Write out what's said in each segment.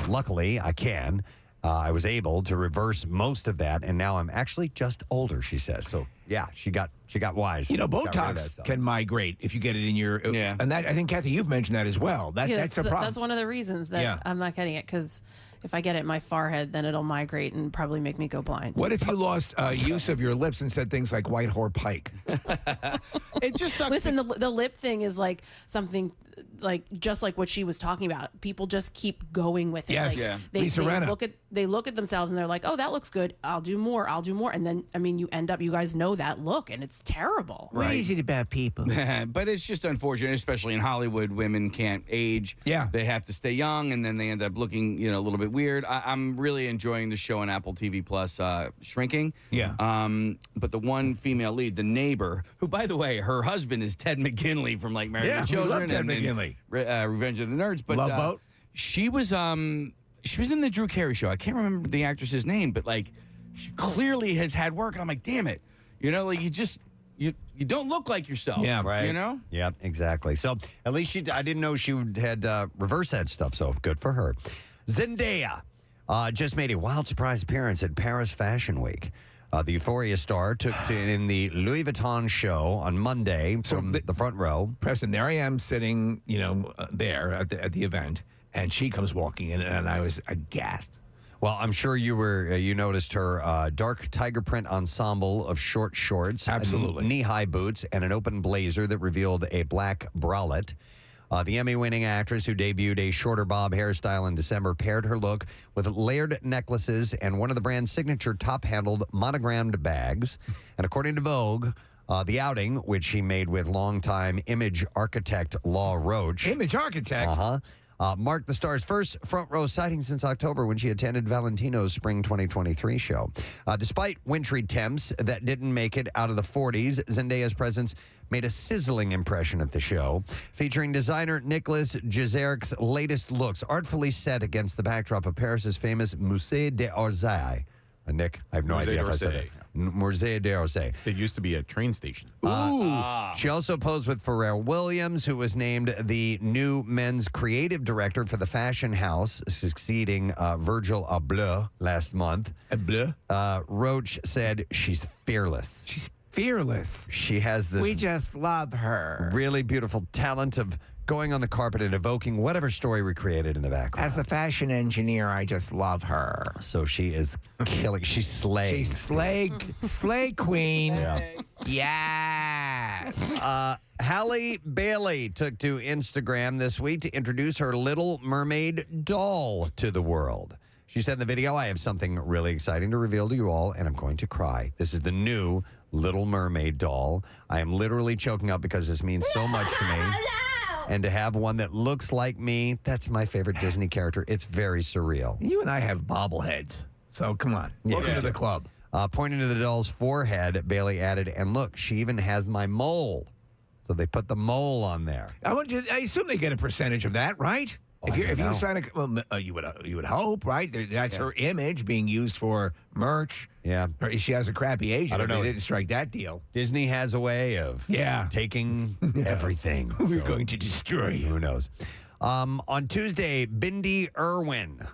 luckily, I can. I was able to reverse most of that, and now I'm actually just older, she says. So, yeah, she got wise. You know, Botox can migrate if you get it in your... And that, I think, Kathy, you've mentioned that as well. That's a problem. That's one of the reasons that I'm not getting it, because if I get it in my forehead, then it'll migrate and probably make me go blind. What if you lost use of your lips and said things like White Whore Pike? It just sucks. Listen, the lip thing is like something just like what she was talking about. People just keep going with it. Yes, They look at themselves and they're like, "Oh, that looks good. I'll do more. And then, I mean, you guys know that look, and it's terrible. What is it about people? But it's just unfortunate, especially in Hollywood. Women can't age. Yeah, they have to stay young, and then they end up looking, a little bit weird. I'm really enjoying the show on Apple TV Plus, Shrinking. Yeah. But the one female lead, the neighbor, who, by the way, her husband is Ted McGinley from like Married with Children. Love Ted McGinley. Revenge of the Nerds. But Love Boat. She was in the Drew Carey show. I can't remember the actress's name, but like she clearly has had work, and I'm like, damn it, like you don't look like yourself. Yeah, right. Yeah, exactly. So at least I didn't know she had reverse head stuff. So good for her. Zendaya just made a wild surprise appearance at Paris Fashion Week. The Euphoria star took in the Louis Vuitton show on Monday from the front row. Preston, there I am sitting, there at the event, and she comes walking in, and I was aghast. Well, I'm sure you noticed her dark tiger print ensemble of short shorts, absolutely, knee-high boots, and an open blazer that revealed a black bralette. The Emmy-winning actress, who debuted a shorter bob hairstyle in December, paired her look with layered necklaces and one of the brand's signature top-handled monogrammed bags. And according to Vogue, the outing, which she made with longtime image architect Law Roach. Image architect? Marked the star's first front-row sighting since October when she attended Valentino's Spring 2023 show. Despite wintry temps that didn't make it out of the 40s, Zendaya's presence made a sizzling impression at the show, featuring designer Nicolas Jezeric's latest looks, artfully set against the backdrop of Paris's famous Musée d'Orsay. Nick, I have no idea if I said it. Musée d'Orsay. It used to be a train station. She also posed with Pharrell Williams, who was named the new men's creative director for the fashion house, succeeding Virgil Abloh last month. Abloh? Roach said she's fearless. She's fearless. She has this... We just love her. ...really beautiful talent of going on the carpet and evoking whatever story we created in the background. As a fashion engineer, I just love her. So she is killing. She's slay. She's slay queen. Yeah. Halle Bailey took to Instagram this week to introduce her Little Mermaid doll to the world. She said in the video, "I have something really exciting to reveal to you all, and I'm going to cry. This is the new Little Mermaid doll. I am literally choking up because this means so much to me. And to have one that looks like me, that's my favorite Disney character. It's very surreal." You and I have bobbleheads, so come on. Welcome to the club. Pointing to the doll's forehead, Bailey added, "And look, she even has my mole." So they put the mole on there. I assume they get a percentage of that, right? If you sign you would hope, right? That's her image being used for merch. Yeah. Or she has a crappy agent. I don't know. They didn't strike that deal. Disney has a way of taking everything. We're going to destroy you. Who knows? On Tuesday, Bindi Irwin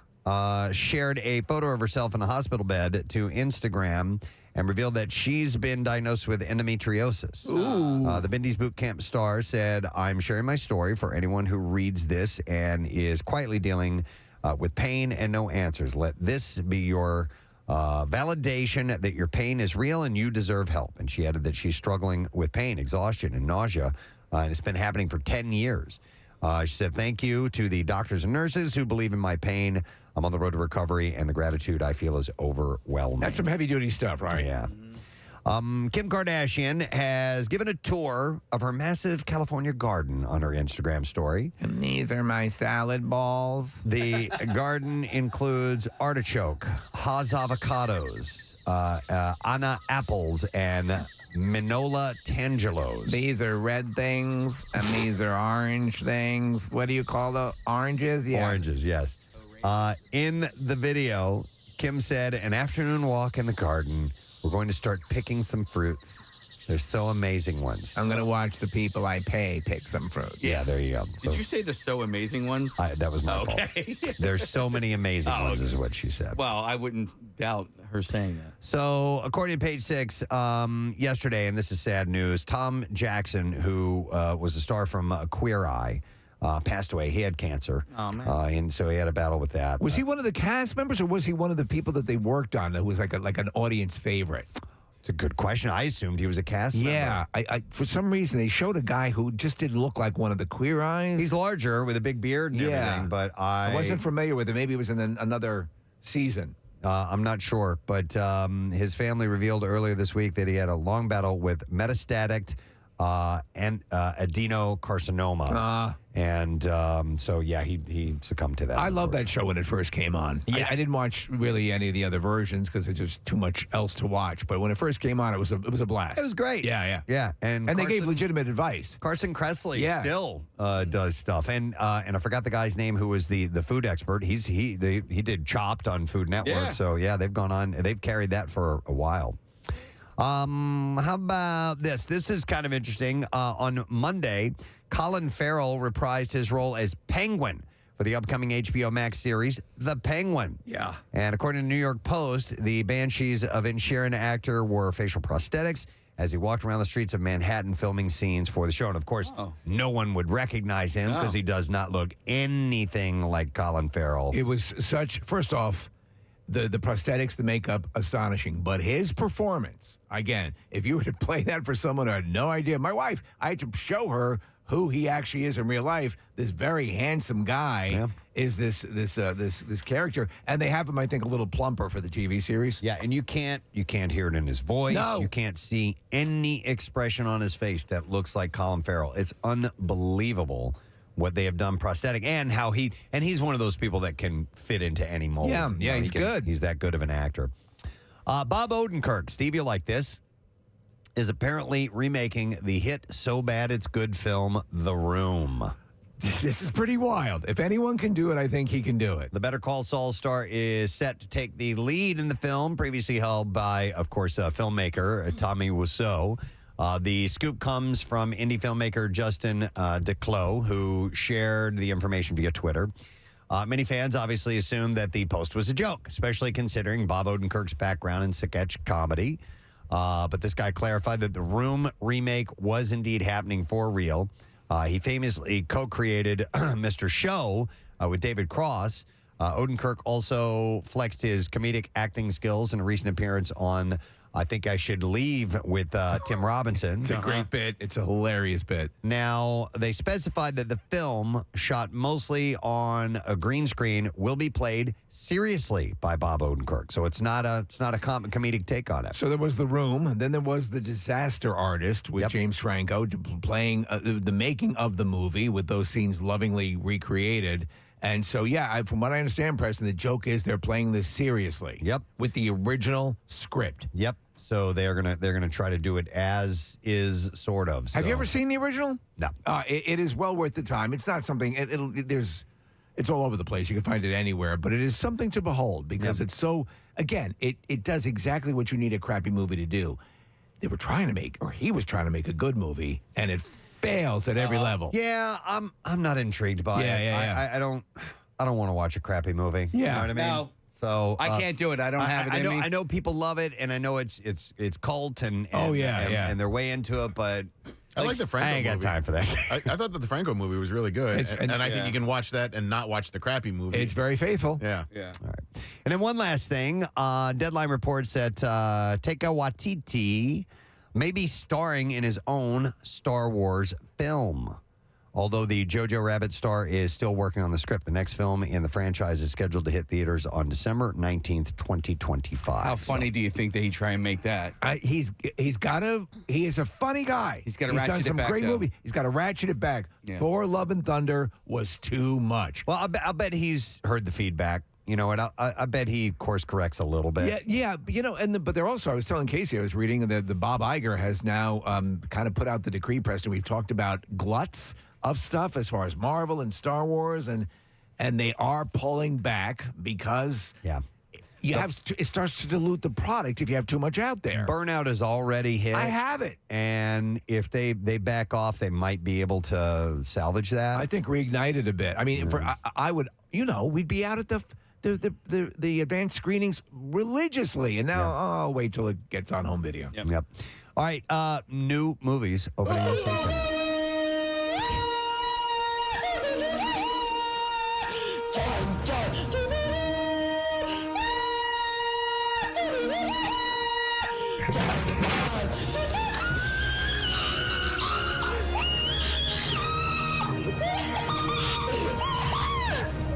shared a photo of herself in a hospital bed to Instagram and revealed that she's been diagnosed with endometriosis. The Bindi's Boot Camp star said, "I'm sharing my story for anyone who reads this and is quietly dealing with pain and no answers. Let this be your validation that your pain is real and you deserve help." And she added that she's struggling with pain, exhaustion, and nausea, and it's been happening for 10 years. She said, "Thank you to the doctors and nurses who believe in my pain. I'm on the road to recovery, and the gratitude I feel is overwhelming." That's some heavy-duty stuff, right? Yeah. Kim Kardashian has given a tour of her massive California garden on her Instagram story. And these are my salad balls. The garden includes artichoke, Haas avocados, Anna apples, and Minola tangelos. These are red things, and these are orange things. What do you call the oranges? Yeah. Oranges, yes. In the video, Kim said, "An afternoon walk in the garden. We're going to start picking some fruits. They're so amazing ones. I'm going to watch the people I pay pick some fruit. Yeah, there you go. Did you say the so amazing ones? That was my fault. There's so many amazing ones, is what she said. Well, I wouldn't doubt her saying that. So, according to Page Six, yesterday, and this is sad news, Tom Jackson, who was a star from Queer Eye, passed away. He had cancer. Oh, man. And so he had a battle with that. Was he one of the cast members, or was he one of the people that they worked on that was like an audience favorite? It's a good question. I assumed he was a cast member. Yeah. I for some reason, they showed a guy who just didn't look like one of the Queer Eyes. He's larger with a big beard and everything, but I wasn't familiar with it. Maybe it was in another season. I'm not sure, but his family revealed earlier this week that he had a long battle with metastatic adenocarcinoma. And so, yeah, he succumbed to that. I love that show when it first came on. Yeah. I didn't watch really any of the other versions because there's just too much else to watch. But when it first came on, it was a blast. It was great. Yeah. And they gave legitimate advice. Carson Kressley still does stuff. And I forgot the guy's name who was the food expert. He did Chopped on Food Network. Yeah. So, yeah, they've carried that for a while. How about this? This is kind of interesting. On Monday, Colin Farrell reprised his role as Penguin for the upcoming HBO Max series, The Penguin. Yeah. And according to New York Post, the Banshees of Inisherin actor wore facial prosthetics as he walked around the streets of Manhattan filming scenes for the show. And, of course, no one would recognize him because he does not look anything like Colin Farrell. It was first off, the prosthetics, the makeup, astonishing. But his performance, again, if you were to play that for someone who had no idea, my wife, I had to show her who he actually is in real life. This very handsome guy is this character, and they have him, I think, a little plumper for the TV series. Yeah, and you can't hear it in his voice. No. You can't see any expression on his face that looks like Colin Farrell. It's unbelievable what they have done prosthetic and how he's one of those people that can fit into any mold. Yeah, he's good. He's that good of an actor. Bob Odenkirk, Steve, you like this, is apparently remaking the hit So Bad It's Good film, The Room. This is pretty wild. If anyone can do it, I think he can do it. The Better Call Saul star is set to take the lead in the film, previously held by, of course, filmmaker Tommy Wiseau. The scoop comes from indie filmmaker Justin Declos, who shared the information via Twitter. Many fans obviously assumed that the post was a joke, especially considering Bob Odenkirk's background in sketch comedy. But this guy clarified that the Room remake was indeed happening for real. He famously co-created Mr. Show with David Cross. Odenkirk also flexed his comedic acting skills in a recent appearance on I Think I Should Leave with Tim Robinson. It's a great bit. It's a hilarious bit. Now, they specified that the film, shot mostly on a green screen, will be played seriously by Bob Odenkirk. So it's not a comedic take on it. So there was The Room. Then there was The Disaster Artist with James Franco playing the making of the movie with those scenes lovingly recreated. And so, from what I understand, Preston, the joke is they're playing this seriously. Yep. With the original script. Yep. So they're gonna try to do it as is, sort of. So. Have you ever seen the original? No. It is well worth the time. It's not something. It's all over the place. You can find it anywhere, but it is something to behold because it's so. Again, it does exactly what you need a crappy movie to do. He was trying to make a good movie, and it fails at every level. Yeah, I'm not intrigued by it. Yeah. I don't want to watch a crappy movie. Yeah. You know what I mean? No. So I can't do it. I don't have it in me. I know people love it, and I know it's cult and they're way into it, but I like the Franco I ain't got movie. time for that. I thought that the Franco movie was really good, and I think Yeah. you can watch that and not watch the crappy movie. It's very faithful. Yeah. Yeah. All right. And then one last thing. Deadline reports that Taika Waititi may be starring in his own Star Wars film. Although the Jojo Rabbit star is still working on the script, the next film in the franchise is scheduled to hit theaters on December 19th, 2025. How funny do you think that he try and make that? He is a funny guy. He's gotta done ratchet it some back, great though. movies. He's got to ratchet it back. Yeah. Thor: Love and Thunder was too much. Well, I'll bet he's heard the feedback. You know, and I bet he course corrects a little bit. Yeah, but they're also. I was telling Casey, I was reading that the Bob Iger has now kind of put out the decree, Preston. We've talked about gluts of stuff as far as Marvel and Star Wars, and they are pulling back because it starts to dilute the product if you have too much out there. Burnout is already hit. I have it. And if they back off, they might be able to salvage that. I think reignite it a bit. I mean, I would, we'd be out at the advanced screenings religiously, and now I'll wait till it gets on home video. Yep. All right, new movies opening this weekend.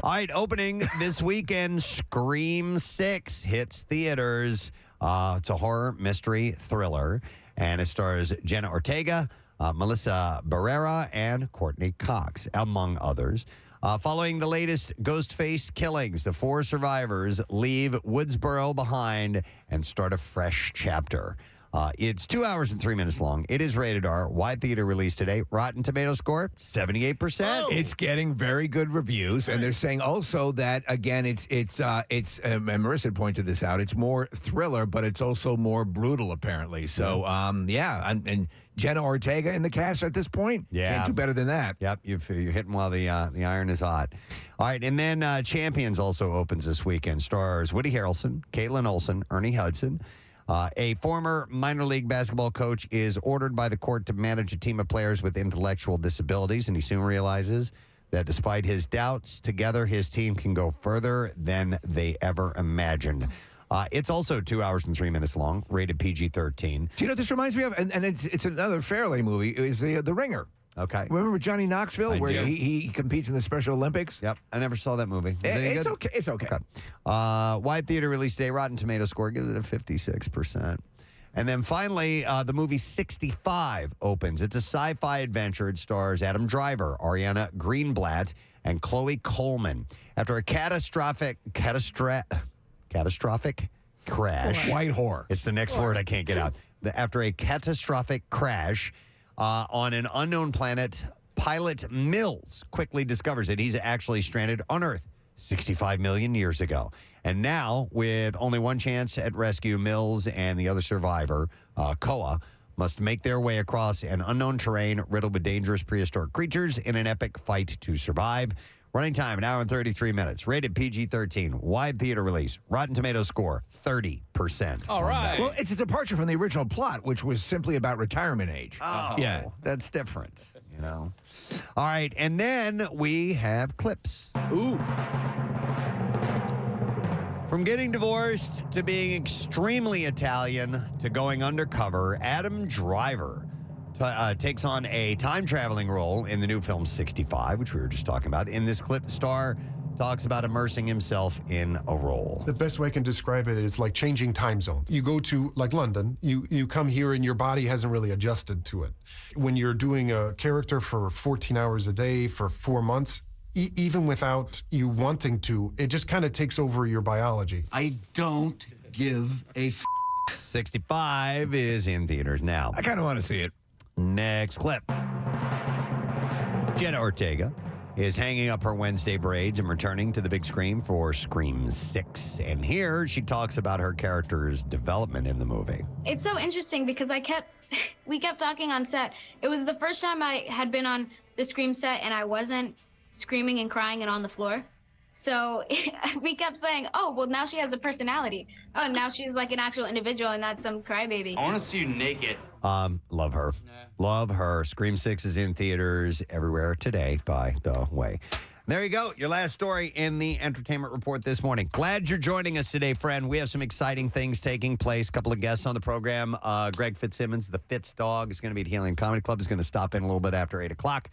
All right, opening this weekend, Scream 6 hits theaters. It's a horror mystery thriller, and it stars Jenna Ortega, Melissa Barrera, and Courtney Cox, among others. Following the latest Ghostface killings, the 4 survivors leave Woodsboro behind and start a fresh chapter. It's 2 hours and 3 minutes long. It is rated R. Wide theater release today. Rotten Tomato score, 78%. It's getting very good reviews, and they're saying also that, again, it's and Marissa pointed this out, it's more thriller, but it's also more brutal, apparently. So, and Jenna Ortega in the cast at this point, can't do better than that. Yep, you're hitting while the iron is hot. All right, and then Champions also opens this weekend. Stars Woody Harrelson, Caitlin Olsen, Ernie Hudson. A former minor league basketball coach is ordered by the court to manage a team of players with intellectual disabilities, and he soon realizes that despite his doubts, together his team can go further than they ever imagined. It's also 2 hours and 3 minutes long, rated PG-13. Do you know what this reminds me of? And it's another Fairley movie, is The Ringer. Okay. Remember Johnny Knoxville, I where do. he competes in the Special Olympics? Yep, I never saw that movie. It's okay. It's okay. Wide theater release day. Rotten Tomato score gives it a 56%. And then finally, the movie 65 opens. It's a sci-fi adventure. It stars Adam Driver, Ariana Greenblatt, and Chloe Coleman. After a catastrophic crash. White whore. It's the next word I can't get out. After a catastrophic crash on an unknown planet, pilot Mills quickly discovers that he's actually stranded on Earth 65 million years ago. And now, with only one chance at rescue, Mills and the other survivor, Koa, must make their way across an unknown terrain riddled with dangerous prehistoric creatures in an epic fight to survive. Running time, 1 hour and 33 minutes. Rated PG-13. Wide theater release. Rotten Tomatoes score, 30%. All right. Well, it's a departure from the original plot, which was simply about retirement age. Oh, yeah. That's different, you know. All right, and then we have clips. Ooh. From getting divorced to being extremely Italian to going undercover, Adam Driver takes on a time-traveling role in the new film 65, which we were just talking about. In this clip, the star talks about immersing himself in a role. The best way I can describe it is like changing time zones. You go to, like London, you come here and your body hasn't really adjusted to it. When you're doing a character for 14 hours a day for 4 months, even without you wanting to, it just kind of takes over your biology. I don't give a 65 is in theaters now. I kind of want to see it. Next clip. Jenna Ortega is hanging up her Wednesday braids and returning to the big screen for Scream 6. And here she talks about her character's development in the movie. It's so interesting because we kept talking on set. It was the first time I had been on the Scream set and I wasn't screaming and crying and on the floor. So we kept saying, oh, well, now she has a personality. Oh, now she's like an actual individual and not some crybaby. I want to see you naked. Love her. Love her. Scream 6 is in theaters everywhere today, by the way. There you go. Your last story in the Entertainment Report this morning. Glad you're joining us today, friend. We have some exciting things taking place. A couple of guests on the program. Greg Fitzsimmons, the Fitz dog, is going to be at Helium Comedy Club. Is going to stop in a little bit after 8 o'clock.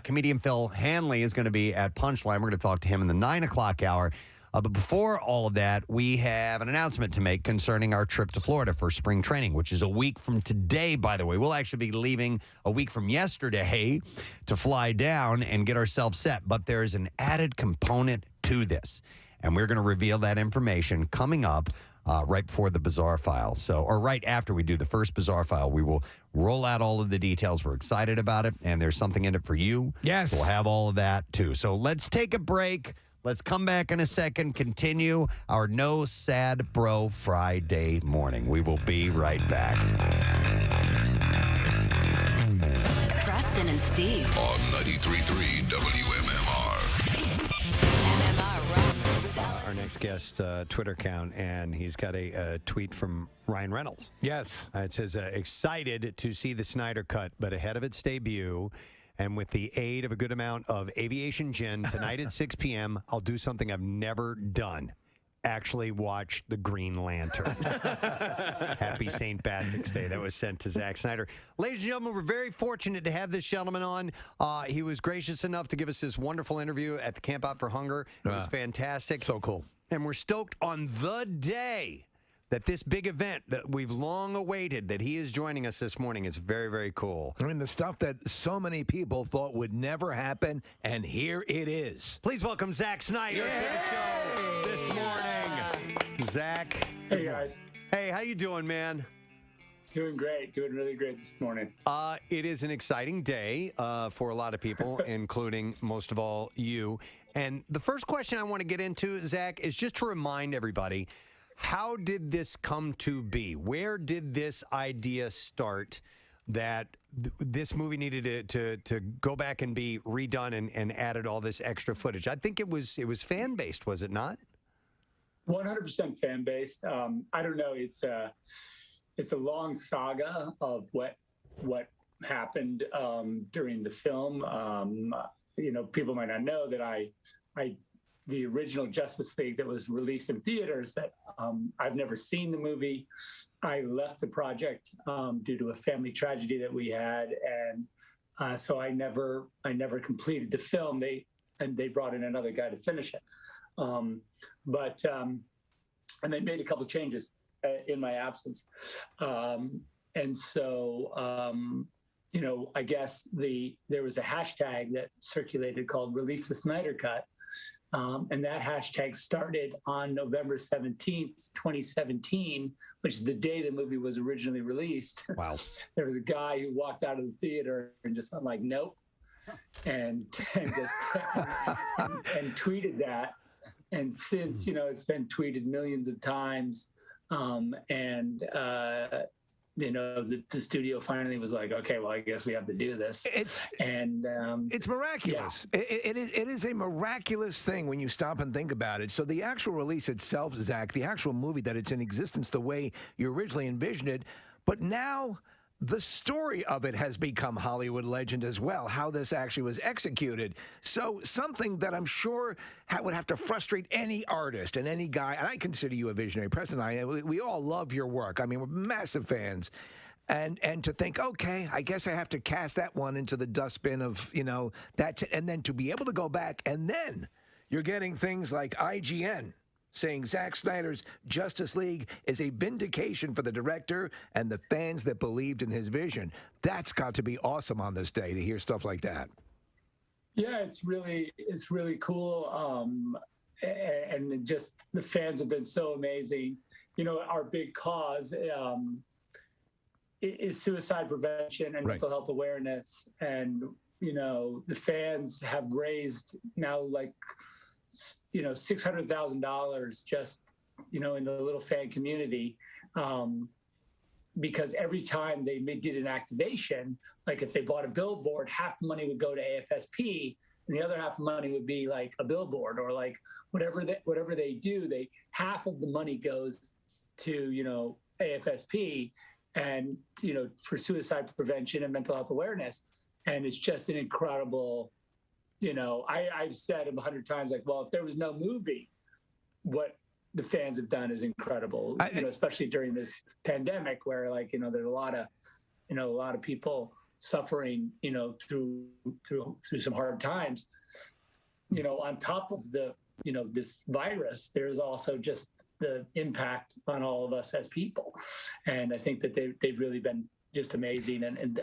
Comedian Phil Hanley is going to be at Punchline. We're going to talk to him in the 9 o'clock hour. But before all of that, we have an announcement to make concerning our trip to Florida for spring training, which is a week from today, by the way. We'll actually be leaving a week from yesterday to fly down and get ourselves set. But there's an added component to this, and we're going to reveal that information coming up right before the Bizarre File. Or right after we do the first Bizarre File, we will roll out all of the details. We're excited about it, and there's something in it for you. Yes. We'll have all of that, too. So let's take a break. Let's come back in a second, continue our No Sad Bro Friday morning. We will be right back. Preston and Steve on 93.3 WMMR. MMR rocks with Our next guest Twitter account, and he's got a tweet from Ryan Reynolds. Yes. It says, excited to see the Snyder Cut, but ahead of its debut, and with the aid of a good amount of aviation gin, tonight at 6 p.m., I'll do something I've never done. Actually watch The Green Lantern. Happy St. Patrick's Day. That was sent to Zack Snyder. Ladies and gentlemen, we're very fortunate to have this gentleman on. He was gracious enough to give us this wonderful interview at the Camp Out for Hunger. It was fantastic. So cool. And we're stoked on the day that this big event that we've long awaited, that he is joining us this morning. Is very, very cool. I mean, the stuff that so many people thought would never happen, and here it is. Please welcome Zack Snyder to the show this morning. Zack. Hey, guys. Hey, how you doing, man? Doing great. Doing really great this morning. It is an exciting day for a lot of people, including, most of all, you. And the first question I want to get into, Zack, is just to remind everybody, how did this come to be? Where did this idea start that this movie needed to go back and be redone and added all this extra footage? I think it was fan-based, was it not? 100% fan-based. I don't know. It's a long saga of what happened during the film. People might not know that the original Justice League that was released in theaters, that I've never seen the movie. I left the project due to a family tragedy that we had, and so I never completed the film. They brought in another guy to finish it, and they made a couple of changes in my absence, and so. I guess there was a hashtag that circulated called "Release the Snyder Cut," and that hashtag started on November 17th, 2017, which is the day the movie was originally released. Wow! There was a guy who walked out of the theater and just went like, "Nope," and tweeted that. And since it's been tweeted millions of times, the studio finally was like, okay, well, I guess we have to do this. It's miraculous. Yeah. It is a miraculous thing when you stop and think about it. So the actual release itself, Zack, the actual movie, that it's in existence the way you originally envisioned it, but now the story of it has become Hollywood legend as well, how this actually was executed. So something that I'm sure would have to frustrate any artist and any guy, and I consider you a visionary. Preston and I, we all love your work. I mean, we're massive fans. And to think, okay, I guess I have to cast that one into the dustbin of, and then to be able to go back, and then you're getting things like IGN saying Zack Snyder's Justice League is a vindication for the director and the fans that believed in his vision. That's got to be awesome on this day to hear stuff like that. Yeah, it's really cool. And just the fans have been so amazing. Our big cause is suicide prevention and mental health awareness. And, the fans have raised now $600,000 just, in the little fan community, because every time they did an activation, like if they bought a billboard, half the money would go to AFSP and the other half of the money would be like a billboard, or like whatever they do, half of the money goes to, AFSP and, for suicide prevention and mental health awareness. And it's just an incredible, I've said 100 times, like, well, if there was no movie, what the fans have done is incredible, especially during this pandemic where, there's a lot of people suffering, through some hard times, on top of the, this virus, there's also just the impact on all of us as people. And I think that they've really been just amazing and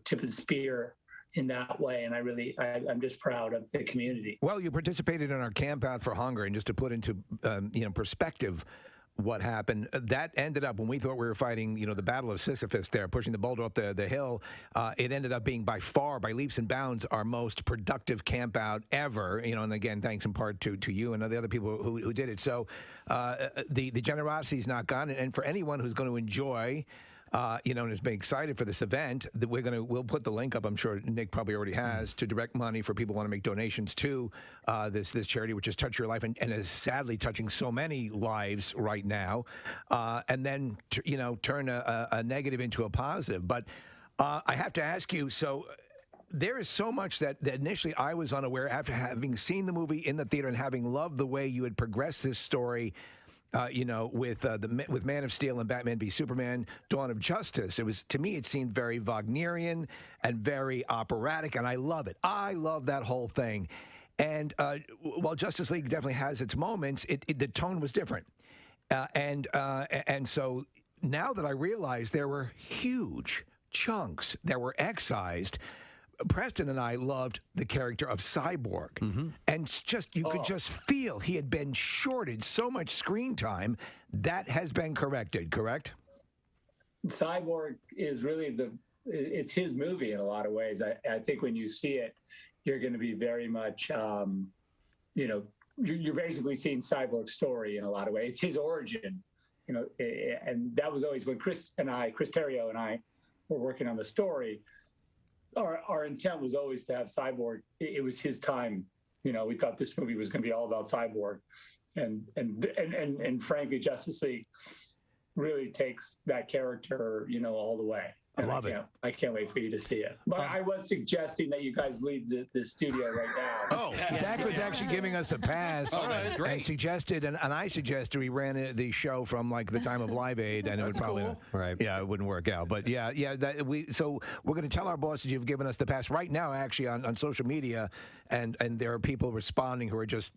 tip of the spear in that way, and I'm just proud of the community. Well, you participated in our Camp Out for Hunger, and just to put into perspective, what happened. That ended up, when we thought we were fighting, the Battle of Sisyphus there, pushing the boulder up the hill, it ended up being by leaps and bounds, our most productive camp out ever. And again, thanks in part to you and the other people who did it. So the generosity is not gone. And for anyone who's going to enjoy and has been excited for this event, that we'll put the link up. I'm sure Nick probably already has, to direct money for people who want to make donations to this charity, which has touched your life and is sadly touching so many lives right now, and then turn a negative into a positive. But I have to ask you, so there is so much that initially I was unaware, after having seen the movie in the theater and having loved the way you had progressed this story. With Man of Steel and Batman v Superman, Dawn of Justice. To me, it seemed very Wagnerian and very operatic, and I love it. I love that whole thing. And while Justice League definitely has its moments, the tone was different. And so now that I realize there were huge chunks that were excised, Preston and I loved the character of Cyborg, and you could just feel he had been shorted so much screen time. That has been corrected, correct? Cyborg is really it's his movie in a lot of ways. I think when you see it, you're going to be very much, you're basically seeing Cyborg's story in a lot of ways. It's his origin, and that was always when Chris Terrio and I were working on the story. Our intent was always to have Cyborg. It was his time. We thought this movie was going to be all about Cyborg, and frankly, Justice League really takes that character, all the way. I love it. I can't wait for you to see it. But I was suggesting that you guys leave the studio right now. Oh, Zach was actually giving us a pass. All right, great. And suggested, and I suggested we ran the show from like the time of Live Aid, and it would probably it wouldn't work out. But so we're going to tell our bosses you've given us the pass right now, actually on social media, and there are people responding who are just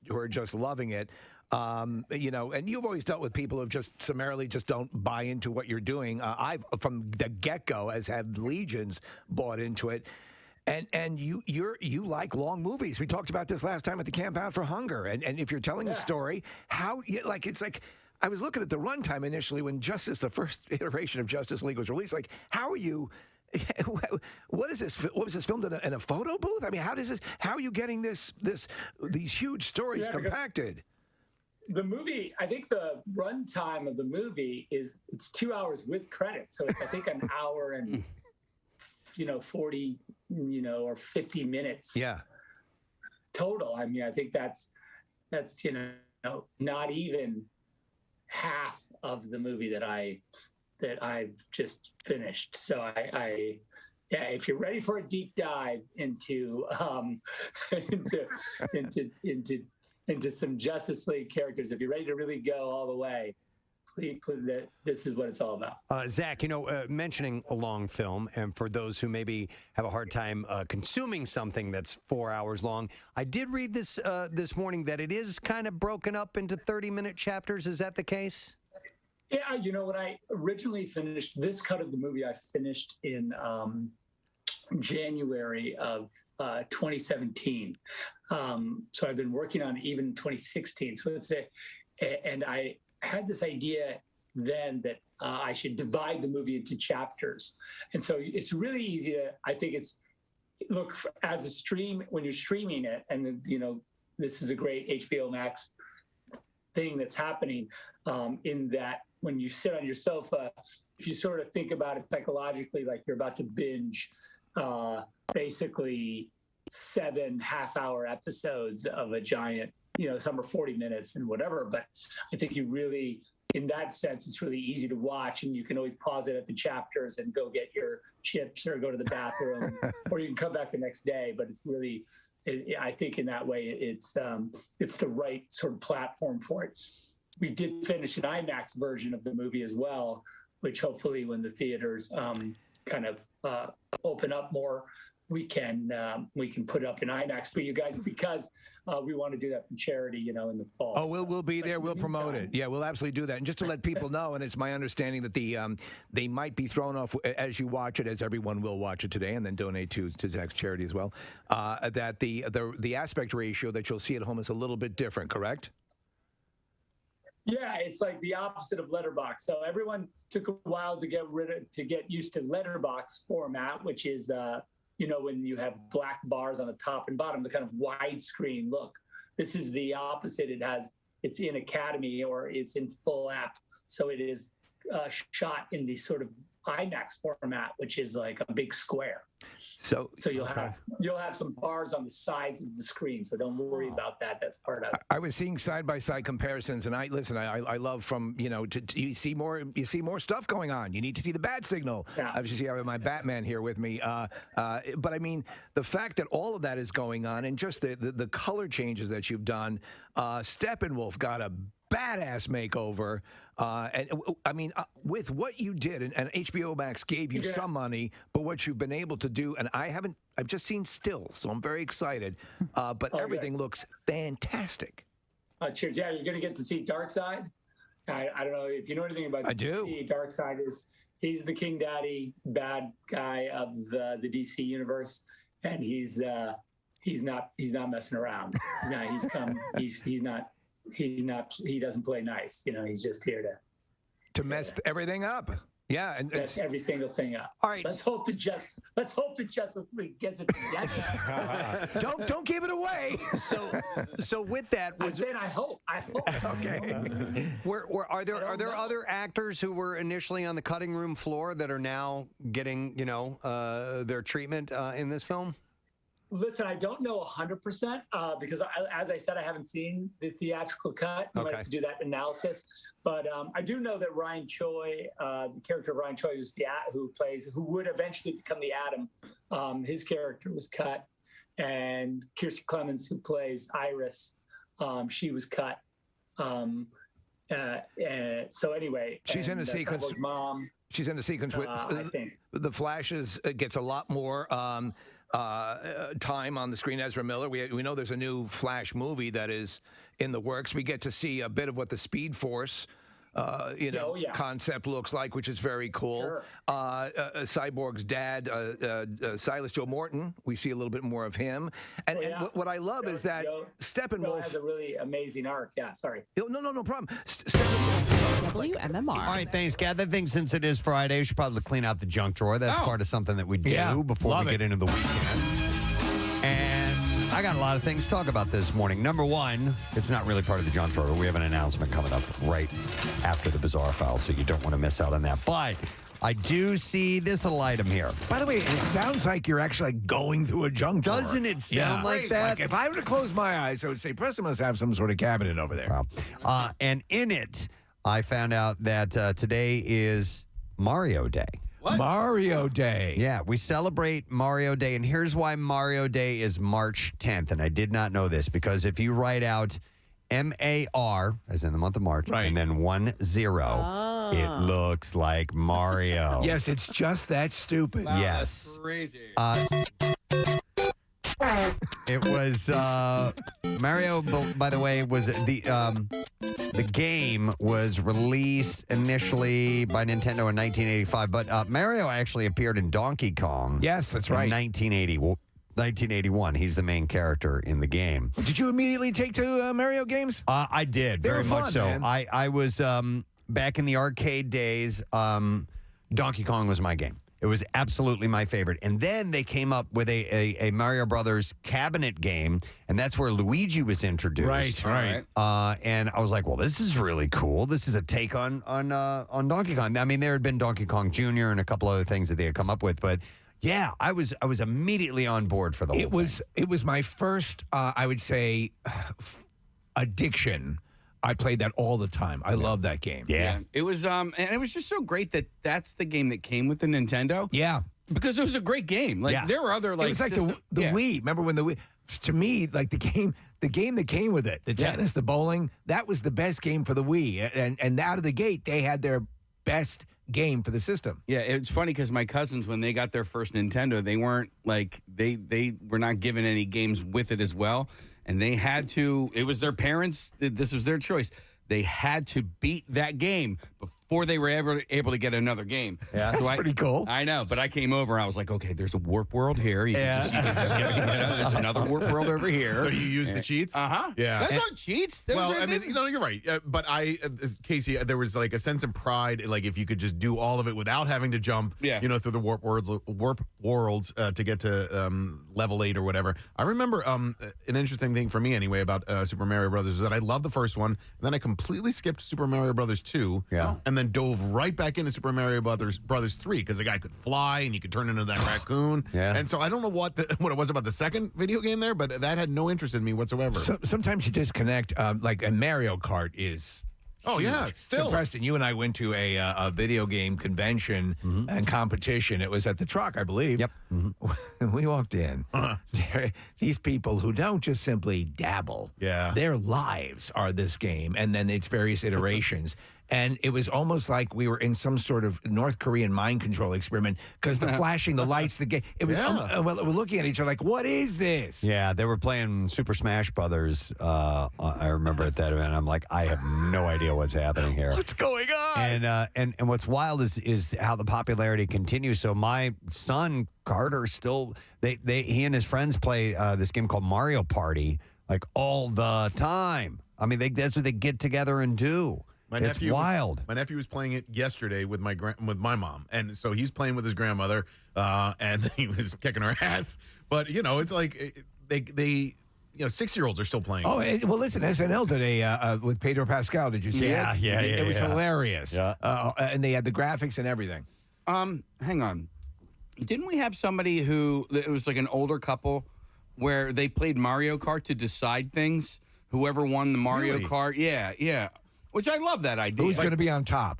loving it. And you've always dealt with people who just summarily just don't buy into what you're doing. I've from the get-go has had legions bought into it, and you like long movies. We talked about this last time at the Camp Out for Hunger, and if you're telling a story, it's like. I was looking at the runtime initially when the first iteration of Justice League was released. Like, how are you? What is this? What was this filmed in a photo booth? I mean, how are you getting these huge stories compacted? The movie, I think the runtime of the movie it's 2 hours with credits. So it's, I think, an hour and, 40, or 50 minutes. Yeah. Total. I mean, I think that's not even half of the movie that I've just finished. So if you're ready for a deep dive into into some Justice League characters, if you're ready to really go all the way, please, this is what it's all about. Zach, mentioning a long film, and for those who maybe have a hard time consuming something that's 4 hours long, I did read this morning that it is kind of broken up into 30-minute chapters. Is that the case? Yeah, when I originally finished this cut of the movie, I finished in January of 2017. So I've been working on it even 2016. So and I had this idea then that I should divide the movie into chapters. And so it's really easy to, I think as a stream, when you're streaming it, and this is a great HBO Max thing that's happening, in that when you sit on your sofa, if you sort of think about it psychologically, like you're about to binge basically 7 half-hour episodes of a giant, some are 40 minutes and whatever, but I think you really, in that sense, it's really easy to watch, and you can always pause it at the chapters and go get your chips or go to the bathroom, or you can come back the next day. But it's really, I think in that way, it's the right sort of platform for it. We did finish an IMAX version of the movie as well, which hopefully when the theaters kind of open up more, we can put it up in IMAX for you guys, because we want to do that for charity, in the fall. Oh, we'll be there. We'll promote it. Yeah, we'll absolutely do that. And just to let people know, and it's my understanding that they might be thrown off as you watch it, as everyone will watch it today, and then donate to Zach's charity as well. That the aspect ratio that you'll see at home is a little bit different, correct? Yeah, it's like the opposite of letterbox. So everyone took a while to get used to letterbox format, which is when you have black bars on the top and bottom, the kind of widescreen look. This is the opposite. It's in Academy or it's in full app, so it is shot in the sort of IMAX format, which is like a big square. So you'll have some bars on the sides of the screen. So don't worry about that. That's part of it. I was seeing side by side comparisons, and I love from you see more stuff going on. You need to see the bat signal. Yeah. Obviously, I have my Batman here with me. But I mean, the fact that all of that is going on, and just the color changes that you've done. Steppenwolf got a badass makeover. And I mean, with what you did, and HBO Max gave you some money, but what you've been able to do, and I've just seen stills, so I'm very excited. But everything looks fantastic. Cheers. Yeah, you're going to get to see Darkseid. I don't know if you know anything about DC. Darkseid he's the King Daddy bad guy of the DC universe, and he's not messing around. He doesn't play nice. He's just here to mess everything up. Yeah, and mess every single thing up. All right. Let's hope that Justice League gets it together. Don't give it away. So with that, I'm saying I hope. Okay. Are there other actors who were initially on the cutting room floor that are now getting their treatment in this film? Listen, I don't know 100% because, as I sauld, I haven't seen the theatrical cut. I might have to do that analysis. But I do know that Ryan Choi, the character of Ryan Choi, who would eventually become the Atom, his character was cut. And Kirstie Clemens, who plays Iris, she was cut. So anyway, she's in a sequence. Mom. She's in a sequence with the Flashes. Gets a lot more time on the screen. Ezra Miller. We know there's a new Flash movie that is in the works. We get to see a bit of what the Speed Force concept looks like, which is very cool. Sure. Cyborg's dad, Silas Joe Morton, we see a little bit more of him. And what I love is that Steppenwolf has a really amazing arc. Yeah, sorry. No problem. WMMR. All right, thanks, Kat. I think since it is Friday, we should probably clean out the junk drawer. That's part of something that we do before we get into the weekend. And I got a lot of things to talk about this morning. Number one, it's not really part of the junk drawer. We have an announcement coming up right after the Bizarre File, so you don't want to miss out on that. But I do see this little item here. By the way, it sounds like you're actually going through a junk drawer. Doesn't it sound like that? Like if I were to close my eyes, I would say, Preston must have some sort of cabinet over there. And in it, I found out that today is Mario Day. What? Mario Day. Yeah, we celebrate Mario Day, and here's why Mario Day is March 10th. And I did not know this, because if you write out M-A-R, as in the month of March, and then 10, it looks like Mario. Yes, it's just that stupid. Wow, yes. That's crazy. It was Mario, by the way, was the game was released initially by Nintendo in 1985, but Mario actually appeared in Donkey Kong. Yes, that's right. In 1981. He's the main character in the game. Did you immediately take to Mario games? I did, very much so. Man. I was back in the arcade days. Donkey Kong was my game. It was absolutely my favorite. And then they came up with a Mario Brothers cabinet game, and that's where Luigi was introduced. Right. And I was like, well, this is really cool. This is a take on Donkey Kong. I mean, there had been Donkey Kong Jr. and a couple other things that they had come up with, but yeah, I was immediately on board for the whole thing. It was my first, I would say, addiction. I played that all the time. I love that game. Yeah. It was and it was just so great that that's the game that came with the Nintendo. Yeah. Because it was a great game. Like there were other like it was like the Wii. Remember when the Wii, to me, like the game that came with it, the tennis, the bowling, that was the best game for the Wii. And out of the gate, they had their best game for the system. Yeah, it's funny because my cousins, when they got their first Nintendo, they weren't like they were not given any games with it as well. And they had to, it was their parents, this was their choice. They had to beat that game before they were ever able to get another game. Yeah, that's pretty cool. I know, but I came over. I was like, okay, there's a warp world here. You can just get there's another warp world over here. So you use the cheats? Yeah. That's not cheats. Well, I mean, you're right. But Casey, there was like a sense of pride, like if you could just do all of it without having to jump, through the warp worlds to get to level 8 or whatever. I remember an interesting thing for me anyway about Super Mario Brothers is that I loved the first one, and then I completely skipped Super Mario Brothers 2, and then dove right back into Super Mario Brothers 3 because the guy could fly and you could turn into that raccoon. And so I don't know what it was about the second video game there, but that had no interest in me whatsoever. So, sometimes you disconnect, like a Mario Kart is. Oh, huge. yeah, still. So, Preston, you and I went to a video game convention and competition. It was at the Truck, I believe. Yep. We walked in. These people who don't just simply dabble. Their lives are this game, and then its various iterations. And it was almost like we were in some sort of North Korean mind control experiment because the flashing, the lights, the game. It was. We're looking at each other like, "What is this?" Yeah, they were playing Super Smash Brothers. I remember at that event. I'm like, I have no idea what's happening here. What's going on? And what's wild is how the popularity continues. So my son Carter still he and his friends play this game called Mario Party like all the time. I mean, that's what they get together and do. It's wild. My nephew was playing it yesterday with my mom, and so he's playing with his grandmother, and he was kicking her ass. But it's like they 6-year-olds are still playing. Oh, well, listen, SNL did with Pedro Pascal. Did you see it? Yeah. It was hilarious. Yeah. And they had the graphics and everything. Hang on. Didn't we have somebody it was like an older couple where they played Mario Kart to decide things? Whoever won the Mario Kart? Yeah. Which I love that idea. Who's going to be on top?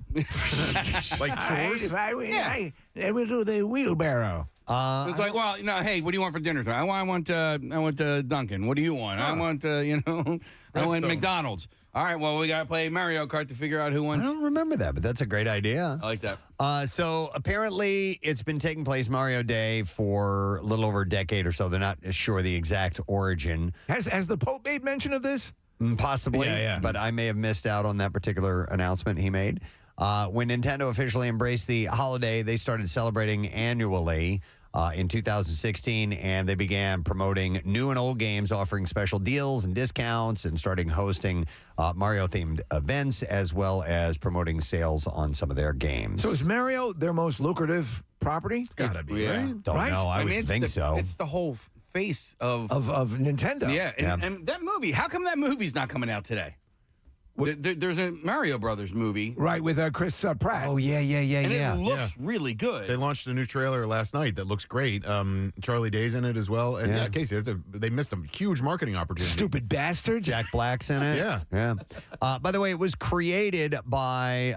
Like chores? I will do the wheelbarrow. It's like, well, hey, what do you want for dinner tonight? I want Dunkin'. What do you want? I want, I want McDonald's. All right, well, we got to play Mario Kart to figure out who wins. I don't remember that, but that's a great idea. I like that. So apparently it's been taking place Mario Day for a little over a decade or so. They're not sure the exact origin. Has the Pope made mention of this? Possibly, but I may have missed out on that particular announcement he made. When Nintendo officially embraced the holiday, they started celebrating annually in 2016, and they began promoting new and old games, offering special deals and discounts, and starting hosting Mario-themed events, as well as promoting sales on some of their games. So is Mario their most lucrative property? It's got to be, right? Don't know. I would think so. It's the whole face of Nintendo. Yeah, and that movie, how come that movie's not coming out today? There's a Mario Brothers movie. Right, with Chris Pratt. Oh, yeah. And it looks really good. They launched a new trailer last night that looks great. Charlie Day's in it as well. And Casey, they missed a huge marketing opportunity. Stupid bastards. Jack Black's in it. Yeah. By the way, it was created by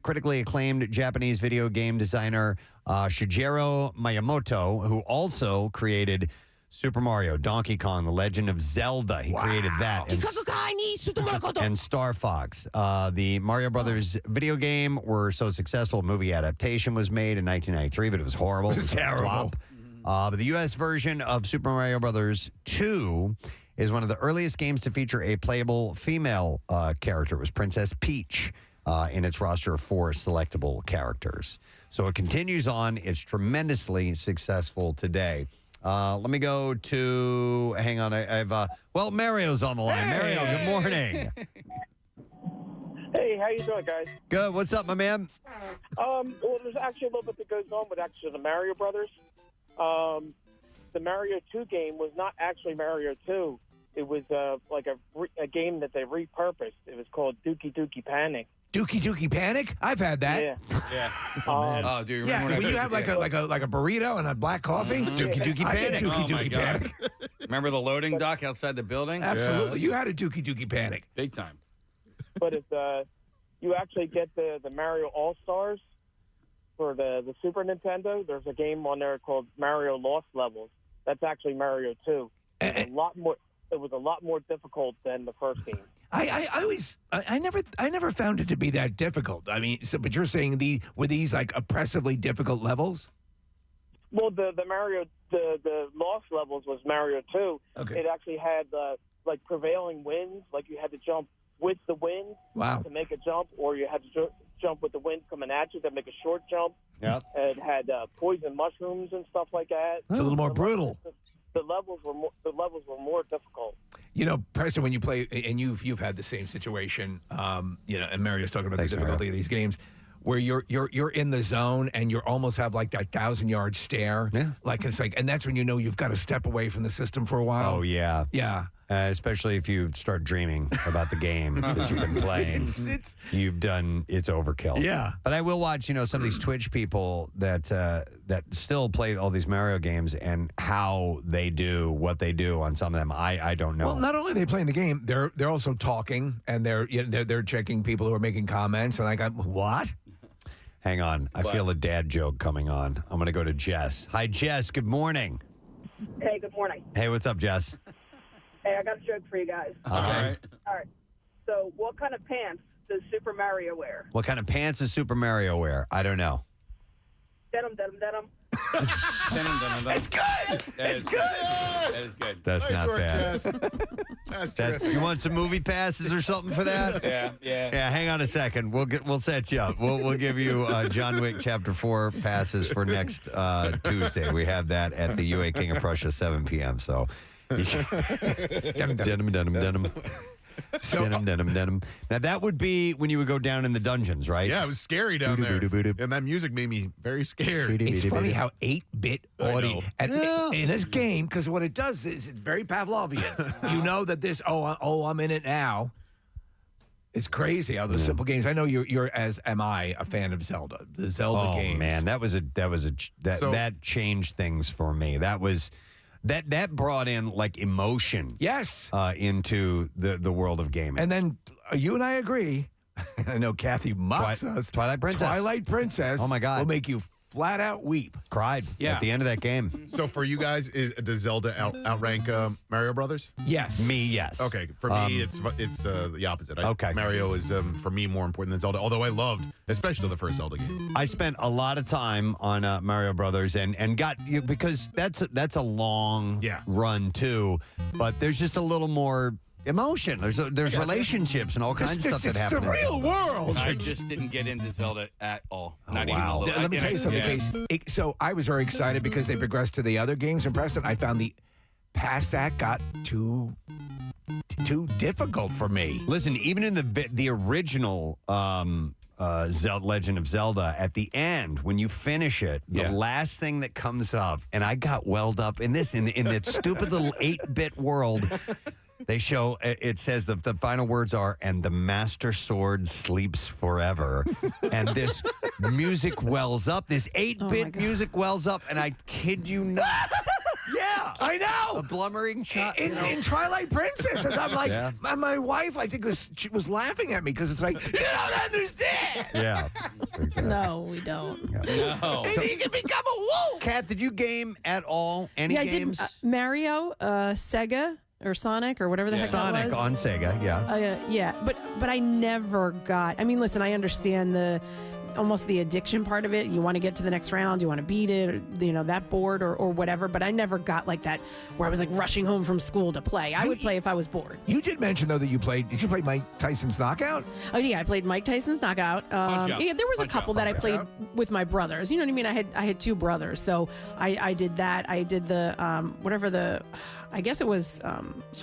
critically acclaimed Japanese video game designer Shigeru Miyamoto, who also created Super Mario, Donkey Kong, The Legend of Zelda. He created that. And Star Fox. The Mario Brothers video game were so successful, a movie adaptation was made in 1993, but it was horrible. It was terrible. But the U.S. version of Super Mario Brothers 2 is one of the earliest games to feature a playable female character. It was Princess Peach in its roster of 4 selectable characters. So it continues on. It's tremendously successful today. Let me go to, hang on, Mario's on the line. Hey. Mario, good morning. Hey, how you doing, guys? Good. What's up, my man? Well, there's actually a little bit that goes on with actually the Mario Brothers. The Mario 2 game was not actually Mario 2. It was like a game that they repurposed. It was called Dookie Dookie Panic. Dookie Dookie Panic? I've had that. Yeah. Do you remember when you have like a burrito and a black coffee? Dookie Dookie Panic. Dookie Dookie Panic. Remember the loading dock outside the building? Absolutely. You had a Dookie Dookie Panic. Big time. But it's you actually get the Mario All-Stars for the Super Nintendo. There's a game on there called Mario Lost Levels. That's actually Mario 2. It was a lot more difficult than the first game. I never found it to be that difficult. I mean, but you're saying were these like oppressively difficult levels? Well, the Mario the Lost Levels was Mario 2. Okay. It actually had like prevailing winds, like you had to jump with the wind to make a jump, or you had to jump with the wind coming at you that make a short jump. Yep. It had poison mushrooms and stuff like that. It's a little more brutal. The levels were more difficult. You know, Preston, when you play, and you've had the same situation, you know, and Mario's talking about the difficulty of these games, where you're in the zone and you almost have like that 1,000-yard stare. Yeah. Like it's like, and that's when you know you've got to step away from the system for a while. Oh yeah. Yeah. Especially if you start dreaming about the game that you've been playing. It's overkill. Yeah. But I will watch, some of these Twitch people that still play all these Mario games and how they do what they do on some of them. I don't know. Well, not only are they playing the game, they're also talking and they're checking people who are making comments. And I got, what? Hang on. I feel a dad joke coming on. I'm going to go to Jess. Hi, Jess. Good morning. Hey, good morning. Hey, what's up, Jess? Hey, I got a joke for you guys. All right. All right. So, what kind of pants does Super Mario wear? What kind of pants does Super Mario wear? I don't know. Denim. That's good. That's good. That is good. That's Nice not work, bad. Jess. That's terrific. You want some movie passes or something for that? Yeah. Yeah, hang on a second. We'll set you up. We'll give you John Wick Chapter 4 passes for next Tuesday. We have that at the UA King of Prussia, 7 p.m. So, denim. So, denim. Now, that would be when you would go down in the dungeons, right? Yeah, it was scary down there. And that music made me very scared. It's funny how 8-bit audio in this game, because what it does is it's very Pavlovian. You know that this, I'm in it now. It's crazy how those simple games. I know you're as am I a fan of Zelda. The Zelda games. Oh man, that changed things for me. That brought in like emotion. Yes. Into the world of gaming. And then you and I agree. I know Kathy mocks us. Twilight Princess. Oh my God. Will make you flat out weep. Cried at the end of that game. So for you guys, does Zelda outrank Mario Brothers? Yes. Me, yes. Okay. For me, it's the opposite. Okay. Mario is for me more important than Zelda. Although I loved, especially the first Zelda game. I spent a lot of time on Mario Brothers and got because that's a long run too. But there's just a little more emotion. There's relationships and all kinds of stuff that happen. It's the real world. I just didn't get into Zelda at all. Not even a little. Let me tell you something, Case. So I was very excited because they progressed to the other games in Preston. I found past that got too difficult for me. Listen, even in the original Legend of Zelda, at the end when you finish it, the last thing that comes up, and I got welled up in this in that stupid little 8-bit world. They show, it says the final words are, and the Master Sword sleeps forever. And this music wells up, this 8-bit music wells up, and I kid you not. Yeah. I know. A blummering child. In Twilight Princess. And I'm like, my wife, I think, she was laughing at me because it's like, you don't understand. Yeah. Exactly. No, we don't. No. You can become a wolf. Kat, did you game at all? Any games? I did. Mario, Sega. Or Sonic, or whatever the heck that was. Sonic on Sega, yeah. But I never got. I mean, listen, I understand almost the addiction part of it. You want to get to the next round, you want to beat it, or, that board or whatever. But I never got like that where I was like rushing home from school to play. I would play if I was bored. You did mention though that you played. Did you play Mike Tyson's Knockout? Oh yeah, I played Mike Tyson's Knockout. Yeah, there was a couple that I played with my brothers. You know what I mean? I had two brothers, so I did that. I did the whatever the. I guess it was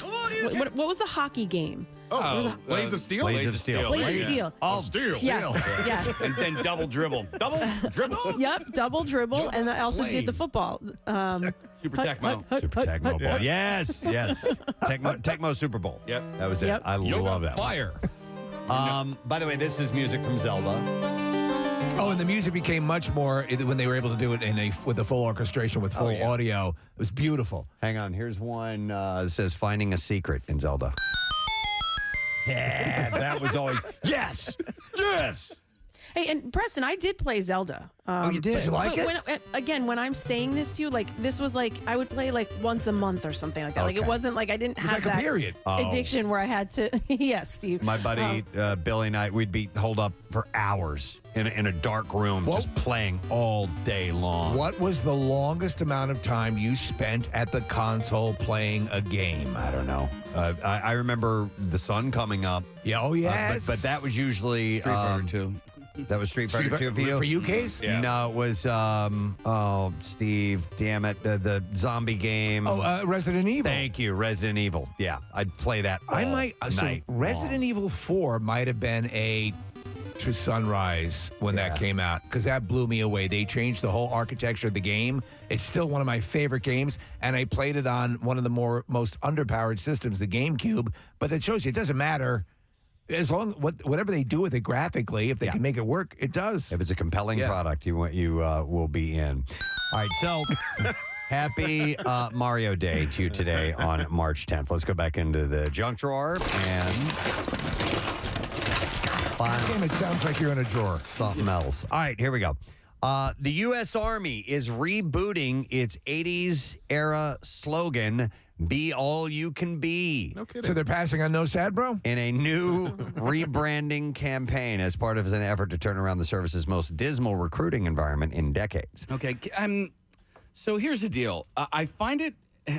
what was the hockey game? Blades of Steel? Blades of Steel. Blades of Steel. Oh, Steel. Yes. And then double dribble. Yep, double dribble. And I also did the football. Super Tecmo. Super Tecmo Bowl. Yes. Tecmo Super Bowl. Yep. That was it. I love that. Fire. By the way, this is music from Zelda. Oh, and the music became much more when they were able to do it with the full orchestration with full audio. It was beautiful. Hang on. Here's one that says Finding a Secret in Zelda. Yeah, that was always, yes. Hey, and Preston, I did play Zelda. You did? Did you like it? When I'm saying this to you, like, this was like, I would play like once a month or something like that. Like, it wasn't like I didn't have like that a period. addiction where I had to, yes, Steve. My buddy Billy and I, we'd be holed up for hours in a dark room just playing all day long. What was the longest amount of time you spent at the console playing a game? I don't know. I remember the sun coming up. Yeah, oh yes. But that was usually Street Fighter 2. That was Street Fighter 2 for you? For you, Case? Yeah. No, it was, Steve, damn it, the zombie game. Resident Evil. Thank you, Resident Evil. Yeah, I'd play that all night Resident Evil 4 might have been to Sunrise when that came out, because that blew me away. They changed the whole architecture of the game. It's still one of my favorite games, and I played it on one of the most underpowered systems, the GameCube. But it shows you it doesn't matter. As long whatever they do with it graphically, if they can make it work, it does. If it's a compelling product, you will be in. All right, so happy Mario Day to you today on March 10th. Let's go back into the junk drawer and Damn, it sounds like you're in a drawer. Something else. All right, here we go. The U.S. Army is rebooting its 80s era slogan, "Be all you can be." No kidding. So they're passing on No Sad Bro? In a new rebranding campaign as part of an effort to turn around the service's most dismal recruiting environment in decades. Okay, so here's the deal. I find it,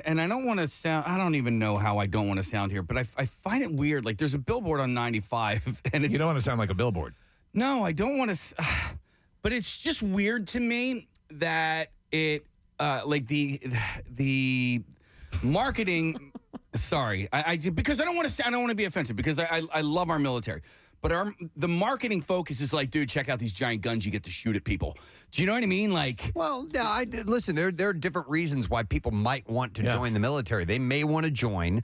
and I don't want to sound, I don't even know how I don't want to sound here, but I find it weird. Like, there's a billboard on 95, and it's... You don't want to sound like a billboard. No, I don't want to... But it's just weird to me that it, like the marketing. Sorry, because I don't want to be offensive, because I love our military, but the marketing focus is like, dude, check out these giant guns you get to shoot at people. Do you know what I mean? Like, well, no, listen. There are different reasons why people might want to join the military. They may want to join.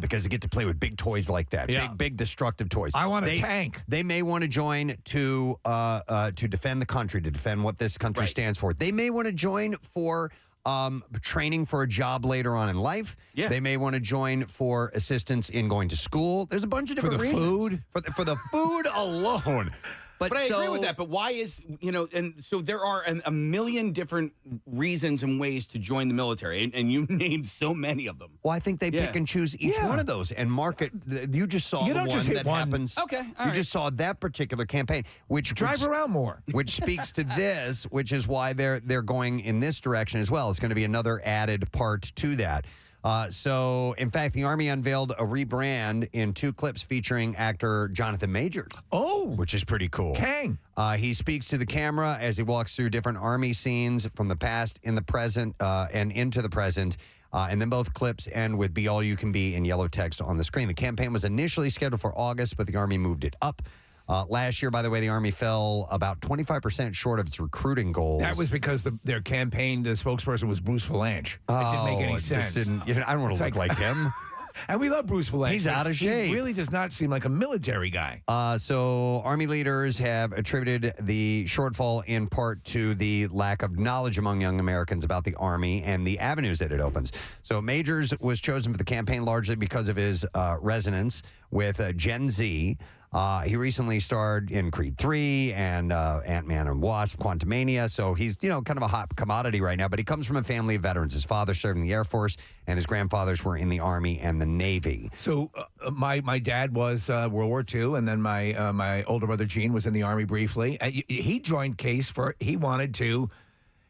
Because they get to play with big toys like that, big destructive toys. I want a tank. They may want to join to defend the country, to defend what this country stands for. They may want to join for training for a job later on in life. Yeah. They may want to join for assistance in going to school. There's a bunch of different reasons. Food? For the food alone. But I agree with that. But why is, and so there are a million different reasons and ways to join the military, and you named so many of them. Well, I think they pick and choose each one of those and market. You just saw the one that happens. Okay, you just saw that particular campaign, which drive around more, which speaks to this, which is why they're going in this direction as well. It's going to be another added part to that. So, in fact, the Army unveiled a rebrand in 2 clips featuring actor Jonathan Majors. Oh! Which is pretty cool. Kang! He speaks to the camera as he walks through different Army scenes from the past, in the present, and into the present. And then both clips end with "Be All You Can Be" in yellow text on the screen. The campaign was initially scheduled for August, but the Army moved it up. Last year, by the way, the Army fell about 25% short of its recruiting goals. That was because their campaign, the spokesperson was Bruce Valanche. It didn't make any sense. I don't want to look like him. And we love Bruce Valanche. He's out of shape. He really does not seem like a military guy. So Army leaders have attributed the shortfall in part to the lack of knowledge among young Americans about the Army and the avenues that it opens. So Majors was chosen for the campaign largely because of his resonance with Gen Z. He recently starred in Creed 3 and Ant-Man and Wasp, Quantumania. So he's, kind of a hot commodity right now. But he comes from a family of veterans. His father served in the Air Force, and his grandfathers were in the Army and the Navy. So my dad was World War II, and then my older brother Gene was in the Army briefly. He joined Case he wanted to.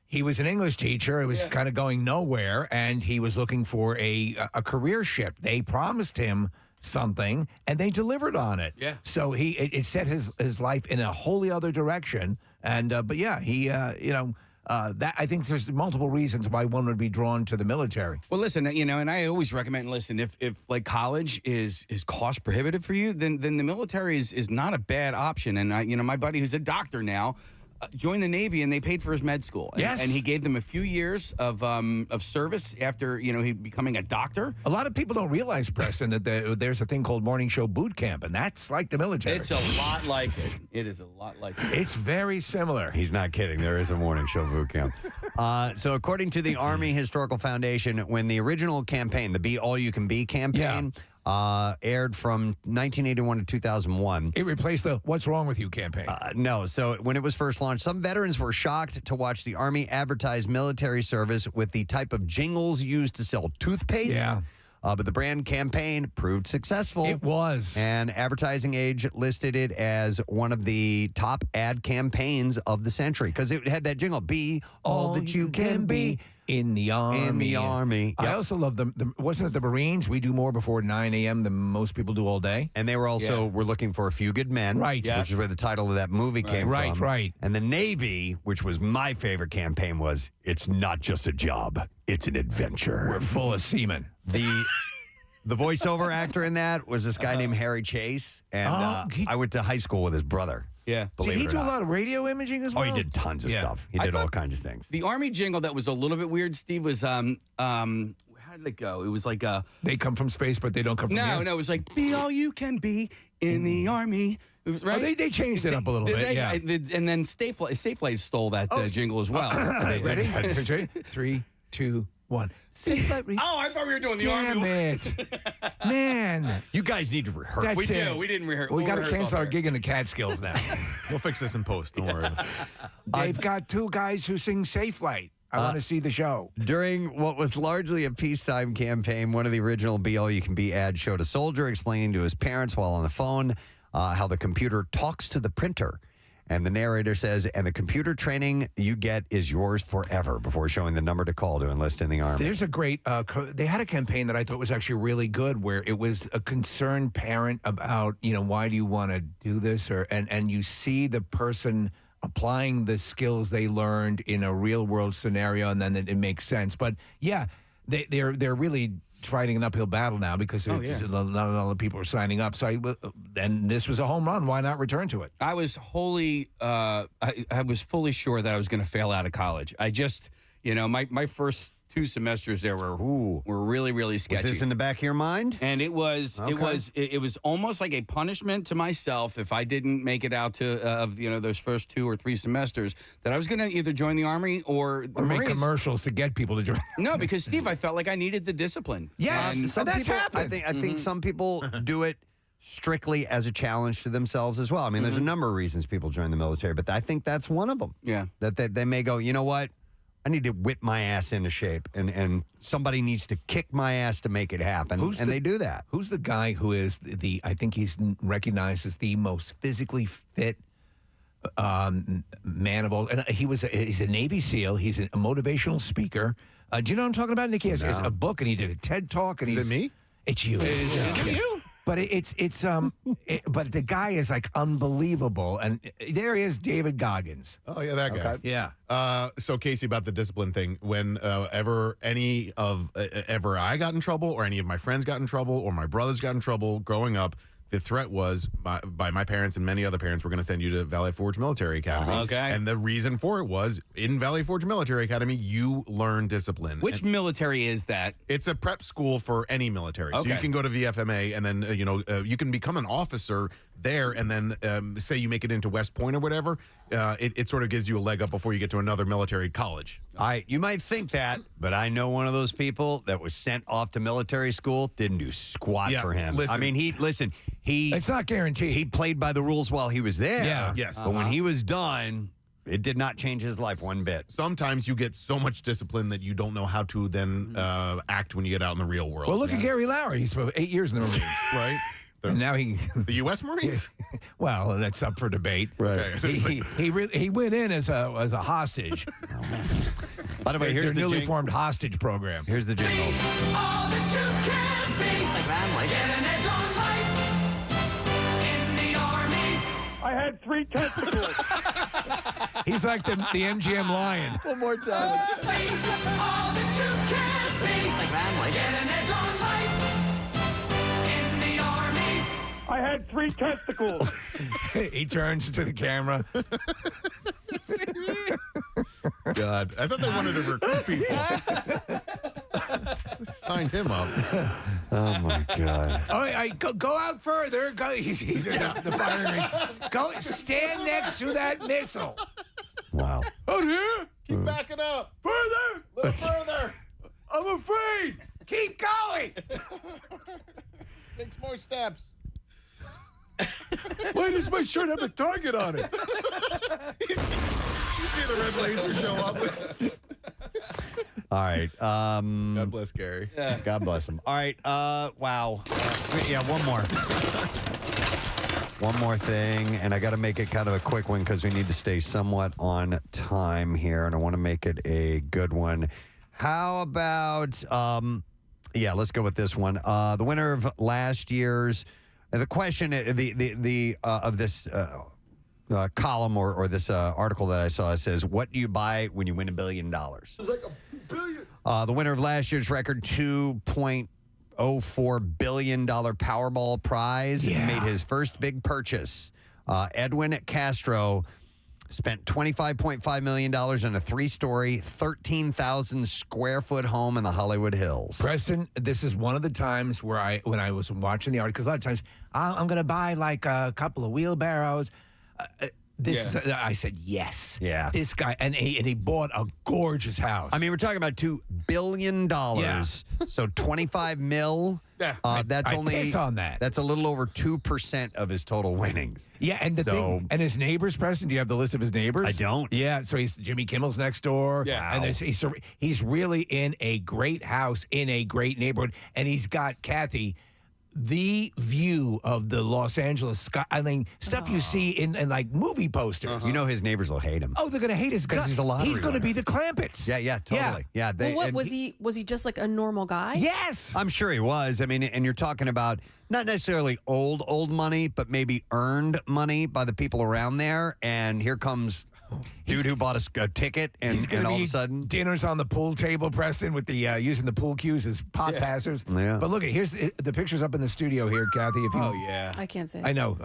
He was an English teacher. It was kind of going nowhere, and he was looking for a career shift. They promised him something, and they delivered on it. Yeah. So it set his life in a wholly other direction. And but he that I think there's multiple reasons why one would be drawn to the military. Well, listen, and I always recommend, if like college is cost prohibitive for you, then the military is not a bad option. And my buddy who's a doctor now joined the Navy, and they paid for his med school. Yes. And he gave them a few years of service after, he becoming a doctor. A lot of people don't realize, Preston, that there's a thing called morning show boot camp, and that's like the military. It's a lot like it. It is a lot like it. It's very similar. He's not kidding. There is a morning show boot camp. So according to the Army Historical Foundation, when the original campaign, the Be All You Can Be campaign, aired from 1981 to 2001. It replaced the What's Wrong With You campaign. No. So when it was first launched, some veterans were shocked to watch the Army advertise military service with the type of jingles used to sell toothpaste. Yeah. But the brand campaign proved successful. It was. And Advertising Age listed it as one of the top ad campaigns of the century because it had that jingle, "Be all that you can be." In the Army. In the Army. I Yep. also love wasn't it the Marines? We do more before 9 a.m. than most people do all day. And they were also, we're looking for a few good men. Right. Which is where the title of that movie came Right, from. right. And the Navy, which was my favorite campaign, was it's not just a job, it's an adventure. We're full of seamen. The voiceover actor in that was this guy named Harry Chase. And I went to high school with his brother. Yeah. Did he it or do a not. lot of radio imaging as well? Oh, he did tons of stuff. He did all kinds of things. The Army jingle that was a little bit weird, Steve, was how did it go? It was like they come from space, but they don't come from here. No, it was like be all you can be in the Army. Right? Oh, they changed it up a little bit. Yeah. And then Safe stole that jingle as well. Ready? 3, 2, 1. Safe Flight. Oh, I thought we were doing the Damn Army. it. Man. You guys need to rehearse. That's We it. do. We didn't rehearse. We got to rehearse cancel all our there. gig in the Catskills now. We'll fix this in post. Don't worry. They've got 2 guys who sing Safe Flight. I want to see the show. During what was largely a peacetime campaign, one of the original Be All You Can Be ads showed a soldier explaining to his parents while on the phone how the computer talks to the printer. And the narrator says, and the computer training you get is yours forever, before showing the number to call to enlist in the Army. There's a great, they had a campaign that I thought was actually really good, where it was a concerned parent about, why do you want to do this? And you see the person applying the skills they learned in a real world scenario, and then it makes sense. But yeah, they're really fighting an uphill battle now because not a lot of people are signing up. So and this was a home run. Why not return to it? I was wholly, I was fully sure that I was going to fail out of college. I just, my first 2 semesters there were really, really sketchy. Was this in the back of your mind? And it was almost like a punishment to myself if I didn't make it out to those first 2 or 3 semesters, that I was going to either join the Army or the make Marines. commercials to get people to join. No, because Steve, I felt like I needed the discipline. Yes, And so that's people, happened. I think some people do it strictly as a challenge to themselves as well. I mean, there's a number of reasons people join the military, but I think that's one of them. Yeah. That they may go, you know what? I need to whip my ass into shape, and somebody needs to kick my ass to make it happen, they do that. Who's the guy who is I think he's recognized as the most physically fit man of all? And he's a Navy SEAL. He's a motivational speaker. Do you know what I'm talking about, Nick? He has a book, and he did a TED Talk. And Is it me? It's you. Is it you? But but the guy is like unbelievable, and there is David Goggins. Oh yeah, that guy. Yeah. So Casey, about the discipline thing, when ever I got in trouble, or any of my friends got in trouble, or my brothers got in trouble growing up, the threat was by my parents and many other parents, we're going to send you to Valley Forge Military Academy. Okay. And the reason for it was, in Valley Forge Military Academy, you learn discipline. Which military is that? It's a prep school for any military. So Okay. you can go to VFMA, and then, you can become an officer there, and then say you make it into West Point or whatever. It sort of gives you a leg up before you get to another military college. You might think that, but I know one of those people that was sent off to military school, didn't do squat Yeah, for him. listen. I mean, It's not guaranteed. He played by the rules while he was there. Yeah. Yes. But when he was done, it did not change his life one bit. Sometimes you get so much discipline that you don't know how to then act when you get out in the real world. Well, look at Gary Lauer. He's for 8 years in the Marines. Right? And now he, The U.S. Marines? well, that's up for debate. Right. Okay. He went in as a hostage. By the way, Their here's the newly jingle. formed hostage program. Here's the jingle. All that you can be. Like Hanley. Get an edge on life. In the Army. I had 3 testicles. He's like the MGM Lion. One more time. All that you can be. Like Hanley. Get an edge on life. In the Army. I had 3 testicles. He turns to the camera. God. I thought they wanted to recruit people. Sign him up. Oh, my God. All right, go out further. Go. He's in the firing range. Go stand next to that missile. Wow. Out here. Keep backing up. Further. A little further. I'm afraid. Keep going. 6 more steps. Why does my shirt have a target on it? You see the red laser show up? All right. God bless Gary. God bless him. All right. Wow. Yeah, one more. One more thing, and I got to make it kind of a quick one because we need to stay somewhat on time here, and I want to make it a good one. How about, let's go with this one. The winner of last year's, the question, of this column or this article that I saw says, what do you buy when you win $1 billion? It's like $1 billion. The winner of last year's record $2.04 billion Powerball prize made his first big purchase. Edwin Castro spent $25.5 million on a 3-story, 13,000 square foot home in the Hollywood Hills. Preston, this is one of the times where when I was watching the article, because a lot of times I'm going to buy like a couple of wheelbarrows. I said yes. Yeah. This guy, and he bought a gorgeous house. I mean, we're talking about $2 billion. Yeah. So 25 mil. Yeah. That's I'd only piss on that. That's a little over 2% of his total winnings. Yeah, and and his neighbors, Preston. Do you have the list of his neighbors? I don't. Yeah, so he's Jimmy Kimmel's next door. Yeah. and he's really in a great house in a great neighborhood, and he's got Kathy. The view of the Los Angeles sky. I mean, stuff you see in like movie posters. You know his neighbors will hate him. Oh, they're going to hate his guts. He's a lottery He's going to winner. be the Clampets. Yeah, totally. Yeah. Well, was he just like a normal guy? Yes. I'm sure he was. I mean, and you're talking about not necessarily old money, but maybe earned money by the people around there. And here comes dude who bought a ticket, and all of a sudden dinners on the pool table, Preston, with the using the pool cues as pot passers. Yeah. But look, here's the pictures up in the studio here, Kathy. If you, I can't say. I know.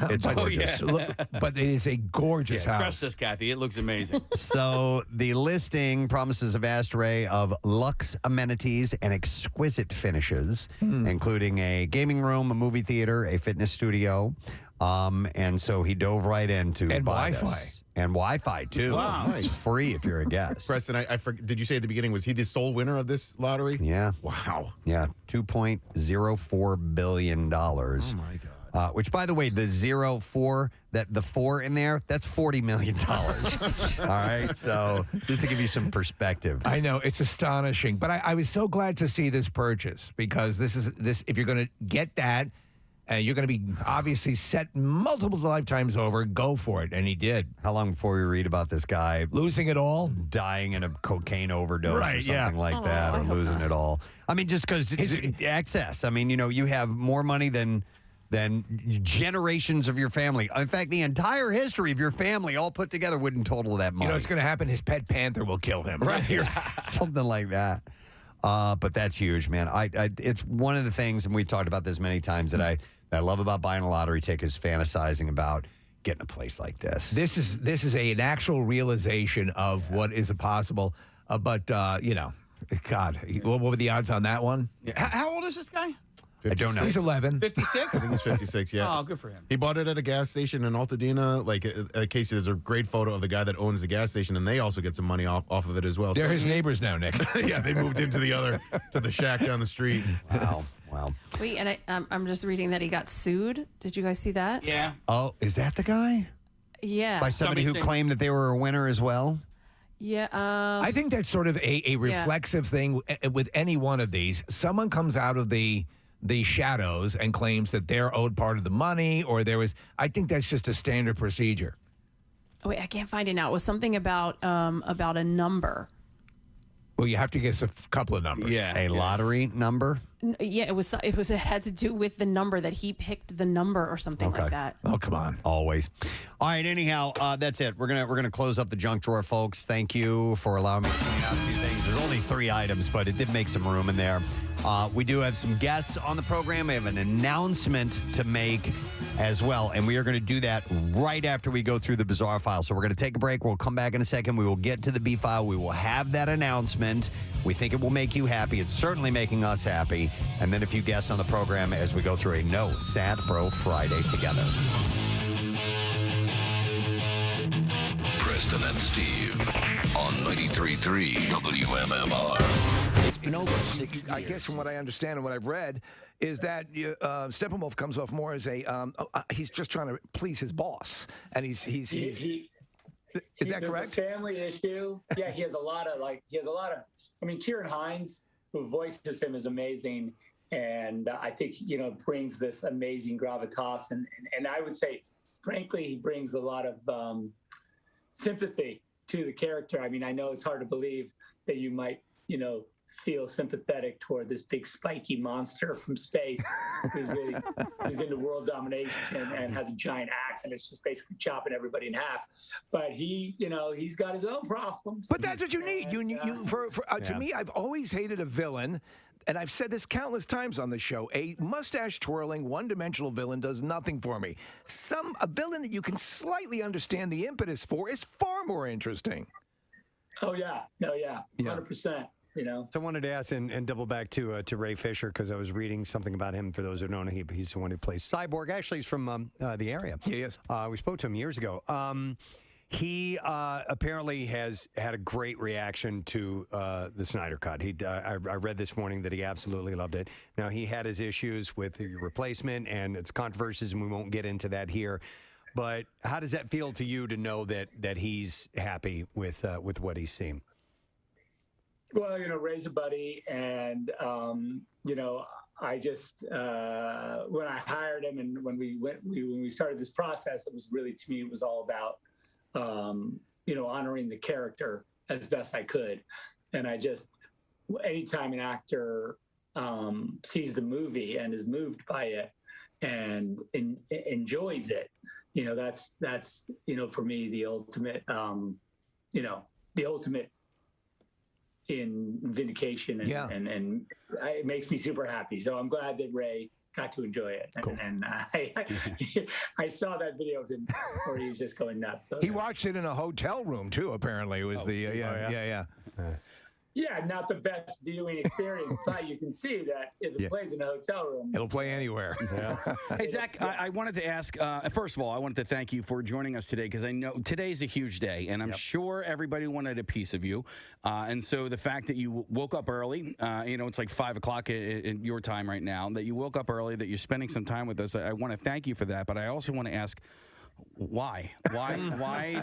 It's gorgeous. Look, but it is a gorgeous house. Trust us, Kathy. It looks amazing. So the listing promises a vast array of luxe amenities and exquisite finishes, including a gaming room, a movie theater, a fitness studio. And so he dove right into And buy Wi-Fi. this. And Wi-Fi, too. Wow. It's free if you're a guest. Preston, I did you say at the beginning, was he the sole winner of this lottery? Yeah. Wow. Yeah, $2.04 billion. Oh, my God. Which, by the way, the 04, the 4 in there, that's $40 million. All right? So just to give you some perspective. I know, it's astonishing. But I was so glad to see this purchase, because this if you're going to get that, you're going to be obviously set multiple lifetimes over. Go for it. And he did. How long before we read about this guy losing it all? Dying in a cocaine overdose Right, or something like that, or losing it all. I mean, just because excess. I mean, you have more money than generations of your family. In fact, the entire history of your family all put together wouldn't total that money. You know what's going to happen? His pet panther will kill him. Right. Something like that. But that's huge, man. It's one of the things, and we've talked about this many times, that I love about buying a lottery ticket is fantasizing about getting a place like this. This is an actual realization of what is possible. But God, what were the odds on that one? How old is this guy? I don't know. He's 11. 56? I think he's 56, yeah. Oh, good for him. He bought it at a gas station in Altadena. Like, Casey, there's a great photo of the guy that owns the gas station, and they also get some money off of it as well. They're So- his neighbors now, Nick. Yeah, they moved into to the shack down the street. Wow. Wait, and I'm just reading that he got sued. Did you guys see that? Yeah. Oh, is that the guy? Yeah. By somebody who claimed that they were a winner as well? Yeah. I think that's sort of a reflexive thing with any one of these. Someone comes out of the shadows and claims that they're owed part of the money, or I think that's just a standard procedure. Oh, wait, I can't find it now. It was something about a number. Well, you have to guess a couple of numbers. A lottery number? Yeah, it had to do with the number that he picked the number or something like that. Oh, come on. Always. All right, anyhow, that's it. We're gonna close up the junk drawer, folks. Thank you for allowing me to point out a few things. There's only 3 items, but it did make some room in there. We do have some guests on the program. We have an announcement to make as well, and we are going to do that right after we go through the bizarre file. So we're going to take a break. We'll come back in a second. We will get to the B file. We will have that announcement. We think it will make you happy. It's certainly making us happy. And then a few guests on the program as we go through a No Sad Bro Friday together. Preston and Steve on 93.3 WMMR. It's been over 6 years. I guess from what I understand and what I've read is that Steppenwolf comes off more as he's just trying to please his boss, and is that correct? There's a family issue. Yeah, he has a lot of. I mean, Kieran Hines, who voices him, is amazing, and I think brings this amazing gravitas, and I would say, frankly, he brings a lot of sympathy to the character. I mean, I know it's hard to believe that you might feel sympathetic toward this big spiky monster from space who's into world domination and has a giant axe and it's just basically chopping everybody in half. But he's got his own problems. But that's what you need. To me, I've always hated a villain. And I've said this countless times on the show. A mustache-twirling, one-dimensional villain does nothing for me. A villain that you can slightly understand the impetus for is far more interesting. Oh, yeah. No, yeah. 100%. So I wanted to ask and double back to Ray Fisher because I was reading something about him. For those who don't know, he's the one who plays Cyborg. Actually, he's from the area. Yeah, he is. We spoke to him years ago. He apparently has had a great reaction to the Snyder Cut. I read this morning that he absolutely loved it. Now, he had his issues with the replacement and its controversies, and we won't get into that here. But how does that feel to you to know that he's happy with what he's seen? Well, Ray's a buddy, and I just when I hired him and when we started this process, it was really, to me, it was all about honoring the character as best I could. And anytime an actor sees the movie and is moved by it and enjoys it, that's for me the ultimate, the ultimate in vindication, and it makes me super happy. So I'm glad that Ray got to enjoy it. Cool. And I saw that video of him where he's just going nuts. So he watched it in a hotel room too. Apparently, it was Yeah, not the best viewing experience, but you can see that if it plays in a hotel room, it'll play anywhere. Hey, Zach, I wanted to ask, first of all, I wanted to thank you for joining us today because I know today's a huge day, and I'm sure everybody wanted a piece of you. And so the fact that you woke up early, it's like 5 o'clock in your time right now, that you woke up early, that you're spending some time with us, I want to thank you for that. But I also want to ask, why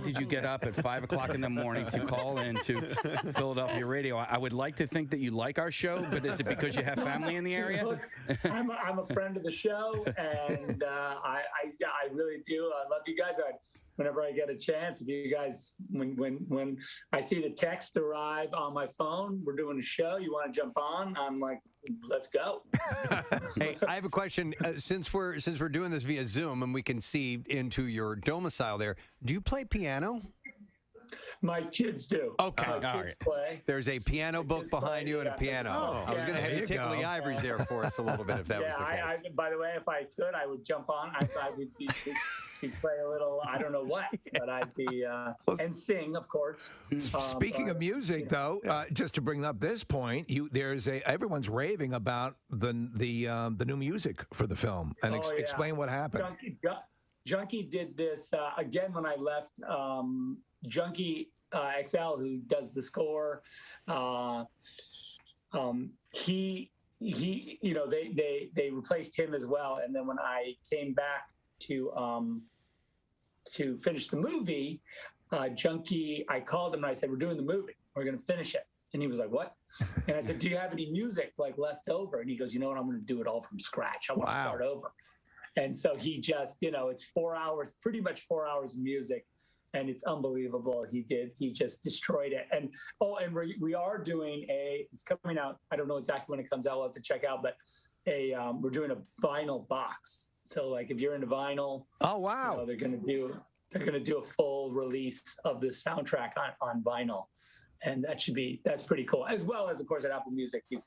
did you get up at 5 o'clock in the morning to call in to Philadelphia radio? I would like to think that you like our show, but is it because you have family in the area? Look, I'm a friend of the show, and I really do. I love you guys. Whenever I get a chance, if you guys, when I see the text arrive on my phone, we're doing a show, you want to jump on? I'm like, let's go. Hey, I have a question. Since we're doing this via Zoom and we can see into your domicile there, do you play piano? My kids do. Okay. All right. Play. The's a piano book behind you and a piano. I was going to have you tickle the ivories there for us a little bit if that was the case. By the way, if I could, I would jump on. I would play a little, I don't know what, but I'd be, and sing, of course. Speaking of music, though, just to bring up this point, everyone's raving about the new music for the film, and explain what happened. Junkie did this again when I left. Junkie XL, who does the score, they replaced him as well. And then when I came back to finish the movie, Junkie, I called him and I said, "We're doing the movie. We're going to finish it." And he was like, "What?" And I said, "Do you have any music left over?" And he goes, "You know what? I'm going to do it all from scratch. I want to start over." And so he just, it's 4 hours, pretty much 4 hours of music. And it's unbelievable. He just destroyed it. And we are doing it's coming out. I don't know exactly when it comes out. We'll have to check out, but we're doing a vinyl box. So if you're into vinyl, oh wow, they're gonna do a full release of the soundtrack on vinyl. And that's pretty cool. As well as, of course, at Apple Music, you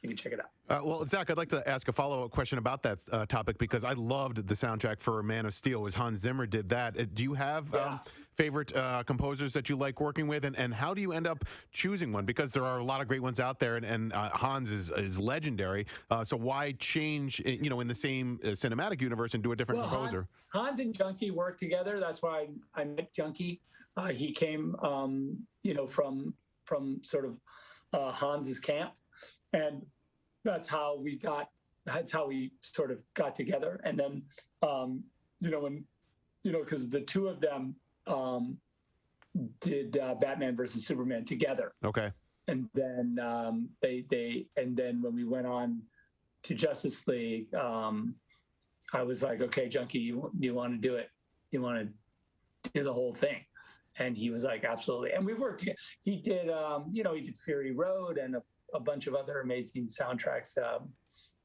can check it out. Well, Zach, I'd like to ask a follow-up question about that topic because I loved the soundtrack for Man of Steel as Hans Zimmer did that. Do you have favorite composers that you like working with, and how do you end up choosing one? Because there are a lot of great ones out there, and Hans is legendary. So why change, in the same cinematic universe and do a different composer? Hans and Junkie worked together. That's why I met Junkie. He came, from sort of Hans's camp. And that's how we sort of got together. And then, because the two of them did Batman versus Superman together. Okay. And then and then when we went on to Justice League, I was like, okay, Junkie, you want to do it? You want to do the whole thing? And he was like, absolutely. And we worked together. He did, he did Fury Road and a bunch of other amazing soundtracks. And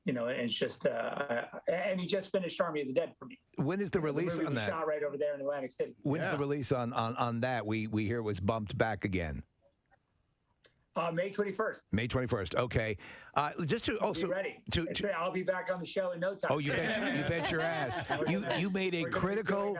it's just, and he just finished Army of the Dead for me. When is the release on that? Shot right over there in Atlantic City. When's the release on that? We hear it was bumped back again. May 21st. May 21st. Okay. Just to also be ready. I'll be back on the show in no time. Oh, you bet your ass. You made a critical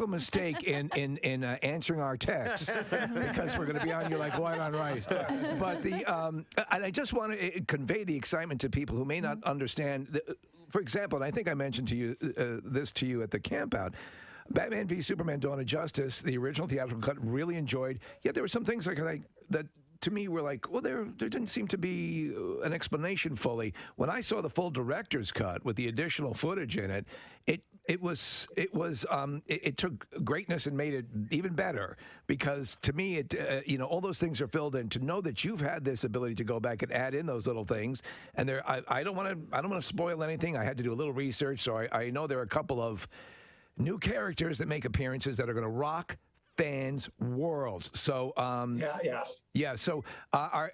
mistake in answering our texts because we're going to be on you like white on rice. But and I just want to convey the excitement to people who may not understand. For example, and I think I mentioned to you this to you at the campout. Batman v Superman: Dawn of Justice, the original theatrical cut, really enjoyed. Yet there were some things that to me were like, well, there didn't seem to be an explanation fully. When I saw the full director's cut with the additional footage in it, it took greatness and made it even better, because to me, all those things are filled in. To know that you've had this ability to go back and add in those little things, and I don't want to spoil anything. I had to do a little research, so I know there are a couple of new characters that make appearances that are going to rock fans' worlds. So yeah. So are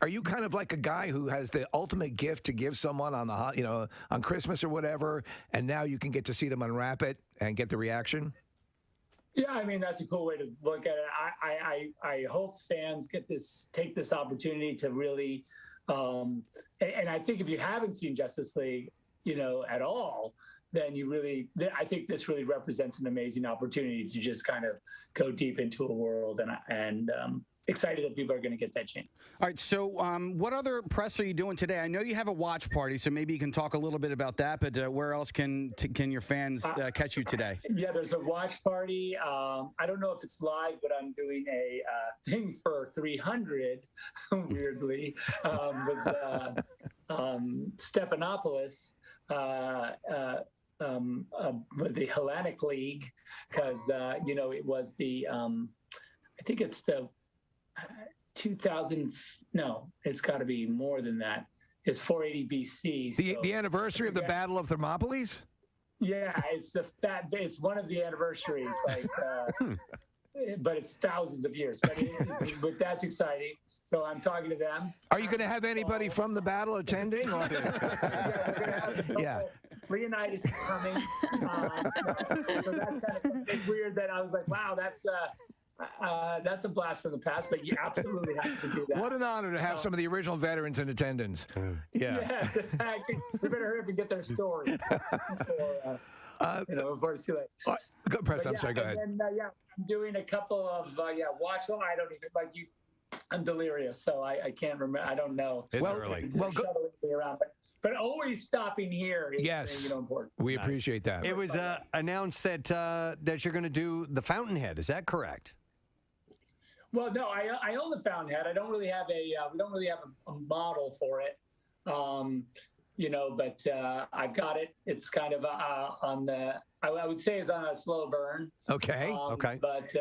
you kind of like a guy who has the ultimate gift to give someone on on Christmas or whatever, and now you can get to see them unwrap it and get the reaction? Yeah, I mean, that's a cool way to look at it. I hope fans take this opportunity to really, and I think if you haven't seen Justice League, at all, then I think this really represents an amazing opportunity to just kind of go deep into a world, and excited that people are going to get that chance. All right, so what other press are you doing today? I know you have a watch party, so maybe you can talk a little bit about that, but where else can your fans catch you today? Yeah, there's a watch party. I don't know if it's live, but I'm doing a thing for 300, weirdly, with Stephanopoulos, with the Hellenic League, because it was the I think it's the 2000. No, it's got to be more than that. It's 480 BC. The anniversary of the Battle of Thermopylae. Yeah, it's one of the anniversaries, but it's thousands of years. But that's exciting. So I'm talking to them. Are you going to have anybody from the battle attending? Or? Yeah, we're going to have a couple. Leonidas is coming. So that's kind of weird that I was like, wow, that's a blast from the past, but you absolutely have to do that. What an honor to have some of the original veterans in attendance. Yeah. Yes, exactly. We better hurry up and get their stories before it's too late. Go, Preston. I'm sorry. Go ahead. And, I'm doing a couple of watch. Well, I don't even like you. I'm delirious, so I can't remember. I don't know. It's early. Well, shuttling me around, but always stopping here is important. We appreciate that. It was announced that you're going to do the Fountainhead. Is that correct? Well, no, I own the Fountainhead. I don't really have we don't really have a model for it, but I've got it. It's kind of on the. I would say it's on a slow burn. Okay. Okay. But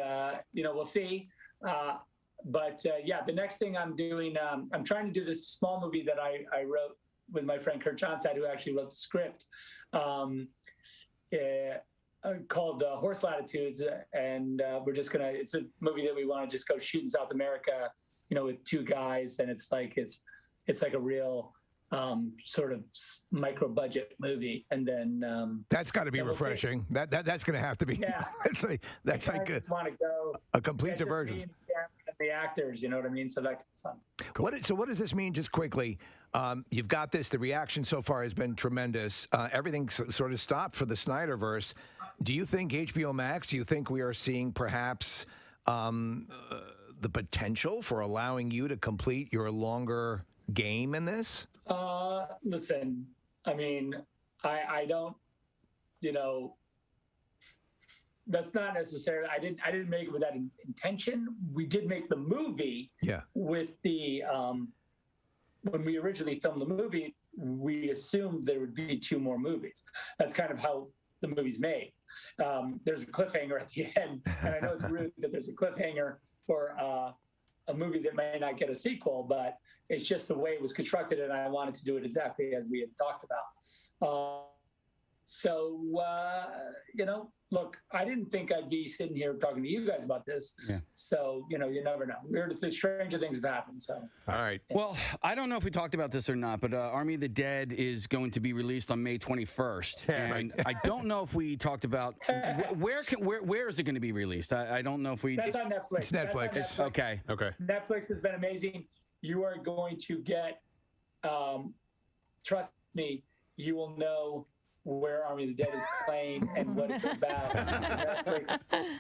we'll see. The next thing I'm doing, I'm trying to do this small movie that I wrote with my friend Kurt Johnstad, who actually wrote the script, called Horse Latitudes, and it's a movie that we want to just go shoot in South America, with two guys, and it's like a real sort of micro budget movie, and then that's got to be refreshing. That's going to have to be. Yeah, that's like just want to go a complete diversion. The actors, you know what I mean? So that's fun. Cool. What does this mean, just quickly? You've got this. The reaction so far has been tremendous. Everything sort of stopped for the Snyderverse. Do you think HBO Max? Do you think we are seeing perhaps the potential for allowing you to complete your longer game in this? Listen, I mean, I don't, that's not necessarily. I didn't make it with that intention. We did make the movie. Yeah. With the when we originally filmed the movie, we assumed there would be two more movies. That's kind of how the movie's made. There's a cliffhanger at the end, and I know it's rude that there's a cliffhanger for a movie that may not get a sequel, but it's just the way it was constructed, and I wanted to do it exactly as we had talked about. So, look, I didn't think I'd be sitting here talking to you guys about this. Yeah. So, you never know. Stranger things have happened. So, All right. Well, I don't know if we talked about this or not, but Army of the Dead is going to be released on May 21st, and I don't know if we talked about where is it going to be released. I don't know if we. That's on Netflix. It's Netflix. Okay. Netflix has been amazing. You are going to get, trust me, you will know where Army of the Dead is playing and what it's about.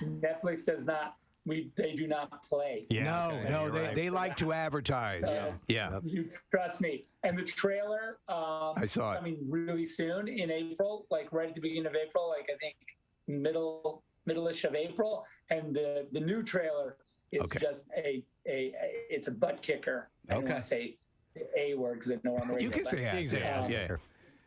Netflix does not. They do not play. They like to advertise. Yeah. You trust me. And the trailer, I saw it. coming really soon in April, like right at the beginning of April, like I think middle-ish of April. And the new trailer is just it's a butt kicker. I don't want to say the A word because I know on the radio. You can say ass.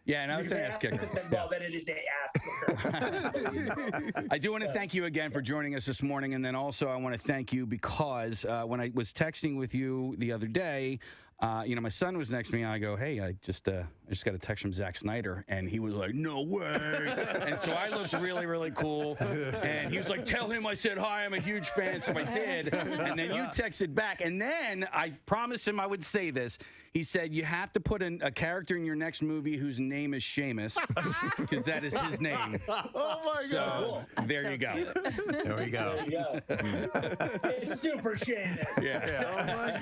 Yeah, and I would say ass kicker. Well, then it is a ass kicker. I do want to thank you again for joining us this morning, and then also I want to thank you because when I was texting with you the other day, my son was next to me, and I go, "Hey, I just got a text from Zack Snyder," and he was like, "No way!" And so I looked really, really cool, and he was like, "Tell him I said hi. I'm a huge fan." So I did, and then you texted back, and then I promised him I would say this. He said, "You have to put a character in your next movie whose name is Seamus, because that is his name." Oh my so God! there you go. There we go. It's super Seamus. Yeah. Oh my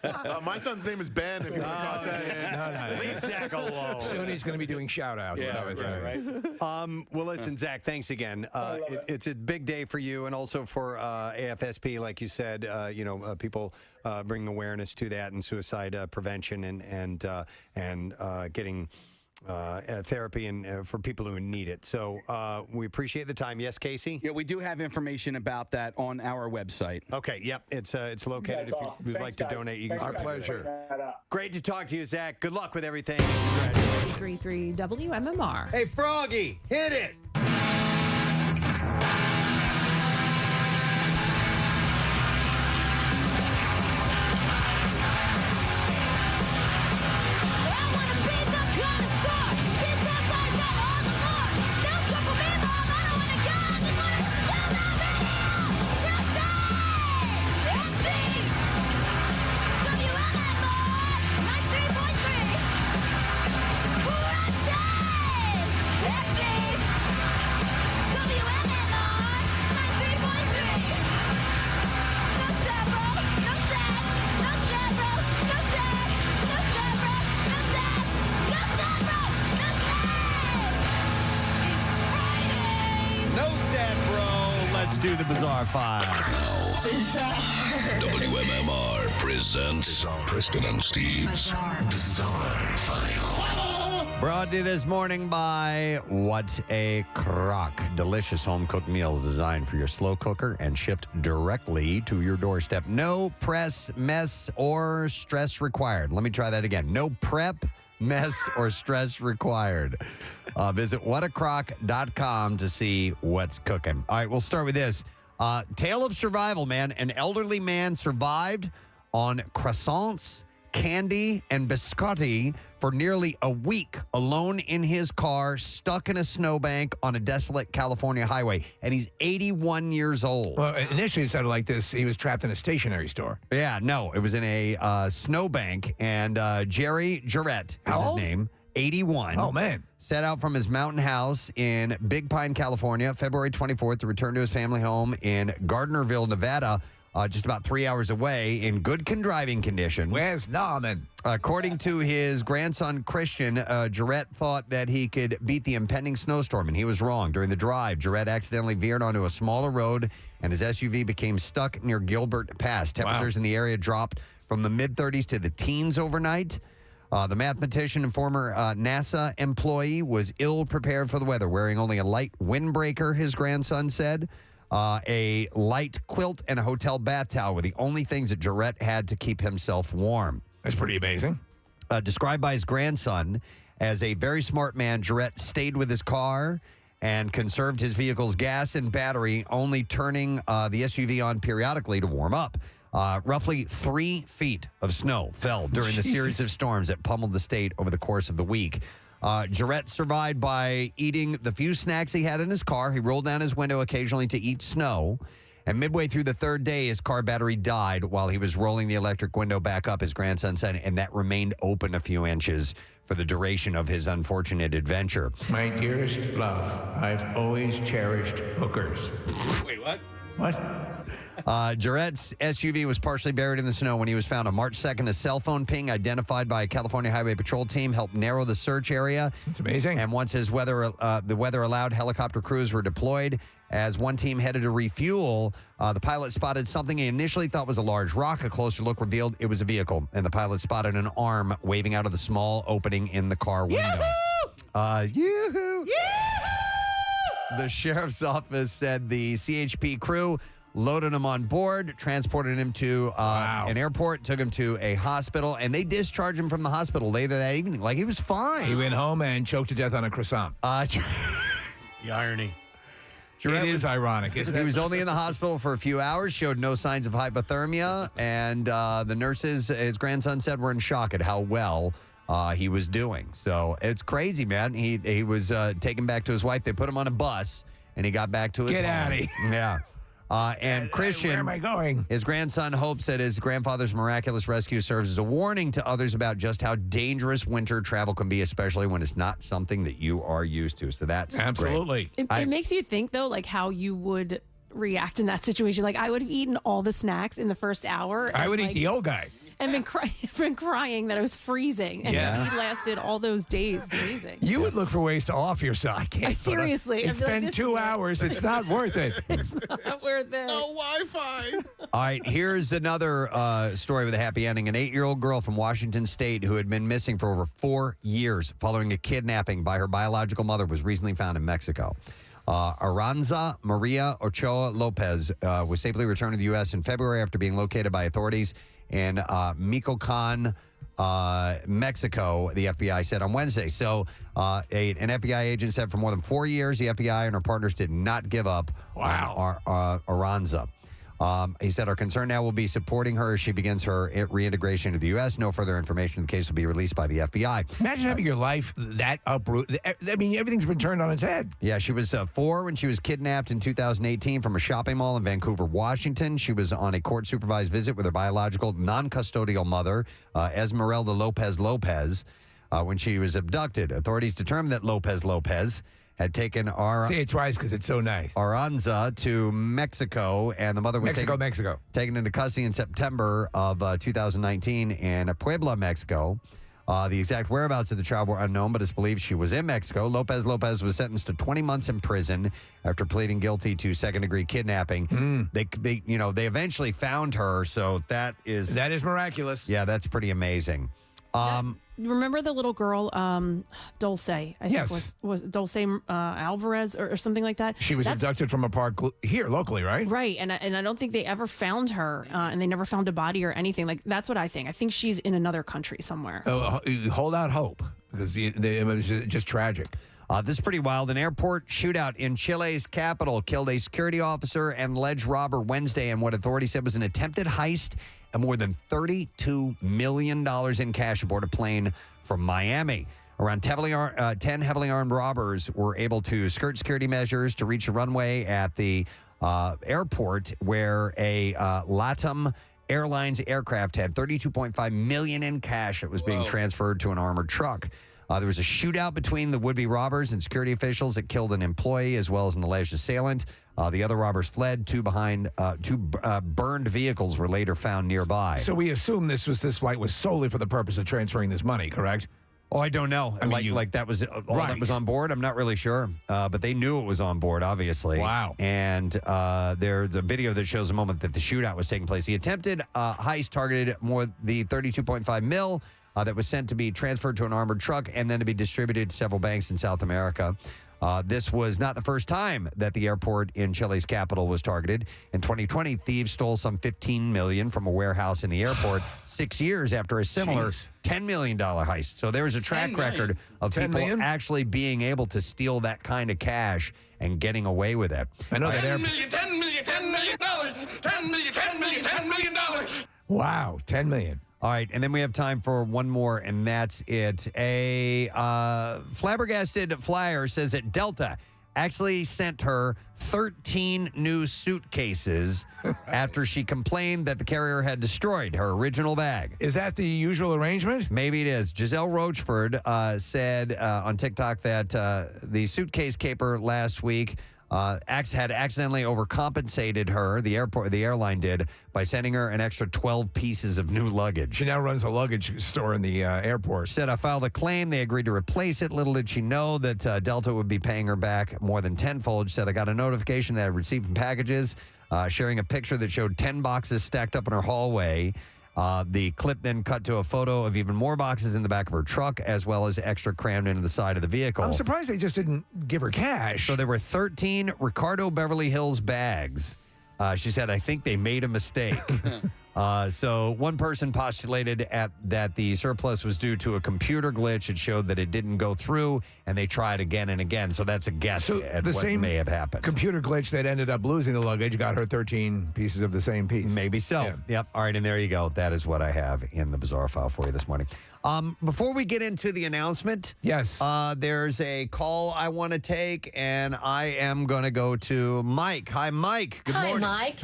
God! My son's name is Ben. If you want to toss that in. No. Leave Zach alone. Soon he's going to be doing shout-outs. Yeah, right. Well, listen, Zach, thanks again. It's a big day for you and also for AFSP, like you said. People bring awareness to that and suicide prevention and getting therapy and for people who need it. So we appreciate the time. Yes, Casey? Yeah, we do have information about that on our website. Okay, yep. It's located. That's If awesome. you'd Thanks, like to guys. donate, you can. Thanks Our for pleasure. bringing that up. Great to talk to you, Zach. Good luck with everything. Congratulations. 33 WMMR. Hey, Froggy, hit it. Do the Bizarre File. WMMR presents Preston and Steve's Bizarre File. Brought to you this morning by What a Crock. Delicious home-cooked meals designed for your slow cooker and shipped directly to your doorstep. No press, mess, or stress required. Let me try that again. No prep, mess, or stress required. Visit whatacrock.com to see what's cooking. All right, we'll start with this. Tale of survival, man. An elderly man survived on croissants, candy, and biscotti for nearly a week alone in his car, stuck in a snowbank on a desolate California highway. And he's 81 years old. Well, initially it sounded like this. He was trapped in a stationery store. Yeah, no, it was in a snowbank. And Jerry Jarrett is his name. 81. Oh, man. Set out from his mountain house in Big Pine, California, February 24th to return to his family home in Gardnerville, Nevada, just about 3 hours away in good driving conditions. Where's Neumann? According to his grandson, Christian, Jarrett thought that he could beat the impending snowstorm, and he was wrong. During the drive, Jarrett accidentally veered onto a smaller road, and his SUV became stuck near Gilbert Pass. Temperatures in the area dropped from the mid-30s to the teens overnight. The mathematician and former NASA employee was ill-prepared for the weather, wearing only a light windbreaker, his grandson said. A light quilt and a hotel bath towel were the only things that Jarrett had to keep himself warm. That's pretty amazing. Described by his grandson as a very smart man, Jarrett stayed with his car and conserved his vehicle's gas and battery, only turning the SUV on periodically to warm up. Roughly 3 feet of snow fell during the series of storms that pummeled the state over the course of the week. Jarrett survived by eating the few snacks he had in his car. He rolled down his window occasionally to eat snow. And midway through the third day, his car battery died while he was rolling the electric window back up, his grandson said, and that remained open a few inches for the duration of his unfortunate adventure. My dearest love, I've always cherished hookers. Wait, what? What? Jarrett's SUV was partially buried in the snow when he was found on March 2nd. A cell phone ping identified by a California Highway Patrol team helped narrow the search area. That's amazing. And once the weather allowed, helicopter crews were deployed. As one team headed to refuel, the pilot spotted something he initially thought was a large rock. A closer look revealed it was a vehicle, and the pilot spotted an arm waving out of the small opening in the car window. Yoo-hoo! The sheriff's office said the CHP crew loaded him on board, transported him to an airport, took him to a hospital, and they discharged him from the hospital later that evening. Like, he was fine. He went home and choked to death on a croissant. The irony. Jarrett it is ironic, isn't it? He was only in the hospital for a few hours, showed no signs of hypothermia, and the nurses, his grandson said, were in shock at how well he was doing. So it's crazy, man. He was taken back to his wife. They put him on a bus, and he got back to his Get home. out of here. Yeah. And Christian, where am I going? His grandson hopes that his grandfather's miraculous rescue serves as a warning to others about just how dangerous winter travel can be, especially when it's not something that you are used to. So that's absolutely. It makes you think, though, like how you would react in that situation. Like, I would have eaten all the snacks in the first hour. I would eat the old guy. And been crying that I was freezing. And he lasted all those days. It's amazing. You would look for ways to off yourself. I can't. Seriously. It's been 2 hours. It's not worth it. It's not worth it. No Wi-Fi. All right, here's another story with a happy ending. An 8-year-old girl from Washington State who had been missing for over 4 years following a kidnapping by her biological mother was recently found in Mexico. Aranza Maria Ochoa Lopez was safely returned to the U.S. in February after being located by authorities in Michoacan, Mexico, the FBI said on Wednesday. So an FBI agent said for more than 4 years, the FBI and her partners did not give up on Aranza. He said our concern now will be supporting her as she begins her reintegration to the U.S. No further information. The case will be released by the FBI. Imagine having your life that uprooted. I mean, everything's been turned on its head. Yeah, she was 4 when she was kidnapped in 2018 from a shopping mall in Vancouver, Washington. She was on a court-supervised visit with her biological, non-custodial mother, Esmeralda Lopez, when she was abducted. Authorities determined that Lopez had taken say it twice because it's so nice. Aranza to Mexico, and the mother was taken into custody in September of 2019 in Puebla, Mexico. The exact whereabouts of the child were unknown, but it's believed she was in Mexico. Lopez was sentenced to 20 months in prison after pleading guilty to second-degree kidnapping. They eventually found her, so that is miraculous. Yeah, that's pretty amazing. Remember the little girl, Dulce? I think was Dulce Alvarez or something like that. She was abducted from a park here locally, right? Right, and I don't think they ever found her, and they never found a body or anything. Like, that's what I think. I think she's in another country somewhere. Hold out hope, because it was just tragic. This is pretty wild. An airport shootout in Chile's capital killed a security officer and alleged robber Wednesday in what authorities said was an attempted heist and more than $32 million in cash aboard a plane from Miami. Around 10 heavily armed robbers were able to skirt security measures to reach a runway at the airport where a LATAM Airlines aircraft had $32.5 million in cash that was being transferred to an armored truck. There was a shootout between the would-be robbers and security officials that killed an employee as well as an alleged assailant. The other robbers fled. Two burned vehicles were later found nearby. So we assume this flight was solely for the purpose of transferring this money, correct? Oh, I don't know. I mean, like that was all that was on board? I'm not really sure. But they knew it was on board, obviously. Wow. And there's a video that shows a moment that the shootout was taking place. The attempted heist targeted the $32.5 million that was sent to be transferred to an armored truck and then to be distributed to several banks in South America. This was not the first time that the airport in Chile's capital was targeted. In 2020, thieves stole some $15 million from a warehouse in the airport 6 years after a similar $10 million heist. So there was a track record of people actually being able to steal that kind of cash and getting away with it. I know that $10 million, $10 million, $10 million, $10 million, $10 million, $10 million. Wow, $10 million. All right, and then we have time for one more, and that's it. A flabbergasted flyer says that Delta actually sent her 13 new suitcases after she complained that the carrier had destroyed her original bag. Is that the usual arrangement? Maybe it is. Giselle Rochford said on TikTok that the suitcase caper last week had accidentally overcompensated her, the airline did, by sending her an extra 12 pieces of new luggage. She now runs a luggage store in the airport. She said, I filed a claim. They agreed to replace it. Little did she know that Delta would be paying her back more than tenfold. She said, I got a notification that I received from packages, sharing a picture that showed 10 boxes stacked up in her hallway. The clip then cut to a photo of even more boxes in the back of her truck, as well as extra crammed into the side of the vehicle. I'm surprised they just didn't give her cash. So there were 13 Ricardo Beverly Hills bags. She said, I think they made a mistake. So one person postulated that the surplus was due to a computer glitch. It showed that it didn't go through, and they tried again and again. So that's a guess at the what same may have happened. Computer glitch that ended up losing the luggage got her 13 pieces of the same piece. Maybe so. Yeah. Yep. All right, and there you go. That is what I have in the bizarre file for you this morning. Before we get into the announcement, yes, there's a call I want to take, and I am going to go to Mike. Hi, Mike. Good morning. Mike.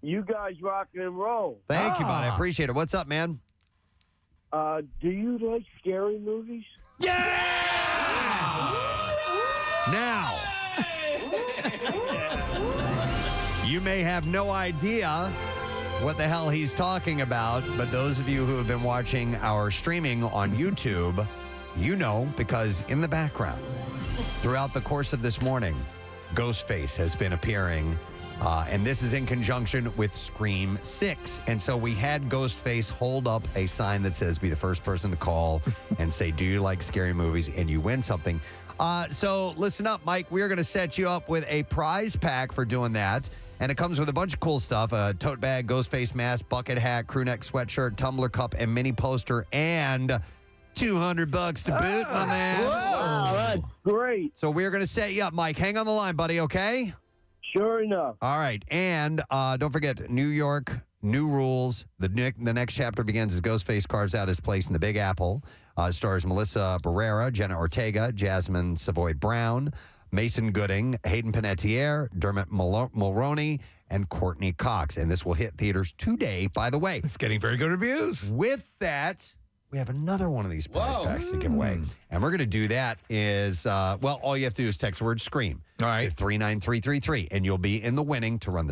You guys rock and roll. Thank you, bud. I appreciate it. What's up, man? Do you like scary movies? Now, you may have no idea what the hell he's talking about, but those of you who have been watching our streaming on YouTube, you know, because in the background, throughout the course of this morning, Ghostface has been appearing, and this is in conjunction with Scream 6. And so we had Ghostface hold up a sign that says, be the first person to call and say, do you like scary movies? And you win something. So listen up, Mike. We are going to set you up with a prize pack for doing that. And it comes with a bunch of cool stuff: a tote bag, Ghostface mask, bucket hat, crew neck sweatshirt, tumbler cup, and mini poster, and $200 to boot, my man. Wow, that's great. So we're going to set you up, Mike. Hang on the line, buddy, okay? Sure enough. All right. And don't forget, New York, new rules. The next chapter begins as Ghostface carves out his place in the Big Apple. Stars Melissa Barrera, Jenna Ortega, Jasmine Savoy Brown, Mason Gooding, Hayden Panettiere, Dermot Mulroney, and Courtney Cox. And this will hit theaters today, by the way. It's getting very good reviews. With that, we have another one of these prize packs to give away. And we're going to do that is, all you have to do is text the word SCREAM. All right. To 39333, and you'll be in the winning to run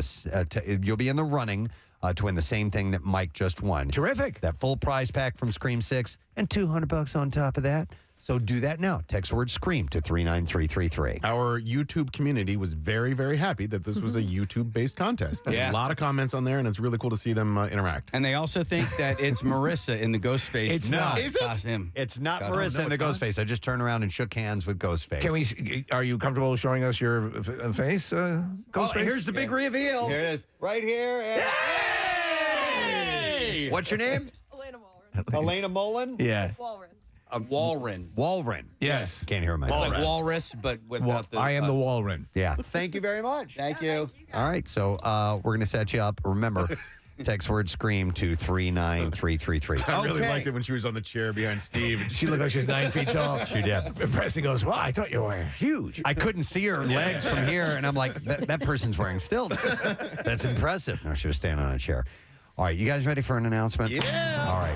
you'll be in the running to win the same thing that Mike just won. Terrific. That full prize pack from Scream 6 and $200 on top of that. So do that now. Text word SCREAM to 39333. Our YouTube community was very, very happy that this was a YouTube-based contest. Yeah. A lot of comments on there, and it's really cool to see them interact. And they also think that it's Marissa in the Ghostface. It's not. Is it? Costume. It's not Costume. Marissa in the Ghostface. I just turned around and shook hands with Ghostface. Are you comfortable showing us your face, Ghostface? Here's the big reveal. Here it is. Right here. And- Hey! What's your name? Elena Mullen? Yeah. Walren. Walren. Yes. Can't hear my It's like walrus, but without the. I am the us. Walren. Yeah. Thank you very much. Thank you. All right. So we're going to set you up. Remember, text word SCREAM to 39333. I really liked it when she was on the chair behind Steve. She looked like she was 9 feet tall. She did. Preston goes, well, I thought you were huge. I couldn't see her legs from here, and I'm like, that person's wearing stilts. That's impressive. No, she was standing on a chair. All right, you guys ready for an announcement? Yeah. All right.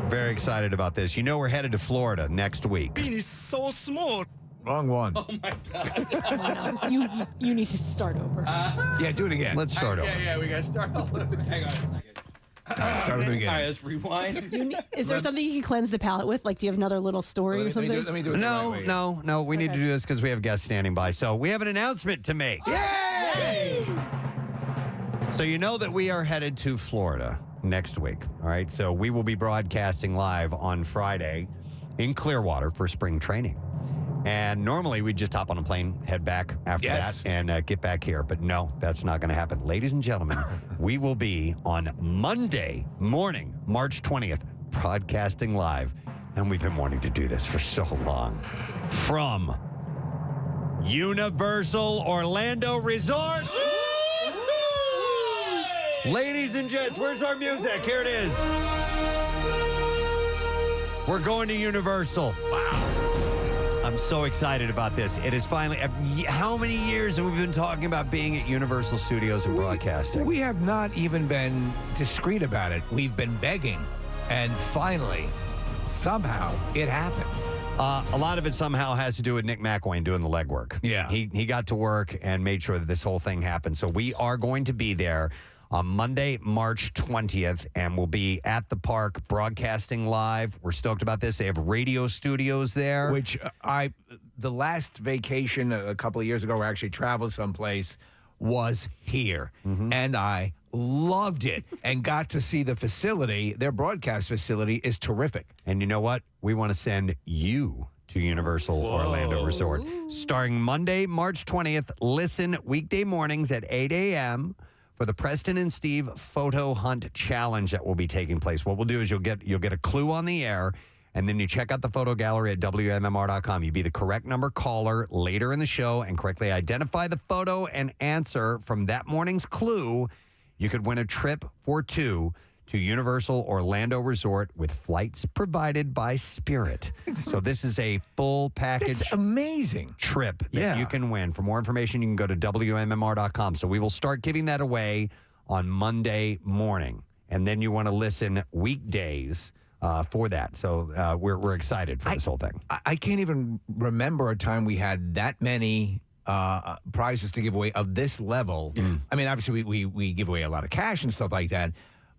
Very excited about this. You know we're headed to Florida next week. Bean is so small. Wrong one. Oh my God. You need to start over. Yeah, do it again. Let's start over. Yeah, we got to start all over. Hang on a second. Start from the beginning. All right, let's rewind. Is there something you can cleanse the palate with? Like, do you have another little story or something? Let me do it. No. We need to do this because we have guests standing by. So we have an announcement to make. Yay! So you know that we are headed to Florida next week. All right. So we will be broadcasting live on Friday in Clearwater for spring training. And normally we'd just hop on a plane, head back after that, and get back here. But no, that's not going to happen. Ladies and gentlemen, we will be on Monday morning, March 20th, broadcasting live. And we've been wanting to do this for so long. From Universal Orlando Resort Ladies and gents, where's our music? Here it is. We're going to Universal. Wow. I'm so excited about this. It is finally, how many years have we been talking about being at Universal Studios and broadcasting? We have not even been discreet about it. We've been begging. And finally, somehow, it happened. A lot of it somehow has to do with Nick McElwain doing the legwork. Yeah. He got to work and made sure that this whole thing happened. So we are going to be there on Monday, March 20th, and we'll be at the park broadcasting live. We're stoked about this. They have radio studios there. Which the last vacation a couple of years ago, where I actually traveled someplace, was here. And I loved it and got to see the facility. Their broadcast facility is terrific. And you know what? We want to send you to Universal Orlando Resort. Starting Monday, March 20th, listen weekday mornings at 8 a.m. for the Preston and Steve Photo Hunt Challenge that will be taking place. What we'll do is you'll get a clue on the air, and then you check out the photo gallery at WMMR.com. You be the correct number caller later in the show and correctly identify the photo and answer from that morning's clue. You could win a trip for two to Universal Orlando Resort with flights provided by Spirit. So this is a full package. That's amazing. Trip that you can win. For more information, you can go to WMMR.com. So we will start giving that away on Monday morning. And then you want to listen weekdays for that. So we're excited for this whole thing. I can't even remember a time we had that many prizes to give away of this level. I mean, obviously, we give away a lot of cash and stuff like that.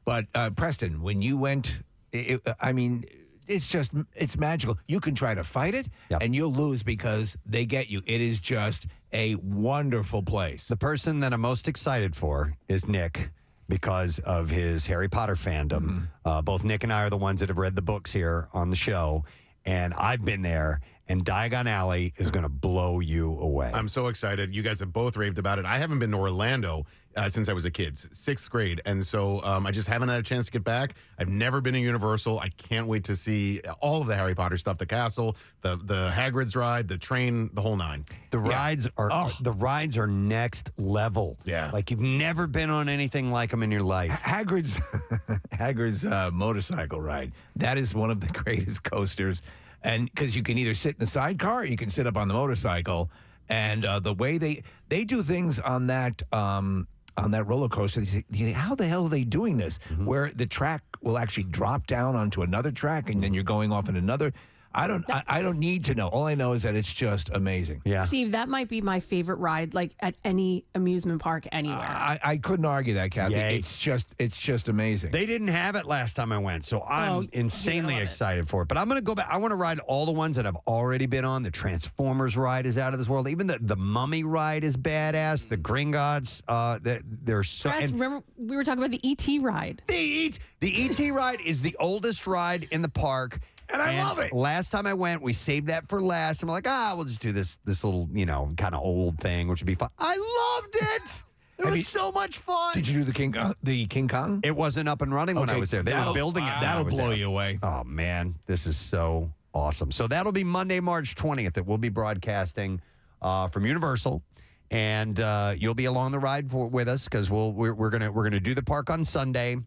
But Preston, when you went, it's magical. You can try to fight it, and you'll lose because they get you. It is just a wonderful place. The person that I'm most excited for is Nick because of his Harry Potter fandom. Both Nick and I are the ones that have read the books here on the show, and I've been there. And Diagon Alley is going to blow you away. I'm so excited. You guys have both raved about it. I haven't been to Orlando since I was a kid, 6th grade. And so I just haven't had a chance to get back. I've never been to Universal. I can't wait to see all of the Harry Potter stuff, the castle, the Hagrid's ride, the train, the whole nine. The rides are next level. Yeah. Like you've never been on anything like them in your life. Hagrid's motorcycle ride. That is one of the greatest coasters. And because you can either sit in the sidecar or you can sit up on the motorcycle. And the way they do things on that roller coaster, you think, how the hell are they doing this? Where the track will actually drop down onto another track and then you're going off in another. I don't need to know. All I know is that it's just amazing. Yeah. Steve, that might be my favorite ride, like at any amusement park anywhere. I couldn't argue that, Kathy. Yay. It's just amazing. They didn't have it last time I went, so I'm insanely excited for it. But I'm going to go back. I want to ride all the ones that I've already been on. The Transformers ride is out of this world. Even the Mummy ride is badass. The Gringotts, they're so. Press, remember we were talking about the ET ride. The ET ride is the oldest ride in the park. And I love it. Last time I went, we saved that for last. I'm like, we'll just do this little, kind of old thing, which would be fun. I loved it. It was so much fun. Did you do the King Kong? It wasn't up and running when I was there. They were building it. That'll blow you away. Oh, man. This is so awesome. So that'll be Monday, March 20th that we'll be broadcasting from Universal. And you'll be along the ride with us because we're gonna do the park on Sunday.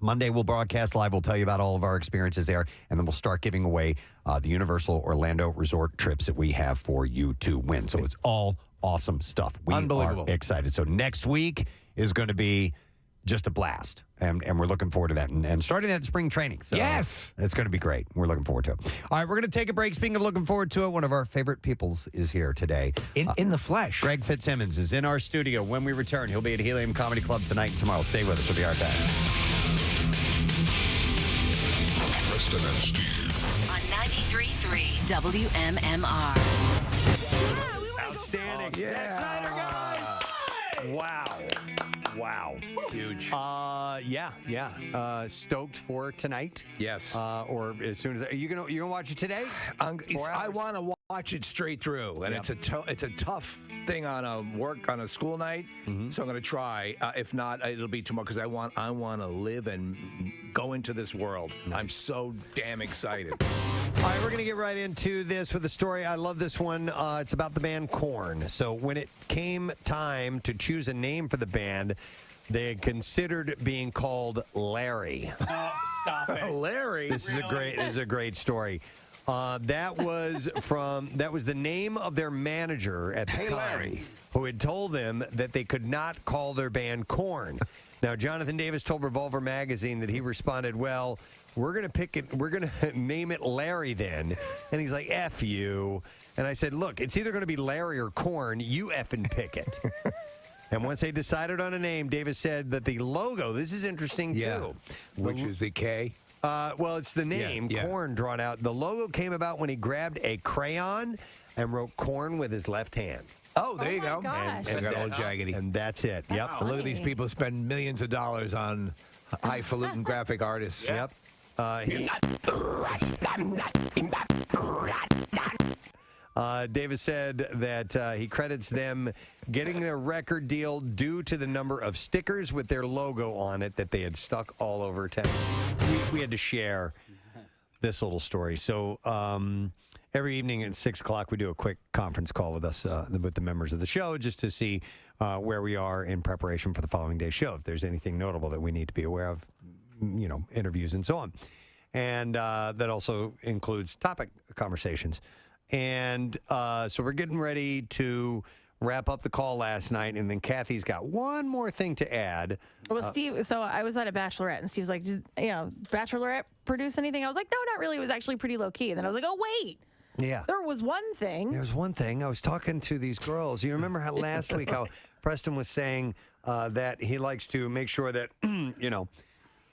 Monday, we'll broadcast live. We'll tell you about all of our experiences there, and then we'll start giving away the Universal Orlando Resort trips that we have for you to win. So it's all awesome stuff. We Unbelievable. are excited. So next week is going to be just a blast, and we're looking forward to that. And starting that spring training. So yes. It's going to be great. We're looking forward to it. All right, we're going to take a break. Speaking of looking forward to it, one of our favorite peoples is here today. In the flesh. Greg Fitzsimmons is in our studio. When we return, he'll be at Helium Comedy Club tonight and tomorrow. Stay with us. We'll be right back. Preston and Steve On 93.3 WMMR. Outstanding. Yeah. Zack Snyder, guys. Wow. Huge. Stoked for tonight. Yes. Or as soon as you gonna watch it today? I want to watch it straight through, and it's a tough thing on a school night. So I'm going to try. If not, it'll be tomorrow because I want to live and go into this world. I'm so damn excited. All right, we're going to get right into this with the story. I love this one. It's about the band Korn. So when it came time to choose a name for the band, they had considered being called Larry. Stop it. Larry. This is a great story. That was the name of their manager at the time, Larry. who had told them that they could not call their band Korn. Now, Jonathan Davis told Revolver Magazine that he responded, "Well, we're gonna pick it. We're gonna name it Larry then." And he's like, "F you." And I said, "Look, it's either gonna be Larry or Korn. You effing pick it." And once they decided on a name, Davis said that the logo. This is interesting too. Which is the K. Well, it's the name, Yeah. Korn, drawn out. The logo came about when he grabbed a crayon and wrote Korn with his left hand. Oh, there you my go. gosh. And got all jaggedy. And that's it. Yep. And look at these people spend millions of dollars on highfalutin graphic artists. Yep. Davis said that he credits them getting their record deal due to the number of stickers with their logo on it that they had stuck all over town. We had to share this little story. So every evening at 6 o'clock, we do a quick conference call with us, with the members of the show, just to see where we are in preparation for the following day's show. If there's anything notable that we need to be aware of, interviews and so on. And that also includes topic conversations. And so we're getting ready to wrap up the call last night, and then Kathy's got one more thing to add. Well, Steve, so I was at a bachelorette, and Steve's like, did bachelorette produce anything? I was like, no, not really. It was actually pretty low key. And then I was like, oh, wait. Yeah. There was one thing. There was one thing. I was talking to these girls. You remember how last week how Preston was saying that he likes to make sure that,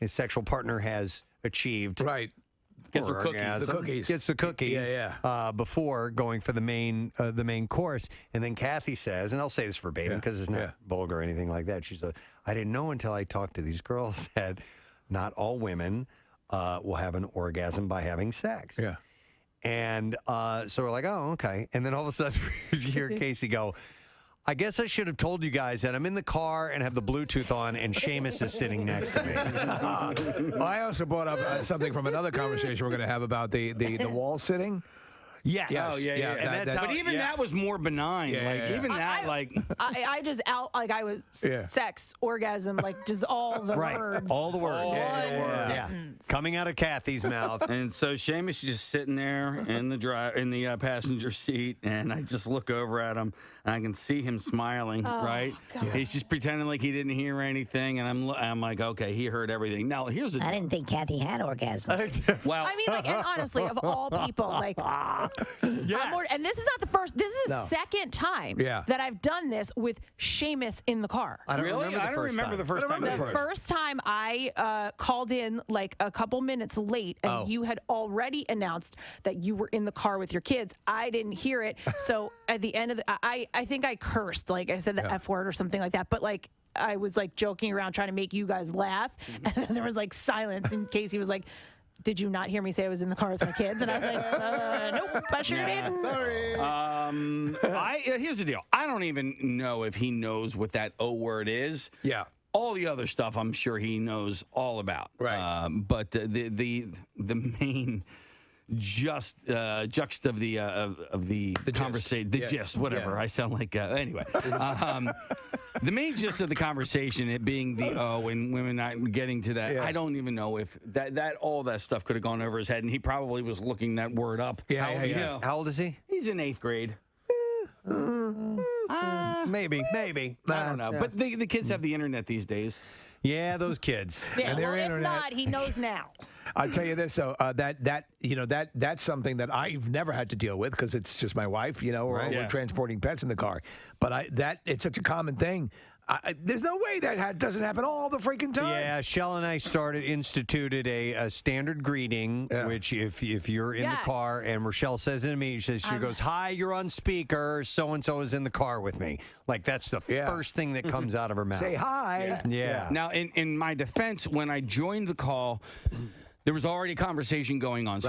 his sexual partner has achieved. Right. Gets her cookies. orgasm, The cookies. Gets the cookies Yeah. before going for the main course. And then Kathy says, and I'll say this verbatim because it's not vulgar or anything like that. She said, I didn't know until I talked to these girls that not all women will have an orgasm by having sex. Yeah. And so we're like, oh, okay. And then all of a sudden, we hear Casey go, I guess I should have told you guys that I'm in the car and have the Bluetooth on, and Seamus is sitting next to me. Well, I also brought up something from another conversation we're going to have about the wall sitting. Yes. Yes. Oh, yeah. And that's But even that was more benign. I just I was sex, orgasm, like just all the words. All the words. Yeah. Coming out of Kathy's mouth. And so Seamus is just sitting there in the passenger seat, and I just look over at him, and I can see him smiling. Right? God. He's just pretending like he didn't hear anything, and I'm like, okay, he heard everything. Now here's I didn't think Kathy had orgasms. well, I mean, like, and honestly, of all people, like, and this is not the first. This is the second time that I've done this with Seamus in the car. I don't remember the first time. The first time I called in like a couple minutes late, and you had already announced that you were in the car with your kids. I didn't hear it, so at the end of I think I cursed, like I said the F word or something like that, but like I was like joking around trying to make you guys laugh, and then there was like silence, and Casey was like, did you not hear me say I was in the car with my kids? And I was like, nope, I sure didn't. Sorry. Here's the deal. I don't even know if he knows what that O word is. Yeah. All the other stuff, I'm sure he knows all about. Right. But the main juxt of the conversation, the gist, whatever. I sound like anyway. The main gist of the conversation, it being the O and women not getting to that. I don't even know if that all that stuff could have gone over his head, and he probably was looking that word up. How old is he? He's in 8th grade. Maybe. I don't know. But the kids have the internet these days. Yeah, those kids. Yeah, And their well, if internet. not, he knows now. I'll tell you this, though, that's something that I've never had to deal with because it's just my wife, we're transporting pets in the car. But it's such a common thing. There's no way that doesn't happen all the freaking time. Yeah, Shell and I instituted a standard greeting, which if you're in the car and Rochelle says it to me, she goes, hi, you're on speaker, so-and-so is in the car with me. Like, that's the first thing that comes out of her mouth. Say hi. Yeah. Now, in my defense, when I joined the call, there was already a conversation going on, so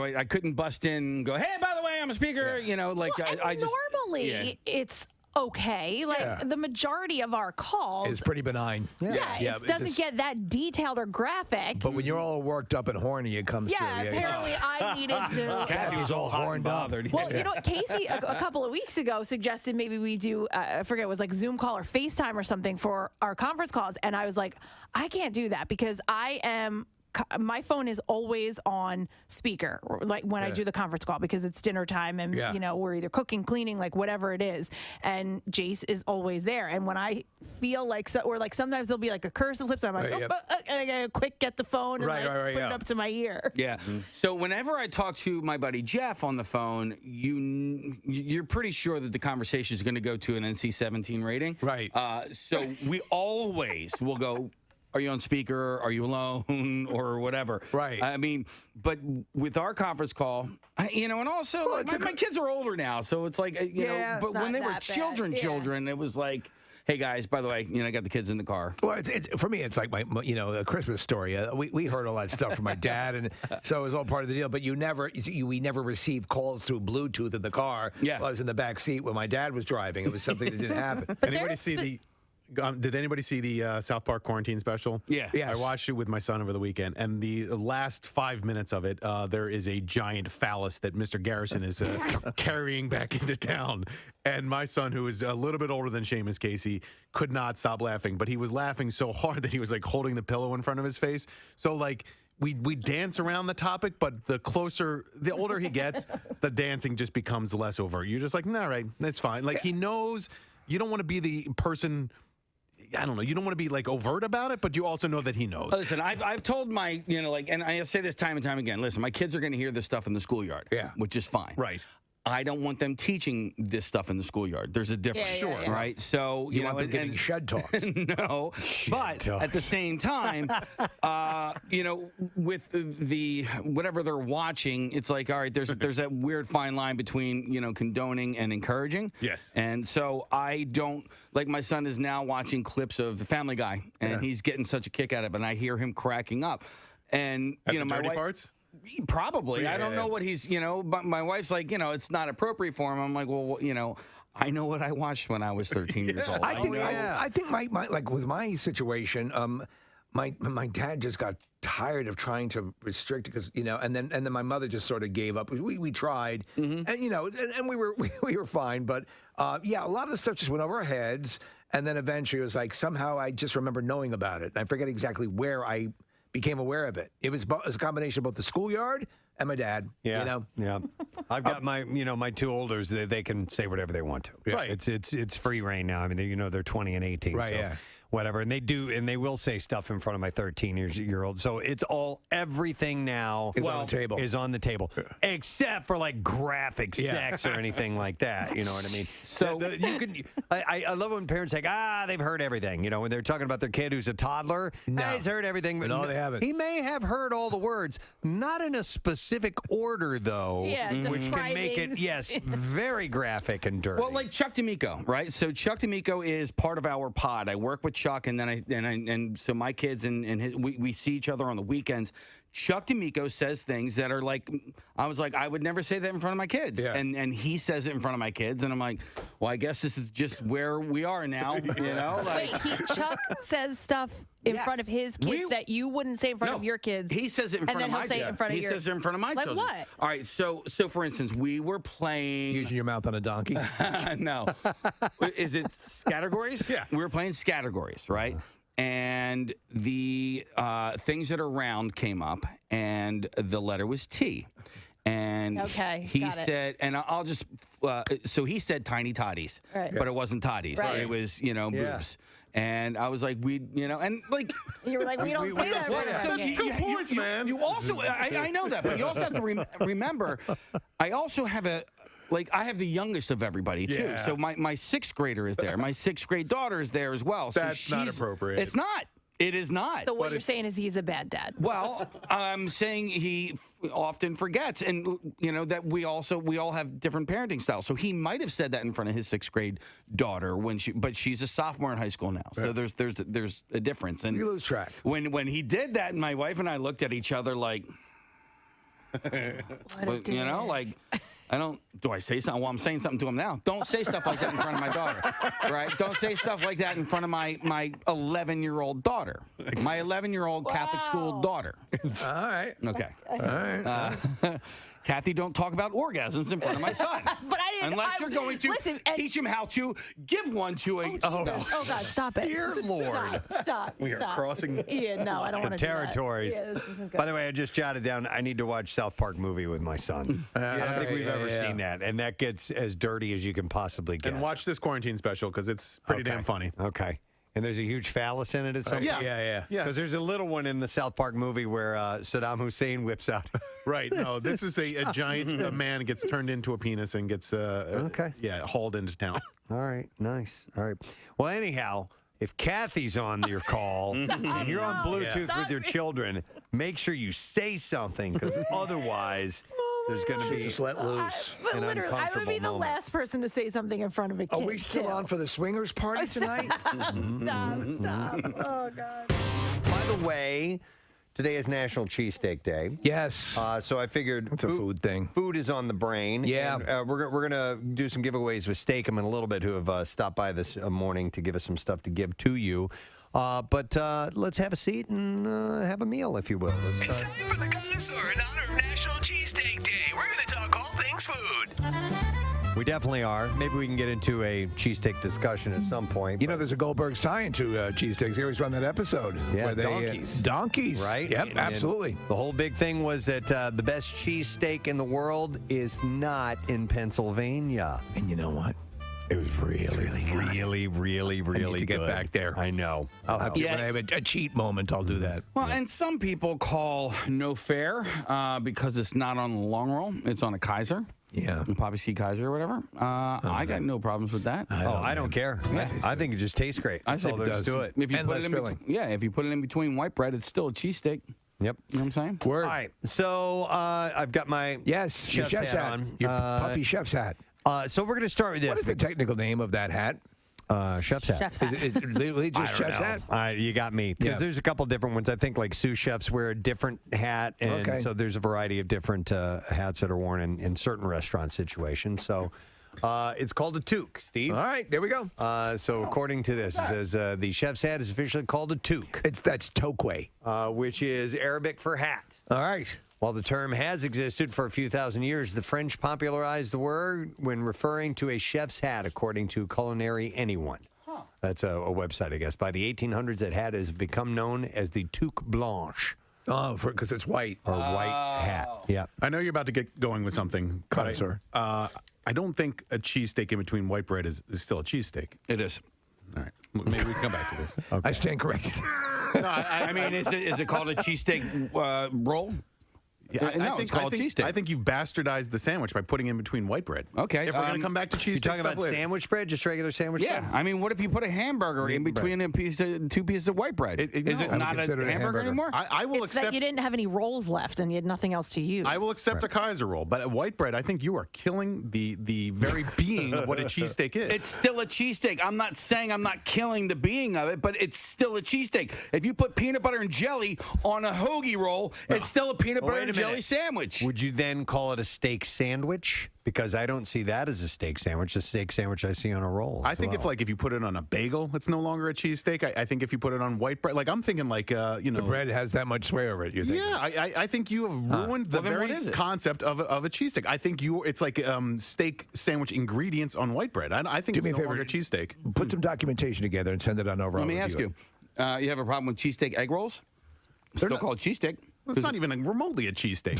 I couldn't bust in and go, hey, by the way, I'm a speaker, I just... Normally, it's okay. Like the majority of our calls. It's pretty benign. It doesn't get that detailed or graphic. But when you're all worked up and horny, it comes through. Apparently I needed to. Kathy's all horned up. Well, you know, Casey a couple of weeks ago suggested maybe we do, I forget, it was like Zoom call or FaceTime or something for our conference calls. And I was like, I can't do that because my phone is always on speaker, like when I do the conference call, because it's dinner time and, you know, we're either cooking, cleaning, like whatever it is. And Jace is always there. And when I feel like, or like sometimes there'll be like a curse that slips, I'm like, and I gotta quick get the phone and put it up to my ear. Yeah. So whenever I talk to my buddy Jeff on the phone, you're pretty sure that the conversation is going to go to an NC-17 rating. Right. So we always will go, are you on speaker? Are you alone? Or whatever. Right. I mean, but with our conference call, you know, and also my kids are older now, so it's like, you know, but when they were children, it was like, hey guys, by the way, you know, I got the kids in the car. Well, it's for me, it's like my you know, a Christmas story. We heard all that stuff from my dad, and so it was all part of the deal. But we never received calls through Bluetooth in the car. Yeah. I was in the back seat when my dad was driving. It was something that didn't happen. Did anybody see the South Park quarantine special? Yeah. Yes. I watched it with my son over the weekend, and the last 5 minutes of it, there is a giant phallus that Mr. Garrison is carrying back into town. And my son, who is a little bit older than Seamus Casey, could not stop laughing. But he was laughing so hard that he was like holding the pillow in front of his face. So like we dance around the topic, but the older he gets, the dancing just becomes less overt. You're just like, all right, that's fine. Like he knows you don't want to be the person. I don't know. You don't want to be like overt about it, but you also know that he knows. Listen, I've told my, you know, like, and I say this time and time again. Listen, my kids are going to hear this stuff in the schoolyard, which is fine. Right. I don't want them teaching this stuff in the schoolyard. There's a difference, right? So you want them getting shed talks. No, but at the same time, you know, with the whatever they're watching, it's like, all right, there's that weird fine line between, you know, condoning and encouraging. Yes. And so I don't, like, my son is now watching clips of The Family Guy, and he's getting such a kick out of it, and I hear him cracking up. And you know, my wife, parts. Probably. I don't know what he's, you know, but my wife's like, you know, it's not appropriate for him. I'm like, well, you know, I know what I watched when I was 13 years old. I think my like with my situation, my dad just got tired of trying to restrict it because, you know, and then my mother just sort of gave up. We tried, and you know, and we were fine, but a lot of the stuff just went over our heads, and then eventually it was like somehow I just remember knowing about it. And I forget exactly where I became aware of it. It was a combination of both the schoolyard and my dad. Yeah, you know? Yeah. I've got my two olders. They can say whatever they want to. Yeah. Right. It's free reign now. I mean, you know, they're 20 and 18. Right. So Yeah. whatever, and they will say stuff in front of my 13-year-old. So it's everything now is on the table. Is on the table, except for like graphic sex or anything like that. You know what I mean? So you can. I love when parents say, they've heard everything. You know, when they're talking about their kid who's a toddler, he's heard everything. No, they haven't. He may have heard all the words, not in a specific order though. Yeah, which can make it very graphic and dirty. Well, like Chuck D'Amico, right? So Chuck D'Amico is part of our pod. I work with Chuck, and then so my kids and we see each other on the weekends. Chuck D'Amico says things that are like, I was like, I would never say that in front of my kids, and he says it in front of my kids, and I'm like, well, I guess this is just where we are now, you know? Like, wait, Chuck says stuff in front of his kids that you wouldn't say in front of your kids. He says it in front of my children. He says it in front of my children. Like what? All right, so for instance, we were playing using your mouth on a donkey. No, is it Scattergories? Yeah, we were playing Scattergories, right? And the things that are round came up, and the letter was T. And he said, and I'll just, so he said tiny toddies, but it wasn't toddies. Right. It was, you know, boobs. And I was like, you know, and like. You were like, we don't say that. That's 2 points, man. You also, I know that, but you also have to remember, I also have I have the youngest of everybody, too. Yeah. So my sixth grader is there. My sixth grade daughter is there as well. So That's not appropriate. It's not. It is not. So what you're saying is he's a bad dad. Well, I'm saying he often forgets, and you know that we all have different parenting styles. So he might have said that in front of his sixth grade daughter but she's a sophomore in high school now. So there's a difference. And you lose track. When he did that, my wife and I looked at each other like, you know, like. Do I say something? Well, I'm saying something to him now. Don't say stuff like that in front of my daughter, right? Don't say stuff like that in front of my 11-year-old daughter, my 11-year-old Catholic school daughter. All right. Okay. All right. Kathy, don't talk about orgasms in front of my son. But I didn't. Unless you're going to teach him how to give one to a. Oh God, stop it! Dear Lord. Stop. We are crossing No, I don't want to territories. Do that. Yeah, this isn't good. By the way, I just jotted down. I need to watch South Park movie with my sons. I don't think we've ever seen that, and that gets as dirty as you can possibly get. And watch this quarantine special because it's pretty damn funny. Okay. And there's a huge phallus in it at some point? Yeah. Because there's a little one in the South Park movie where Saddam Hussein whips out. Right. No, this is a giant man gets turned into a penis and gets hauled into town. All right. Nice. All right. Well, anyhow, if Kathy's on your call and you're on Bluetooth with your children, make sure you say something because otherwise there's going to be just let loose. But an literally, I would be the uncomfortable last person to say something in front of a kid. Are we still too. on for the swingers party tonight? Stop. Oh, God. By the way, today is National Cheesesteak Day. Yes. So I figured it's a food thing. Food is on the brain. Yeah. And, we're going to do some giveaways with Steakum in a little bit who have stopped by this morning to give us some stuff to give to you. But let's have a seat and have a meal, if you will. It's time for the Connoisseur in honor of National Cheesesteak Day. We're going to talk all things food. We definitely are. Maybe we can get into a cheesesteak discussion at some point. You know, there's a Goldberg's tie into cheesesteaks. They always run that episode. Yeah, where they, donkeys. Donkeys. Right? Yep, And absolutely. the whole big thing was that the best cheesesteak in the world is not in Pennsylvania. And you know what? It was really good. Really I need to get good. back there. I know. I'll have to, when I have a cheat moment, I'll do that. Well, and some people call no fair because it's not on the long roll. It's on a Kaiser. Yeah. Poppy C. Kaiser or whatever. I got no problems with that. I don't care. I think it just tastes great. I That's say all there is to it. If you And put less it in filling. if you put it in between white bread, it's still a cheesesteak. Yep. You know what I'm saying? Word. All right. So I've got my Yes, your chef's hat on. Your puffy chef's hat. So we're going to start with this. What is the technical name of that hat? Chef's hat. Chef's Is it literally just I don't chef's know. hat? You got me. Because there's a couple different ones. I think like sous chefs wear a different hat. And so there's a variety of different hats that are worn in certain restaurant situations. So it's called a toque, Steve. All right, there we go. So according to this, it says the chef's hat is officially called a toque. That's toque. Which is Arabic for hat. All right. While the term has existed for a few thousand years, the French popularized the word when referring to a chef's hat, according to Culinary Anyone. That's a website, I guess. By the 1800s, that hat has become known as the toque blanche. Oh, because it's white. Or white hat. Yeah. I know you're about to get going with something. Connoisseur. I don't think a cheesesteak in between white bread is still a cheesesteak. It is. All right. Maybe we can come back to this. I stand corrected. No, I mean, is it called a cheesesteak roll? Yeah, No, it's called cheesesteak. I think you've bastardized the sandwich by putting in between white bread. Okay. If we're going to come back to cheesesteak You talking stuff about later. sandwich bread, just regular sandwich bread? Yeah, I mean, what if you put a hamburger in between two pieces of white bread? Is it no. not a hamburger anymore? I will It's that accept. you didn't have any rolls left and you had nothing else to use. I will accept a Kaiser roll, but at white bread, I think you are killing the very being of what a cheesesteak is. It's still a cheesesteak. I'm not saying I'm not killing the being of it, but it's still a cheesesteak. If you put peanut butter and jelly on a hoagie roll, it's still a peanut butter and jelly sandwich. Would you then call it a steak sandwich? Because I don't see that as a steak sandwich. A steak sandwich I see on a roll. I think if you put it on a bagel, it's no longer a cheesesteak. I think if you put it on white bread, like I'm thinking like The bread has that much sway over it, you think? Yeah, I think you have ruined the Well, then what very is it? concept of a cheesesteak. I think it's like steak sandwich ingredients on white bread. I think Do it's me a no favor. longer a cheesesteak. Put some documentation together and send it on over. Let I'll me ask review you. it. You have a problem with cheesesteak egg rolls? It's They're still not- called cheesesteak. It's not even remotely a cheesesteak.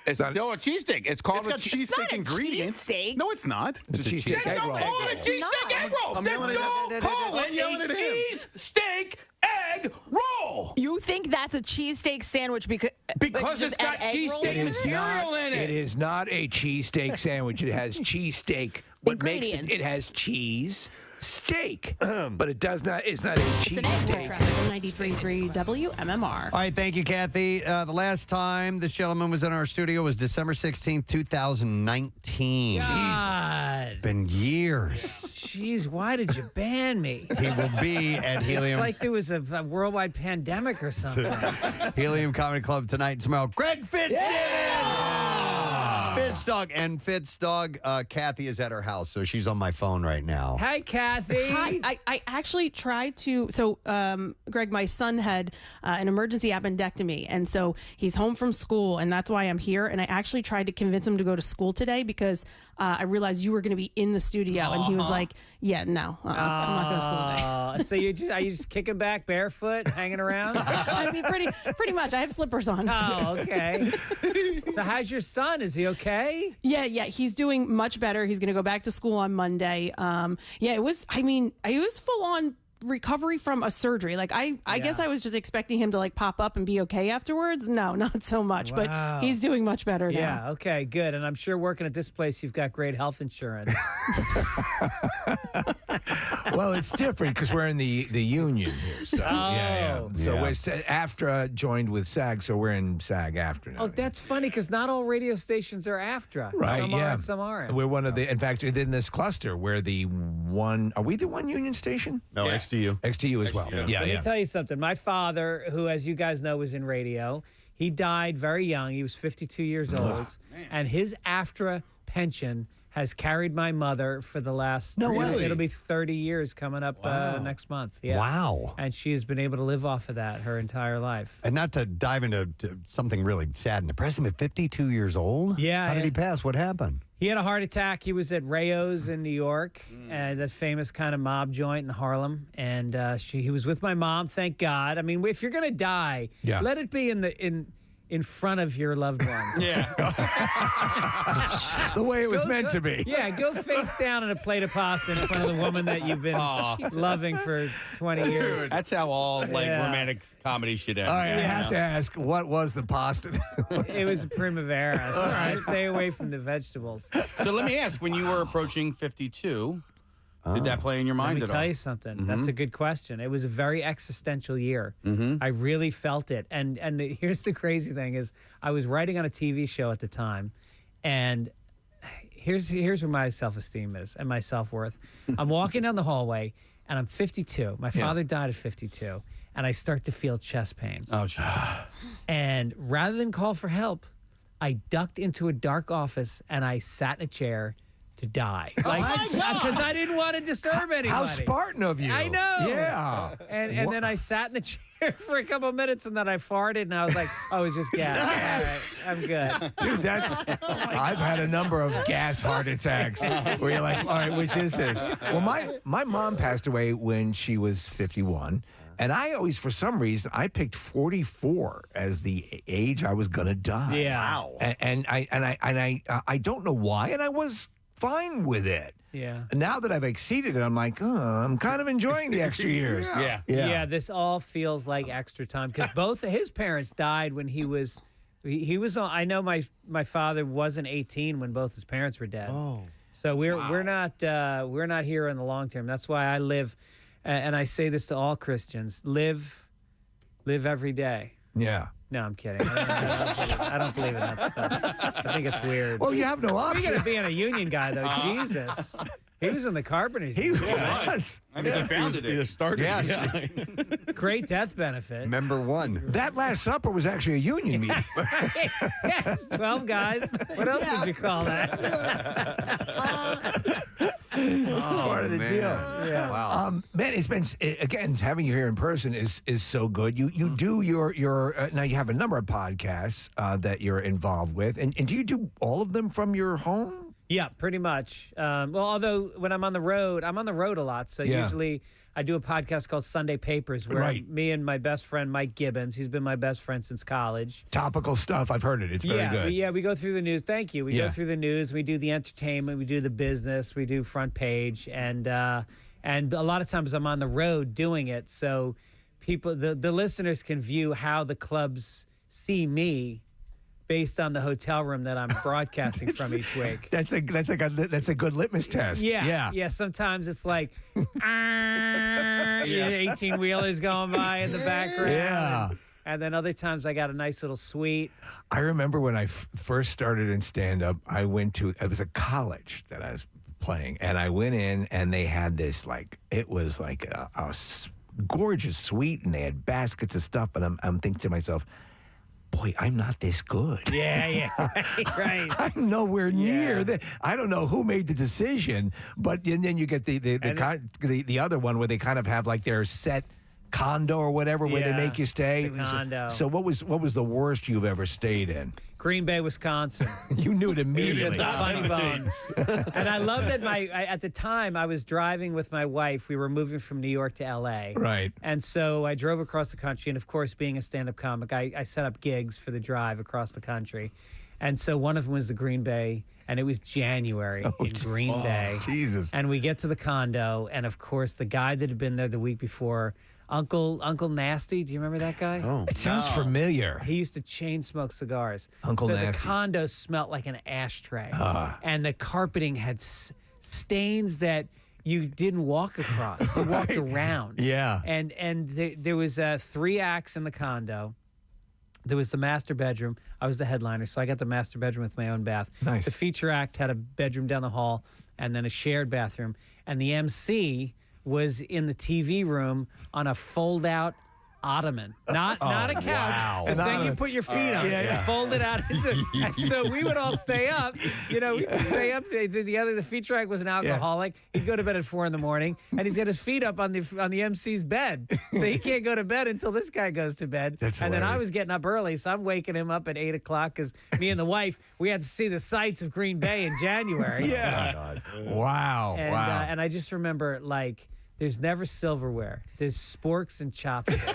It's still a cheesesteak. It's called It's got cheesesteak ingredients. cheesesteak. No, it's not. It's a cheesesteak egg Don't roll. call it a cheesesteak egg roll. I'm Then yelling at don't him. call I'm it yelling a at him. cheesesteak egg roll. You think that's a cheesesteak sandwich because It's got cheesesteak material in it. It is not a cheesesteak sandwich. It has cheesesteak. What makes it? Ingredients. It has cheese steak, but it does not. It's not a It's an egg roll. cheesesteak. Traffic on 93.3 WMMR. All right, thank you, Kathy. The last time this gentleman was in our studio was December 16th, 2019. It's been years. Jeez, why did you ban me? He will be at Helium. It's like there was a worldwide pandemic or something. Helium Comedy Club tonight and tomorrow. Greg Fitzsimmons! Fitz dog, Kathy is at her house, so she's on my phone right now. Hi, Kathy. Hi. I actually tried to. So, Greg, my son had an emergency appendectomy, and so he's home from school, and that's why I'm here. And I actually tried to convince him to go to school today because I realized you were going to be in the studio, and he was like, "Yeah, no, I'm not going to school today." So are you just kicking back barefoot, hanging around? I mean, pretty much. I have slippers on. Oh, okay. So how's your son? Is he okay? Yeah, he's doing much better. He's going to go back to school on Monday. It was full on recovery from a surgery. Like I guess I was just expecting him to like pop up and be okay afterwards. No, not so much, but he's doing much better now. Yeah, okay, good. And I'm sure working at this place, you've got great health insurance. Well, it's different because we're in the union here. So, So we're AFTRA joined with SAG, so we're in SAG-AFTRA now. Oh, that's funny because not all radio stations are AFTRA. Right, some are and some aren't. We're one of the, in fact, in this cluster, we're the one, are we the one union station? No, XTU. XTU as well. XTU. Yeah. Let me tell you something. My father, who, as you guys know, was in radio, he died very young. He was 52 years old. And his AFTRA pension has carried my mother for the last, it'll be 30 years coming up next month. Yeah. Wow. And she's been able to live off of that her entire life. And not to dive into something really sad and depressing, but 52 years old? Yeah. How did he pass? What happened? He had a heart attack. He was at Rayo's in New York, that famous kind of mob joint in Harlem. And he was with my mom, thank God. I mean, if you're going to die, let it be in front of your loved ones. Yeah. The way it was meant to be. Yeah, go face down in a plate of pasta in front of the woman that you've been loving for 20 years. That's how all romantic comedy should end. All right, I have to ask, what was the pasta? It was a primavera. So I stay away from the vegetables. So let me ask, when you were approaching 52, did that play in your mind Let me at all? tell you something. That's a good question. It was a very existential year. I really felt it. And here's the crazy thing is I was writing on a TV show at the time, and here's where my self-esteem is and my self-worth. I'm walking down the hallway, and I'm 52. My father died at 52, and I start to feel chest pains. Oh, jeez. And rather than call for help, I ducked into a dark office, and I sat in a chair to die. Because I didn't want to disturb anybody. How Spartan of you. I know. Yeah. And then I sat in the chair for a couple of minutes, and then I farted, and I was like, oh, it was just gas. All right, I'm good. Dude, I've had a number of gas heart attacks where you're like, all right, which is this? Well, my mom passed away when she was 51. And I always, for some reason, I picked 44 as the age I was gonna die. Yeah. Wow. And I don't know why, and I was fine with it. Yeah. And now that I've exceeded it, I'm like, oh, I'm kind of enjoying the extra years. Yeah, this all feels like extra time because both of his parents died when he was on. I know my father wasn't 18 when both his parents were dead. Oh. So we're not here in the long term. That's why I live, and I say this to all Christians: live every day. Yeah. No, I'm kidding. I don't believe in that stuff. I think it's weird. Well, you have no option. Speaking of being a union guy, though, Jesus. He was in the Carpenters. He was. I guess he founded it. He started Great death benefit. Member one. That Last Supper was actually a union meeting. Yes, 12 guys. What else would you call that? It's part of the deal. Yeah. Wow. Man, it's been again having you here in person is so good. You do your now you have a number of podcasts that you're involved with, and do you do all of them from your home? Yeah, pretty much. Well, although when I'm on the road a lot. So usually I do a podcast called Sunday Papers where me and my best friend, Mike Gibbons, he's been my best friend since college. Topical stuff. I've heard it. It's very good. We go through the news. Thank you. We go through the news. We do the entertainment. We do the business. We do front page. And a lot of times I'm on the road doing it. So people, the listeners can view how the clubs see me based on the hotel room that I'm broadcasting from each week. That's a good litmus test. Yeah. Sometimes it's like 18-wheelers going by in the background. Yeah. And then other times I got a nice little suite. I remember when I first started in stand-up, it was a college that I was playing, and I went in, and they had this, it was like a gorgeous suite, and they had baskets of stuff, and I'm thinking to myself, boy, I'm not this good. Yeah, right. I'm nowhere near that. I don't know who made the decision, but and then you get the other one where they kind of have like their set condo or whatever where they make you stay. The condo. So what was the worst you've ever stayed in? Green Bay, Wisconsin. You knew it It was immediately. at the Funny Bone. And I love that at the time I was driving with my wife. We were moving from New York to LA. Right. And so I drove across the country. And of course, being a stand-up comic, I set up gigs for the drive across the country. And so one of them was the Green Bay, and it was January in Green Bay. Jesus. And we get to the condo, and of course, the guy that had been there the week before, Uncle Nasty. Do you remember that guy? Oh, it sounds familiar. He used to chain smoke cigars. Uncle so Nasty. the condo smelled like an ashtray, and the carpeting had stains that you didn't walk across. You walked around. Yeah. And there was 3 acts in the condo. There was the master bedroom. I was the headliner, so I got the master bedroom with my own bath. Nice. The feature act had a bedroom down the hall and then a shared bathroom. And the MC was in the TV room on a fold-out ottoman, not a couch. Wow. The thing you put your feet on. Yeah. Fold it out. And so we would all stay up. We'd stay up. The feature act was an alcoholic. He'd go to bed at 4 a.m, and he's got his feet up on the MC's bed, so he can't go to bed until this guy goes to bed. That's and then I hilarious. was getting up early, so I'm waking him up at 8 o'clock because me and the wife, we had to see the sights of Green Bay in January. Yeah. Wow. And, wow. and I just remember, there's never silverware. There's sporks and chopsticks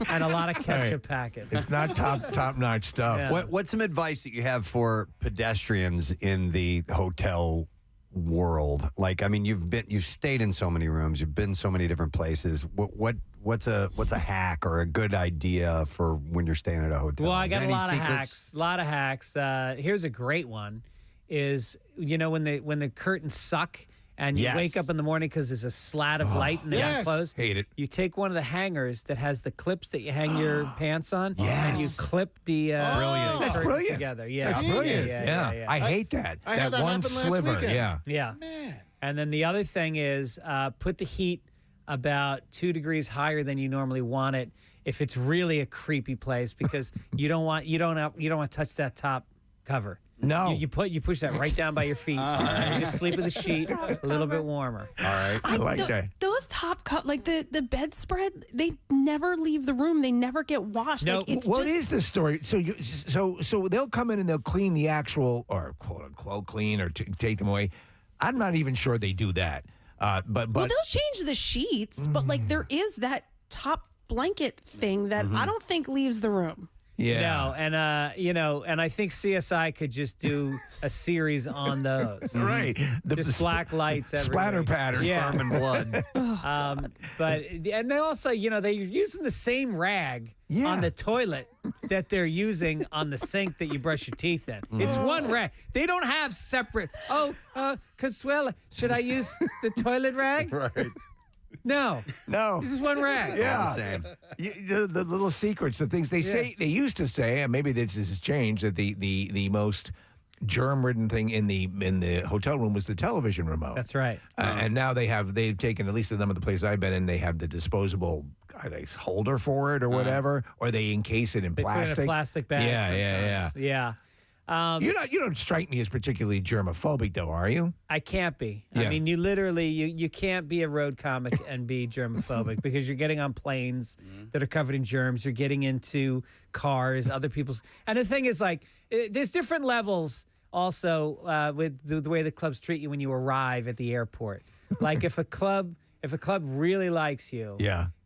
and a lot of ketchup packets. It's not top-notch stuff. Yeah. What's some advice that you have for pedestrians in the hotel world? You've stayed in so many rooms, you've been so many different places. What's a hack or a good idea for when you're staying at a hotel? Well, I got Any a lot secrets? of hacks. Here's a great one: is when the curtains suck. And you Yes. wake up in the morning because there's a slat of light and they got closed. Hate it. You take one of the hangers that has the clips that you hang your pants on, and you clip the Brilliant. That's curtains brilliant. together. Yeah, That's brilliant. Yeah. I hate that. I had that one happen last sliver. weekend. Yeah. Yeah. And then the other thing is put the heat about 2 degrees higher than you normally want it if it's really a creepy place, because you don't want to touch that top cover. No. You push that right down by your feet. And you just sleep with the sheet a little bit warmer. All right. I like that. Those top cut, the bedspread, they never leave the room. They never get washed. Nope. What is the story? So they'll come in and they'll clean the actual, or quote unquote clean, or take them away. I'm not even sure they do that. But Well, they'll change the sheets, but there is that top blanket thing that I don't think leaves the room. yeah. No, and and I think CSI could just do a series on those. Right. Just black lights everywhere. splatter pattern. Yeah. Sperm and blood. And they also, they're using the same rag on the toilet that they're using on the sink that you brush your teeth in. It's one rag. They don't have separate. Consuela, should I use the toilet rag? Right. No. This is one rag. Yeah. All the same. The little secrets, the things they say, they used to say, and maybe this has changed, that the most germ-ridden thing in the hotel room was the television remote. That's right. And now they've taken, at least in some of the places I've been in, they have the disposable holder for it or whatever, or they encase it in They plastic. put it in a plastic bag. Yeah. Yeah. You don't strike me as particularly germophobic, though, are you? I can't be. Yeah. I mean, you literally you can't be a road comic and be germophobic because you're getting on planes that are covered in germs. You're getting into cars, other people's. And the thing is, there's different levels also with the way the clubs treat you when you arrive at the airport. Like if a club really likes you,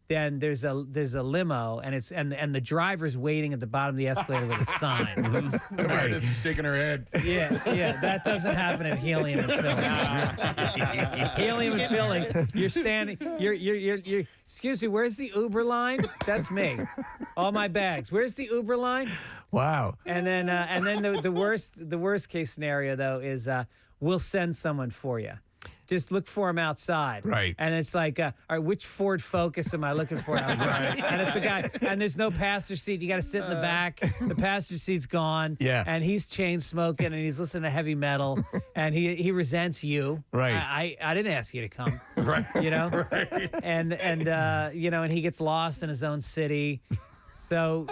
then there's a limo and the driver's waiting at the bottom of the escalator with a sign. Meredith's shaking her head. Yeah, that doesn't happen at Helium in Philly. Helium in Philly, you're standing. You're. Excuse me, where's the Uber line? That's me. All my bags. Where's the Uber line? Wow. And then the worst case scenario though is we'll send someone for you. Just look for him outside. Right. And it's like, all right, which Ford Focus am I looking for outside? And it's the guy, and there's no passenger seat. You got to sit in the back. The passenger seat's gone. Yeah. And he's chain smoking and he's listening to heavy metal and he resents you. Right. I didn't ask you to come. Right. Right. And he gets lost in his own city. So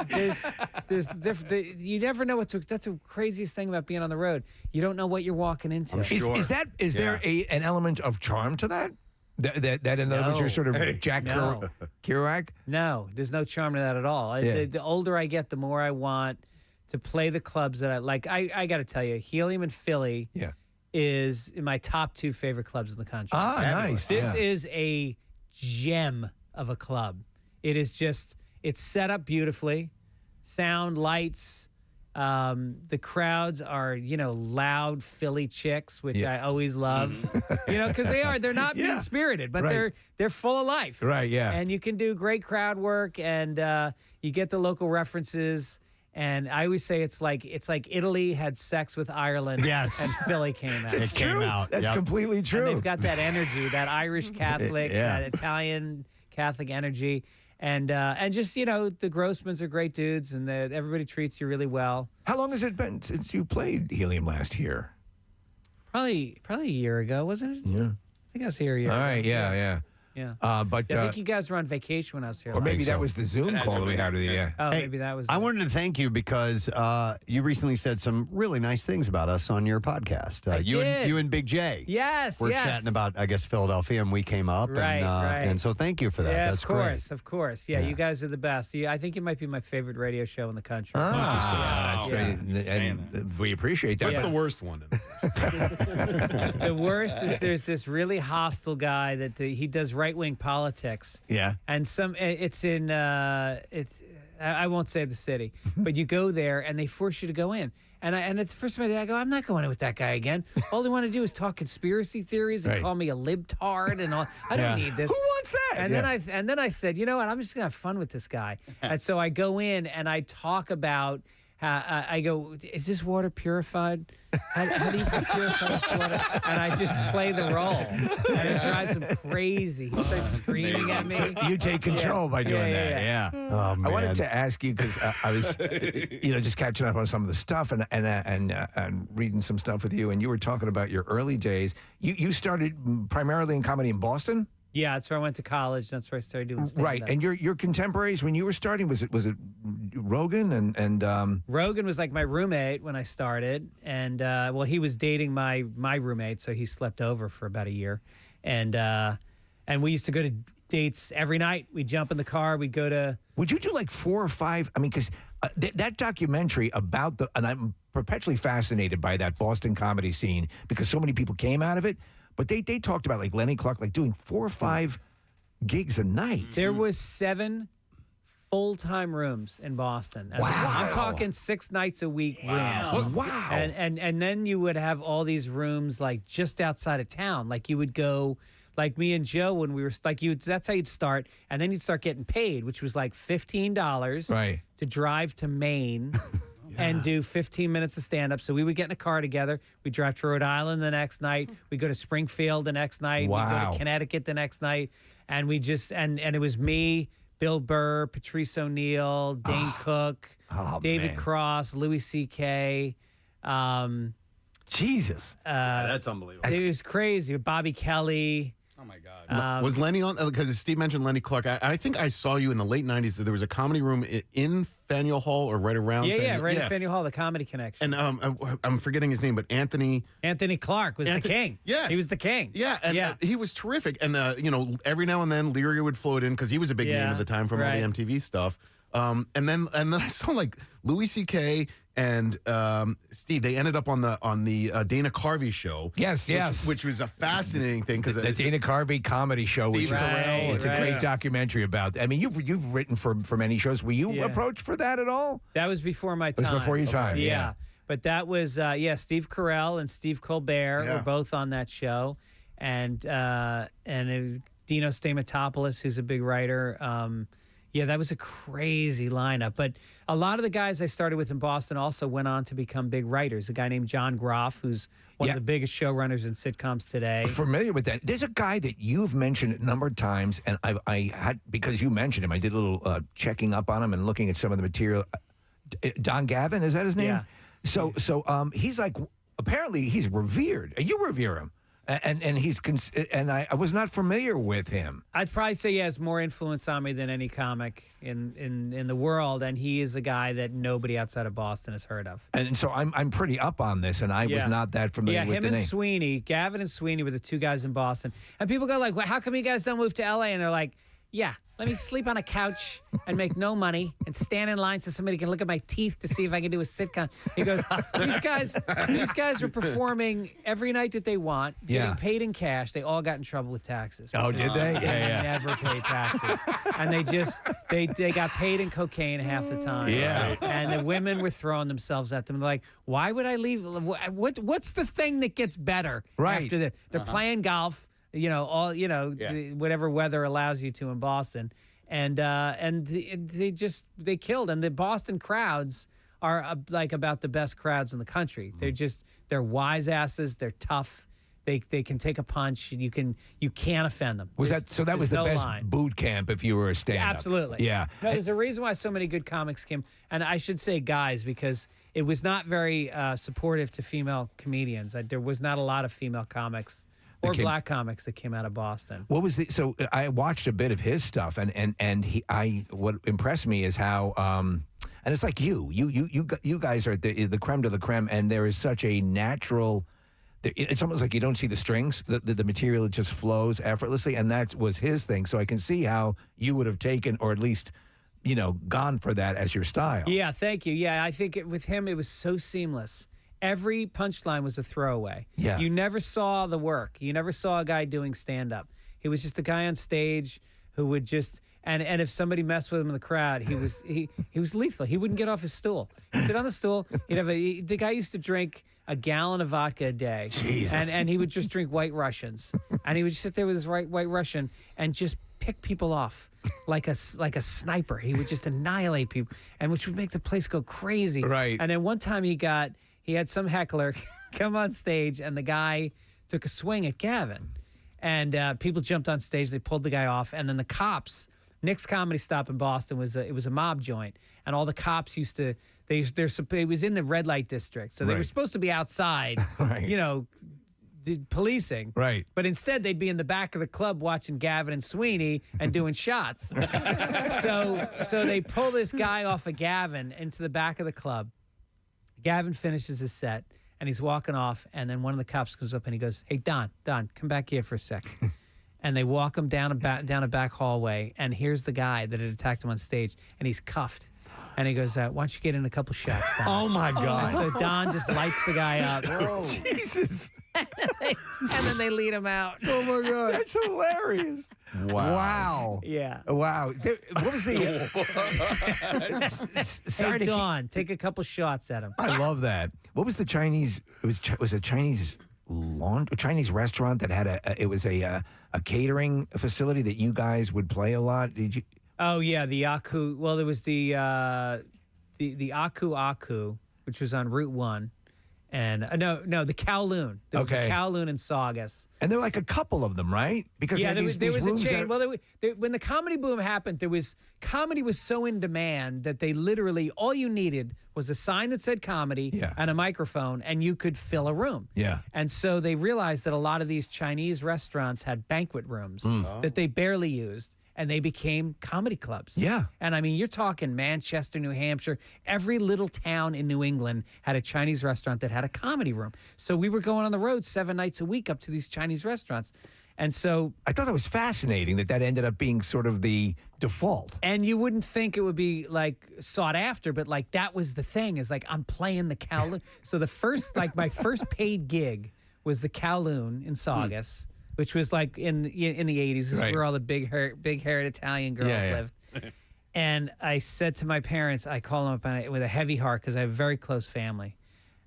you never know what to. That's the craziest thing about being on the road. You don't know what you're walking into. Is there an element of charm to that? That in other words, you're sort of Jack Kerouac? No, there's no charm to that at all. The older I get, the more I want to play the clubs that I like. I got to tell you, Helium and Philly is my top 2 favorite clubs in the country. Ah, nice. This is a gem of a club. It is just, it's set up beautifully, sound, lights. The crowds are, loud Philly chicks, which I always love, because they're not mean spirited, but they're full of life. Right. Yeah. And you can do great crowd work, and you get the local references. And I always say it's like Italy had sex with Ireland, and Philly came out. It's true. That's completely true. And they've got that energy, that Irish Catholic, that Italian Catholic energy. And just, the Grossmans are great dudes, and everybody treats you really well. How long has it been since you played Helium last year? Probably a year ago, wasn't it? Yeah. I think I was here a year ago. All right, yeah. But I think you guys were on vacation when I was here. Or maybe that was the Zoom call that we had. Oh, maybe that was. I wanted to thank you because you recently said some really nice things about us on your podcast. You and Big J. Yes, We're chatting about, I guess, Philadelphia, and we came up. Right. And so thank you for that. Yeah, That's of course. Yeah, you guys are the best. I think you might be my favorite radio show in the country. That's great. And we appreciate that. What's the worst one? The worst is there's this really hostile guy that he does right-wing politics. Yeah. And I won't say the city, but you go there and they force you to go in. And it's the first time I go, I'm not going in with that guy again. All they want to do is talk conspiracy theories and call me a libtard and all. I don't need this. Who wants that? And then I said, you know what? I'm just gonna have fun with this guy. And so I go in and I talk about. I go, is this water purified? How do you purify this water? And I just play the role, and it drives him crazy. He starts screaming at me. So you take control by doing that. Yeah. Oh, man. I wanted to ask you because I was, just catching up on some of the stuff and reading some stuff with you, and you were talking about your early days. You started primarily in comedy in Boston. Yeah, that's where I went to college. That's where I started doing stand-up. Right, and your contemporaries when you were starting, was it Rogan and Rogan was like my roommate when I started, and he was dating my roommate, so he slept over for about a year, and we used to go to dates every night. We'd jump in the car, we'd go to. Would you do like 4 or 5? I mean, because that documentary about and I'm perpetually fascinated by that Boston comedy scene because so many people came out of it. But they talked about like Lenny Clark, like doing 4 or 5 gigs a night. There was 7 full-time rooms in Boston. I'm talking 6 nights a week rooms. Wow. And then you would have all these rooms like just outside of town. Like you would go, like me and Joe when we were like that's how you'd start, and then you'd start getting paid, which was like $15 to drive to Maine. And do 15 minutes of stand-up. So we would get in a car together. We'd drive to Rhode Island the next night. We'd go to Springfield the next night. Wow. We'd go to Connecticut the next night. And we just, and it was me, Bill Burr, Patrice O'Neill, Dane Cook, David Cross, Louis C.K. Jesus. That's unbelievable. It was crazy. Bobby Kelly. Oh, my God. Was Lenny on? Because Steve mentioned Lenny Clark. I think I saw you in the late 90s. There was a comedy room in Faneuil Hall or right around. Yeah, right in Faneuil Hall, the Comedy Connection. And I'm forgetting his name, but Anthony Clark was the king. Yes. He was the king. Yeah, and he was terrific. And, every now and then Leary would float in because he was a big name at the time from all the MTV stuff. And then I saw like Louis C.K. and Steve. They ended up on the Dana Carvey show. Yes, which was a fascinating thing because the Dana Carvey comedy show. Which is it's a great documentary about. I mean, you've written for many shows. Were you approached for that at all? That was before my time. It was before your time. Yeah. But that was Steve Carell and Steve Colbert were both on that show, and it was Dino Stamatopoulos, who's a big writer. That was a crazy lineup. But a lot of the guys I started with in Boston also went on to become big writers. A guy named John Groff, who's one of the biggest showrunners in sitcoms today. Familiar with that. There's a guy that you've mentioned a number of times, and I had, because you mentioned him, I did a little checking up on him and looking at some of the material. Don Gavin, is that his name? Yeah. So he's like, apparently he's revered. You revere him. And he's and I was not familiar with him. I'd probably say he has more influence on me than any comic in the world, and he is a guy that nobody outside of Boston has heard of. And so I'm pretty up on this, and I was not that familiar with him the and name. Sweeney, Gavin and Sweeney were the two guys in Boston. And people go like, well, how come you guys don't move to LA? And they're like, yeah, let me sleep on a couch and make no money and stand in line so somebody can look at my teeth to see if I can do a sitcom. He goes, these guys are performing every night that they want, getting paid in cash. They all got in trouble with taxes. Oh, did they? They never paid taxes. And they got paid in cocaine half the time. Yeah. And the women were throwing themselves at them. They're like, why would I leave? What's the thing that gets better after this? They're playing golf. Whatever weather allows you to in Boston, and they killed. And the Boston crowds are like about the best crowds in the country. They're wise asses. They're tough. They can take a punch. You can't offend them. That was the best boot camp if you were a stand-up? Absolutely. Yeah. No, there's a reason why so many good comics came, and I should say guys, because it was not very supportive to female comedians. There was not a lot of female comics. Or black comics that came out of Boston. What was so I watched a bit of his stuff, what impressed me is how and it's like you guys are the creme de la creme, and there is such a natural. It's almost like you don't see the strings. The material just flows effortlessly, and that was his thing. So I can see how you would have taken, or at least, gone for that as your style. Yeah, thank you. Yeah, I think with him it was so seamless. Every punchline was a throwaway. Yeah. You never saw the work. You never saw a guy doing stand-up. He was just a guy on stage who would just and if somebody messed with him in the crowd, he was lethal. He wouldn't get off his stool. He'd sit on the stool. The guy used to drink a gallon of vodka a day. Jesus. And he would just drink White Russians. And he would sit there with his White Russian and just pick people off like a sniper. He would just annihilate people, and which would make the place go crazy. Right. And then one time he had some heckler come on stage, and the guy took a swing at Gavin. And people jumped on stage. They pulled the guy off. And then the cops, Nick's Comedy Stop in Boston was a mob joint. And all the cops used to, it was in the red light district. So they were supposed to be outside, policing. Right. But instead, they'd be in the back of the club watching Gavin and Sweeney and doing shots. So they pull this guy off of Gavin into the back of the club. Gavin finishes his set, and he's walking off, and then one of the cops comes up and he goes, "Hey, Don, come back here for a sec." And they walk him down a back hallway, and here's the guy that had attacked him on stage, and he's cuffed. And he goes, "Why don't you get in a couple shots, Don?" Oh, my God. And so Don just lights the guy up. Jesus. And then they lead him out. Oh, my God. That's hilarious. Wow. Yeah. Wow. What was the... Hey, Don, take a couple shots at him. I love that. What was the Chinese... It was a Chinese Chinese restaurant that had a catering facility that you guys would play a lot? Did you... Oh, yeah, the Aku. Well, there was the Aku, which was on Route 1. And no, the Kowloon. There was a Kowloon in Saugus. And there were like a couple of them, right? Because there was a chain. That... Well, when the comedy boom happened, comedy was so in demand that they literally, all you needed was a sign that said comedy and a microphone, and you could fill a room. Yeah. And so they realized that a lot of these Chinese restaurants had banquet rooms that they barely used. And they became comedy clubs. Yeah. And I mean, you're talking Manchester, New Hampshire. Every little town in New England had a Chinese restaurant that had a comedy room. So we were going on the road 7 nights a week up to these Chinese restaurants. And so I thought that was fascinating that ended up being sort of the default. And you wouldn't think it would be like sought after, but like that was the thing, is like I'm playing the Kowloon. So my first paid gig was the Kowloon in Saugus. Which was like in the 80s. This is where all the big-haired Italian girls lived. And I said to my parents, I called them up with a heavy heart because I have a very close family.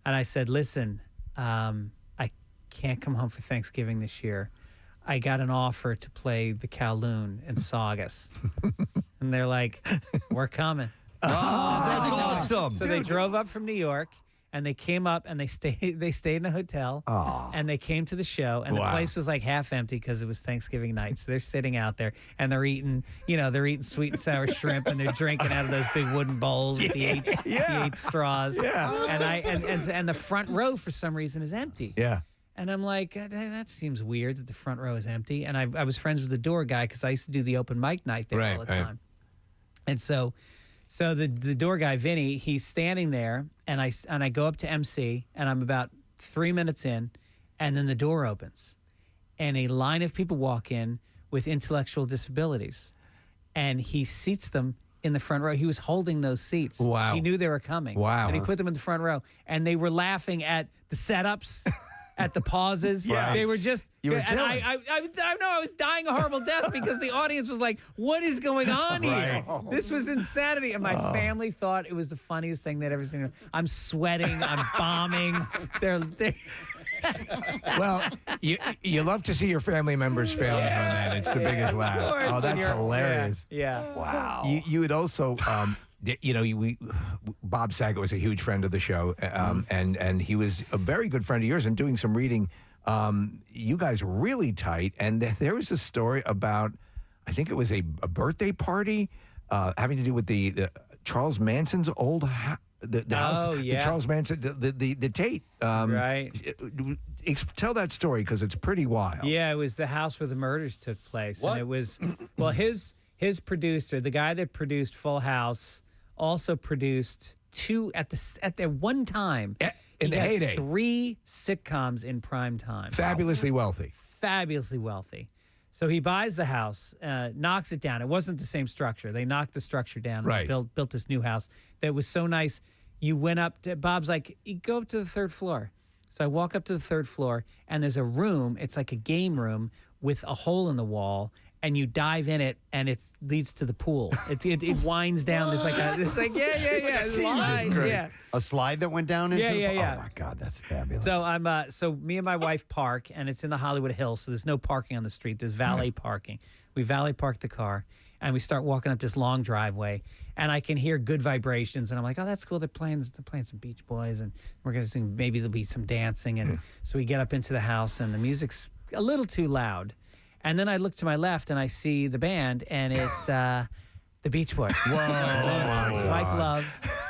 And I said, "Listen, I can't come home for Thanksgiving this year. I got an offer to play the Kowloon in Saugus." And they're like, "We're coming." Oh, that's awesome. So they drove up from New York. And they came up and they stayed in a hotel. And they came to the show, and the place was like half empty because it was Thanksgiving night. So they're sitting out there and they're eating sweet and sour shrimp, and they're drinking out of those big wooden bowls with the eight straws. Yeah. And the front row for some reason is empty. Yeah. And I'm like, that seems weird that the front row is empty. And I was friends with the door guy because I used to do the open mic night there all the time. And so the door guy, Vinny, he's standing there, and I go up to MC, and I'm about 3 minutes in, and then the door opens, and a line of people walk in with intellectual disabilities, and he seats them in the front row. He was holding those seats. Wow. He knew they were coming. Wow. And he put them in the front row, and they were laughing at the setups. At the pauses, they were just. You were and killing. I know I was dying a horrible death because the audience was like, "What is going on here? This was insanity." And my family thought it was the funniest thing they'd ever seen. I'm sweating. I'm bombing. They're Well, you love to see your family members failing on that. It's the biggest laugh. Oh, that's hilarious. Yeah. Wow. You would also. Bob Saget was a huge friend of the show, and he was a very good friend of yours. And doing some reading, you guys were really tight. And there was a story about, I think it was a birthday party having to do with the Charles Manson's old house. The house, the Charles Manson, the Tate. Right. Tell that story because it's pretty wild. Yeah, it was the house where the murders took place, What? and it was his producer, the guy that produced Full House, also produced two at the one time in the he had heyday. 3 sitcoms in prime time. Fabulously wealthy. Fabulously wealthy. So he buys the house, knocks it down. It wasn't the same structure. They knocked the structure down Right. and built this new house that was so nice. You went up to, Bob's like, you go up to the 3rd floor. So I walk up to the 3rd floor, and there's a room. It's like a game room with a hole in the wall, and you dive in it, and it leads to the pool. It winds down. It's like A slide that went down into the yeah. Oh my God, that's fabulous. So so me and my wife park, and it's in the Hollywood Hills, so there's no parking on the street. There's valet parking. We valet park the car, and we start walking up this long driveway, and I can hear good vibrations, and I'm like, oh, that's cool. They're playing some Beach Boys, and we're gonna sing. Maybe there'll be some dancing, and so we get up into the house, and the music's a little too loud. And then I look to my left and I see the band, and it's the Beach Boys. Whoa! It's Mike Love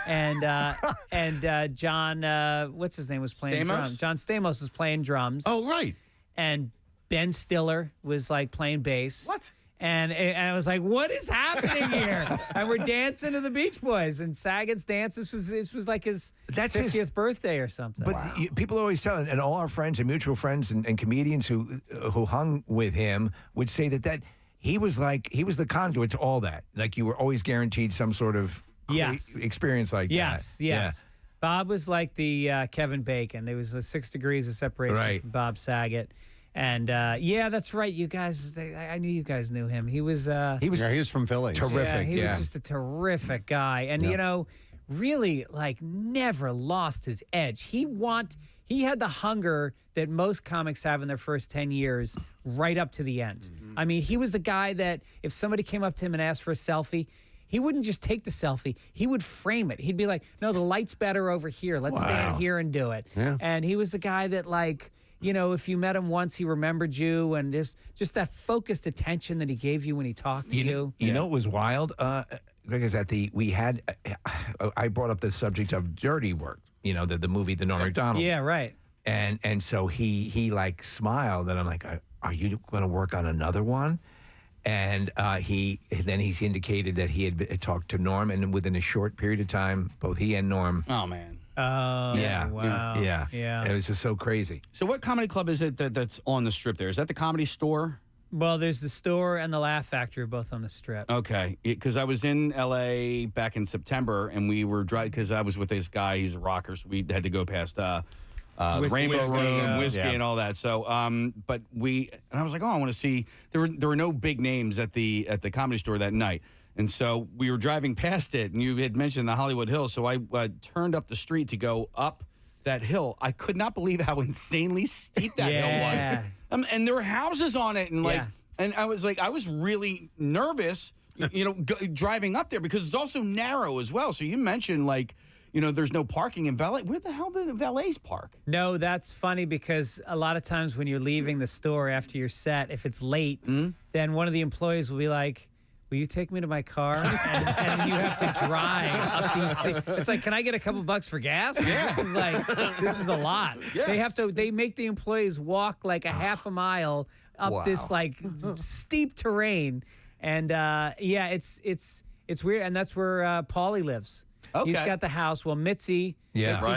and John. What's his name was playing drums. John Stamos was playing drums. Oh, right. And Ben Stiller was like playing bass. What? And I was like, what is happening here? And we're dancing to the Beach Boys, and Saget's dance. This was like his 50th birthday or something. But people always tell, and all our friends and mutual friends and comedians who hung with him would say that he was the conduit to all that. Like you were always guaranteed some sort of experience like that. Yes. Yeah. Bob was like the Kevin Bacon. There was the 6 degrees of separation from Bob Saget. And that's right. You guys, I knew you guys knew him. He was from Philly. Terrific. He was just a terrific guy, and really like never lost his edge. He had the hunger that most comics have in their first 10 years, right up to the end. I mean, he was the guy that if somebody came up to him and asked for a selfie, he wouldn't just take the selfie. He would frame it. He'd be like, "No, the light's better over here. Let's stand here and do it." Yeah. And he was the guy that like. If you met him once, he remembered you, and just that focused attention that he gave you when he talked to you. You know, it was wild, Greg, is that I brought up the subject of Dirty Work, the movie, the Norm Macdonald. Yeah, right. And so he like smiled, and I'm like, are you going to work on another one? And he's indicated that he had talked to Norm, and within a short period of time, both he and Norm. Oh, man. Oh, wow. Yeah. It was just so crazy. So what comedy club is it that's on the Strip there? Is that the Comedy Store? Well, there's the Store and the Laugh Factory, both on the Strip. Okay. Because I was in L.A. back in September, and we were driving, because I was with this guy, he's a rocker, so we had to go past the Rainbow Room, whiskey, and all that. So, but I was like, I want to see, there were no big names at the Comedy Store that night. And so we were driving past it, and you had mentioned the Hollywood Hills. So I turned up the street to go up that hill. I could not believe how insanely steep that hill was. And there were houses on it, and and I was really nervous, driving up there because it's also narrow as well. So you mentioned there's no parking in valet. Where the hell do the valets park? No, that's funny because a lot of times when you're leaving the store after your set, if it's late, then one of the employees will be like, will you take me to my car? And you have to drive up these. It's like, can I get a couple bucks for gas? Yeah. This is a lot. Yeah. They make the employees walk like a half a mile up this like steep terrain. And it's weird. And that's where Paulie lives. Okay. He's got the house. Well, Mitzi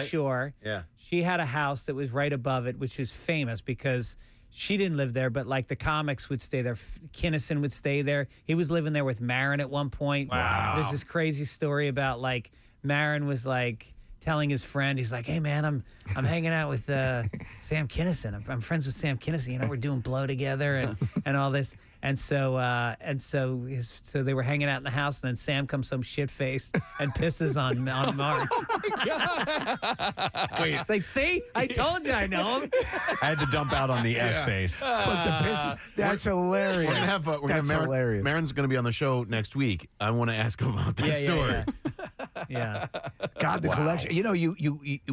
Shore. Yeah. She had a house that was right above it, which is famous because she didn't live there, but like the comics would stay there. Kinnison would stay there. He was living there with Maron at one point. Wow. There's this crazy story about like Maron was like telling his friend, he's like, "Hey man, I'm hanging out with Sam Kinnison. I'm friends with Sam Kinnison. You know, we're doing blow together and all this." And so they were hanging out in the house, and then Sam comes home shit-faced and pisses on Mark. Wait. It's like, see, I told you I know him. I had to dump out on the S face. But the piss, that's hilarious. We're gonna have hilarious. Maron's going to be on the show next week. I want to ask him about that story. Yeah. God, the collection. You know,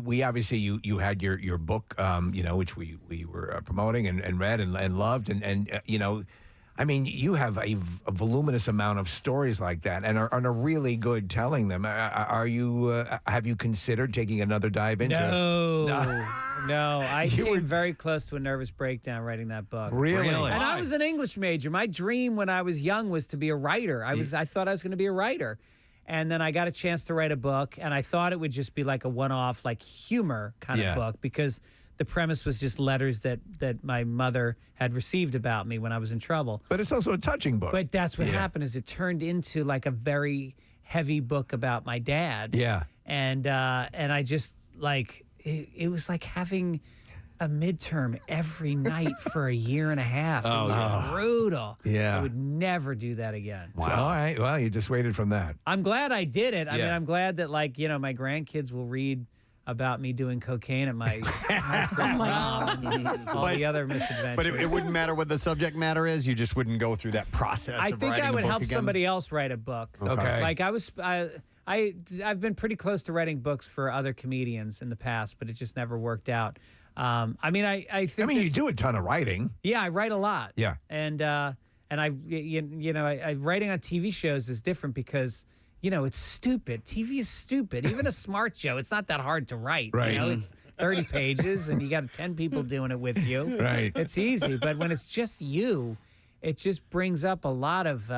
we obviously you had your book, which we were promoting and read and loved and you know. I mean, you have a voluminous amount of stories like that, and are really good telling them. Are you? Have you considered taking another dive into it? No. I came very close to a nervous breakdown writing that book. Really? And I was an English major. My dream when I was young was to be a writer. I thought I was going to be a writer, and then I got a chance to write a book, and I thought it would just be like a one-off, like humor kind of book because the premise was just letters that my mother had received about me when I was in trouble. But it's also a touching book. But that's what happened is it turned into like a very heavy book about my dad. Yeah. And I just like, it was like having a midterm every night for a year and a half. It was brutal. Yeah. I would never do that again. Wow. So, all right. Well, you just waited from that. I'm glad I did it. I mean, I'm glad that like, my grandkids will read about me doing cocaine at my high school prom and all the other misadventures. But it wouldn't matter what the subject matter is. You just wouldn't go through that process. I of think writing I would a book help again? somebody else write a book. Okay. Like I've been pretty close to writing books for other comedians in the past, but it just never worked out. I think you do a ton of writing. Yeah, I write a lot. Yeah. And I writing on TV shows is different because it's stupid. TV is stupid. Even a smart show, it's not that hard to write. Right. It's 30 pages and you got 10 people doing it with you. Right. It's easy. But when it's just you, it just brings up a lot of,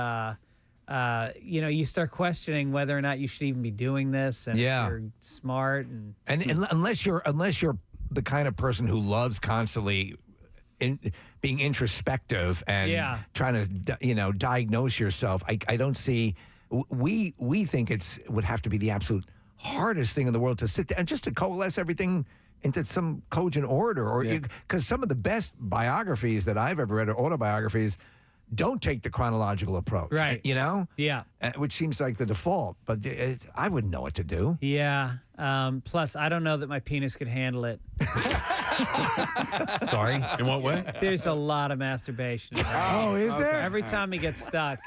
you start questioning whether or not you should even be doing this. And you're smart. And unless you're the kind of person who loves constantly being introspective and trying to, diagnose yourself, I don't see. We think would have to be the absolute hardest thing in the world to sit down and just to coalesce everything into some cogent order, or because some of the best biographies that I've ever read or autobiographies don't take the chronological approach, right? Yeah, which seems like the default, but I wouldn't know what to do. Yeah. Plus, I don't know that my penis could handle it. Sorry, in what way? There's a lot of masturbation. Oh, is there? Every time he gets stuck.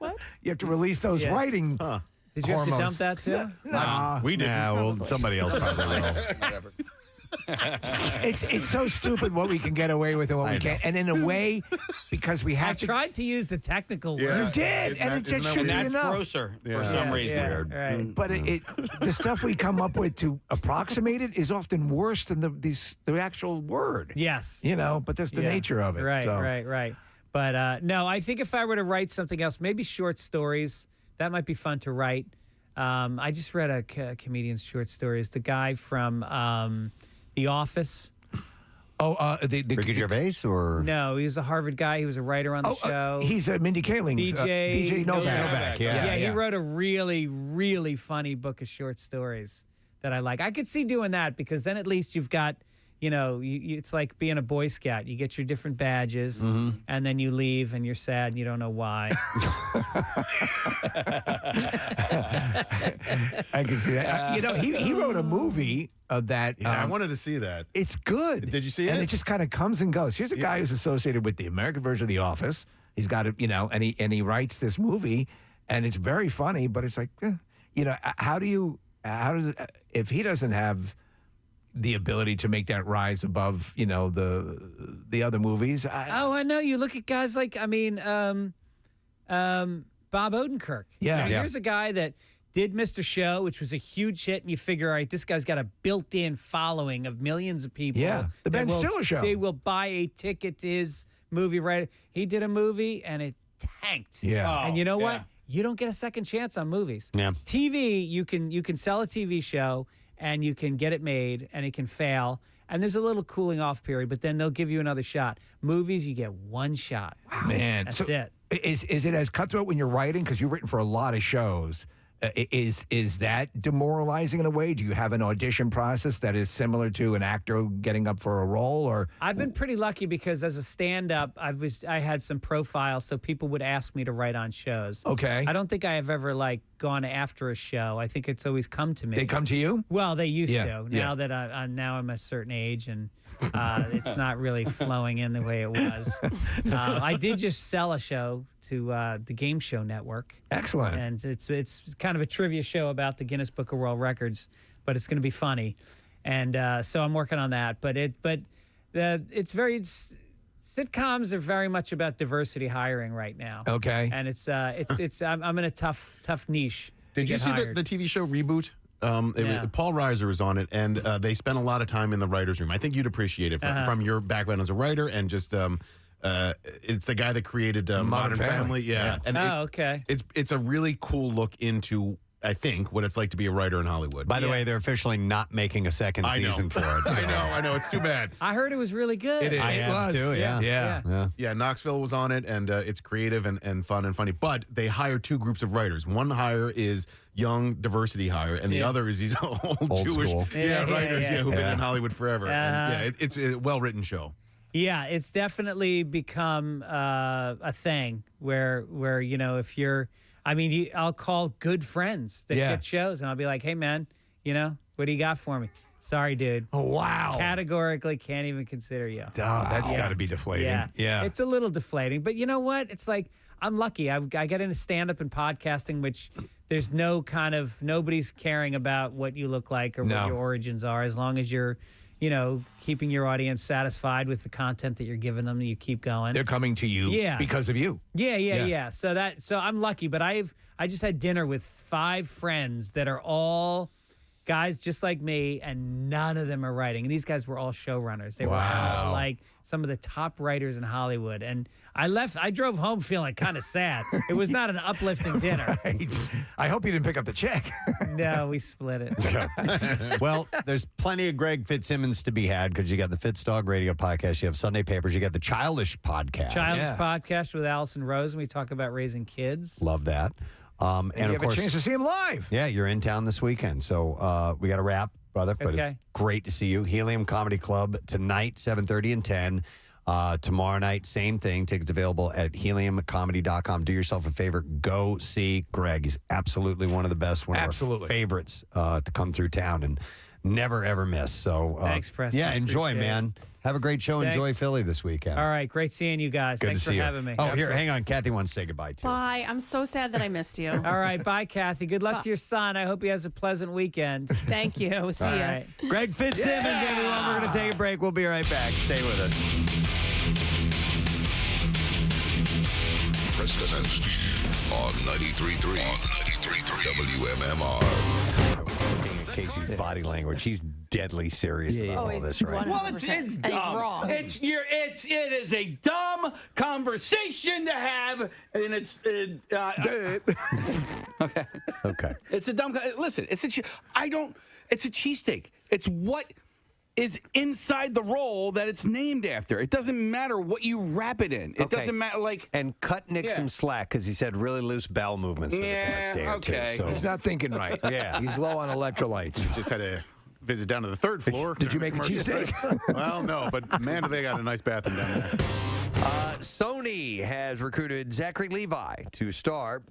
What? You have to release those writing. Did you have to dump that too? No, we didn't. Yeah, well, somebody else probably will. Whatever. It's so stupid what we can get away with and what we can't, and in a way, because we have I tried to use the technical word. You did, and it just shouldn't be That's enough. grosser for some reason. Weird. Right. But the stuff we come up with to approximate it is often worse than the actual word. Yes. But that's the nature of it. Right, so. right. But no, I think if I were to write something else, maybe short stories, that might be fun to write. I just read a comedian's short stories. The guy from The Office. Oh, Ricky Gervais or No, he was a Harvard guy. He was a writer on the show. He's Mindy Kaling's BJ Novak. Yeah, he wrote a really, really funny book of short stories that I like. I could see doing that because then at least you've got, it's like being a Boy Scout. You get your different badges, and then you leave, and you're sad, and you don't know why. I can see that. He wrote a movie that. I wanted to see that. It's good. Did you see it? And it just kind of comes and goes. Here's a guy who's associated with the American version of The Office. He's got it, and he writes this movie, and it's very funny. But it's like, if he doesn't have the ability to make that rise above, the other movies. I know. You look at guys like, Bob Odenkirk. Yeah. Now, Yeah. Here's a guy that did Mr. Show, which was a huge hit, and you figure, all right, this guy's got a built-in following of millions of people. Yeah, the Ben Stiller Show. They will buy a ticket to his movie. Right? He did a movie, and it tanked. Yeah. And you know what? yeah. You don't get a second chance on movies. Yeah. TV, you can sell a TV show, and you can get it made, and it can fail. And there's a little cooling off period, but then they'll give you another shot. Movies, you get one shot. Man, That's so it. Is it as cutthroat when you're writing? Because you've written for a lot of shows. Is that demoralizing in a way? Do you have an audition process that is similar to an actor getting up for a role? Or I've been pretty lucky because as a stand-up, I had some profiles, so people would ask me to write on shows. Okay. I don't think I have ever gone after a show. I think it's always come to me. They come to you? Well, they used Yeah, to. yeah. Now that I'm a certain age and it's not really flowing in the way it was. I did just sell a show to the Game Show Network. Excellent. And it's kind of a trivia show about the Guinness Book of World Records, but it's going to be funny. And so I'm working on that. But sitcoms are very much about diversity hiring right now. Okay. And I'm in a tough niche. Did you see the TV show Reboot? Paul Reiser was on it, and they spent a lot of time in the writer's room. I think you'd appreciate it from your background as a writer, and just it's the guy that created Modern Family. Yeah. And okay. It's a really cool look into, I think, what it's like to be a writer in Hollywood. By the way, they're officially not making a second season for it. So. I know. It's too bad. I heard it was really good. It is. I have too, Yeah, Knoxville was on it, and it's creative and fun and funny. But they hire two groups of writers. One hire is young diversity hire, and the other is these old Jewish school. writers who've been in Hollywood forever. And, it's a well-written show. Yeah, it's definitely become a thing where if you're, I'll call good friends that get shows, and I'll be like, hey man, what do you got for me? Sorry, dude. Oh, wow. Categorically can't even consider you. Oh, that's got to be deflating. Yeah. It's a little deflating, but you know what? It's like, I'm lucky. I get into stand-up and podcasting, which there's nobody's caring about what you look like or what your origins are, as long as you're, keeping your audience satisfied with the content that you're giving them, you keep going. They're coming to you because of you. Yeah. So I'm lucky, but I just had dinner with 5 friends that are all guys just like me, and none of them are writing. And these guys were all showrunners. They were all like some of the top writers in Hollywood. And I drove home feeling kind of sad. It was not an uplifting dinner. Right. I hope you didn't pick up the check. No, we split it. Well, there's plenty of Greg Fitzsimmons to be had because you got the Fitz Dog Radio podcast, you have Sunday Papers, you got the Childish podcast. Podcast with Allison Rose, and we talk about raising kids. Love that. And you of have course, a chance to see him live. Yeah, you're in town this weekend, so we got to wrap, brother. But it's great to see you. Helium Comedy Club tonight, 7:30 and 10. Tomorrow night, same thing. Tickets available at heliumcomedy.com. Do yourself a favor. Go see Greg. He's absolutely one of the best, one of our favorites to come through town and never, ever miss. So thanks, Preston. Yeah, enjoy, Appreciate man. Have a great show. Thanks. Enjoy Philly this weekend. All right, great seeing you guys. Good Thanks to for see you. having me. Oh, here, hang on. Kathy wants to say goodbye, too. Bye. I'm so sad that I missed you. All right, bye, Kathy. Good luck to your son. I hope he has a pleasant weekend. Thank you. See All ya. right. Greg Fitzsimmons, everyone. We're going to take a break. We'll be right back. Stay with us. Preston and Steve on 93.3 WMMR. Looking at Casey's body language, he's deadly serious about all this, right? Well, it's dumb. wrong. It is a dumb conversation to have, and it's Okay. It's a dumb. Listen, it's a cheesesteak. It's what is inside the roll that it's named after. It doesn't matter what you wrap it in. It doesn't matter. And cut Nick some slack because he said really loose bowel movements for the past day or two. So. He's not thinking right. Yeah. He's low on electrolytes. Just had a visit down to the 3rd floor. Did you make a cheesesteak? Well, no, but man, do they got a nice bathroom down there. Sony has recruited Zachary Levi to star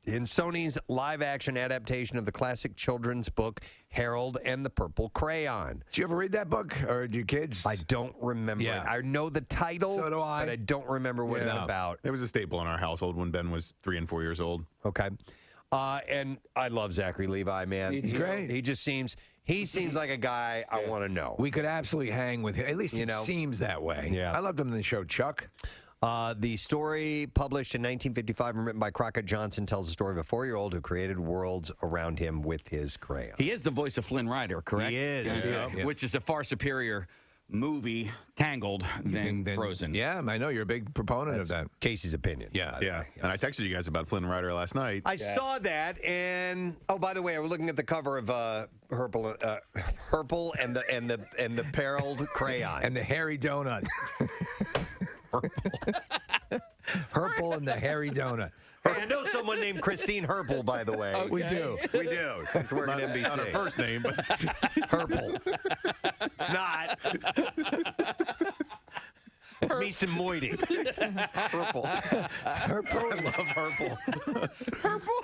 in Sony's live-action adaptation of the classic children's book Harold and the Purple Crayon. Did you ever read that book, or do your kids? I don't remember it. I know the title, So do I. but I don't remember what it's about. It was a staple in our household when Ben was 3 and 4 years old. Okay. And I love Zachary Levi, man. He's great. He seems like a guy I want to know. We could absolutely hang with him. At least it seems that way. Yeah. I loved him in the show Chuck. The story, published in 1955 and written by Crockett Johnson, tells the story of a 4-year-old who created worlds around him with his crayon. He is the voice of Flynn Rider, correct? He is. Yeah. Which is a far superior movie, Tangled, than Frozen. Yeah, I know you're a big proponent of that. Casey's opinion. Yeah. And I texted you guys about Flynn Rider last night. I saw that, and by the way, we're looking at the cover of Herpel and the Perilled Crayon And the hairy donut. Herpel and the hairy donut. Hey, I know someone named Christine Herpel, by the way. We do. We do. She's working at NBC. Not her first name, but Herpel. It's not. It's Meeston Moiety. Herpel. Herpel. I love Herpel.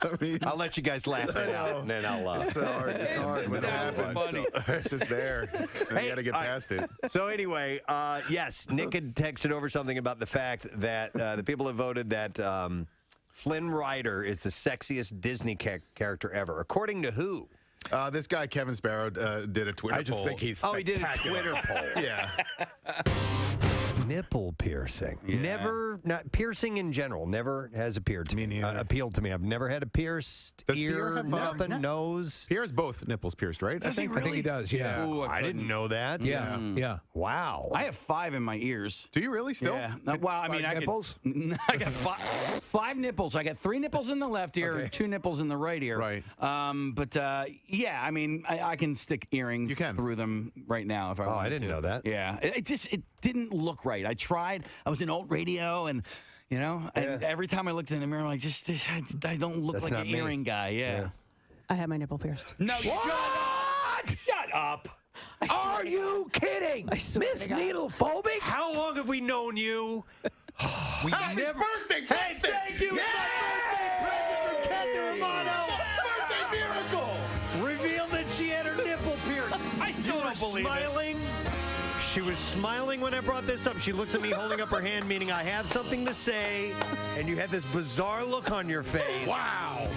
I mean, I'll let you guys laugh it out, and then I'll. It's hard when it happens. funny. So it's just there. And you got to get past it. So anyway, yes, Nick had texted over something about the fact that the people have voted that Flynn Rider is the sexiest Disney character ever. According to who? This guy, Kevin Sparrow, did a Twitter poll. I just think he's he did a Twitter poll. Yeah. Nipple piercing. Not piercing in general. Never has appeared to me. Appealed to me. I've never had a pierced Does Pierre ear, have nothing, nose. Pierre has both nipples pierced, right? I think he does, yeah. Ooh, I didn't know that. Yeah. Wow. I have 5 in my ears. Do you really still? Yeah. Well, I mean, nipples? I got 5 nipples. I got 3 nipples in the left ear and 2 nipples in the right ear. Right. Yeah, I mean, I can stick earrings through them right now if I wanted to. I didn't know that. Yeah. It didn't look right. I tried. I was in alt radio and, and every time I looked in the mirror, I'm like, I don't look like an earring guy. Yeah. I had my nipple pierced. No, shut up. Are you kidding? Miss Needle Phobic? How long have we known you? We never. Birthday! Hey, thank you! It's my birthday present from Kathy Romano! Birthday miracle! Revealed that she had her nipple pierced. I still don't believe smiling. She was smiling when I brought this up. She looked at me holding up her hand, meaning I have something to say, and you had this bizarre look on your face. Wow.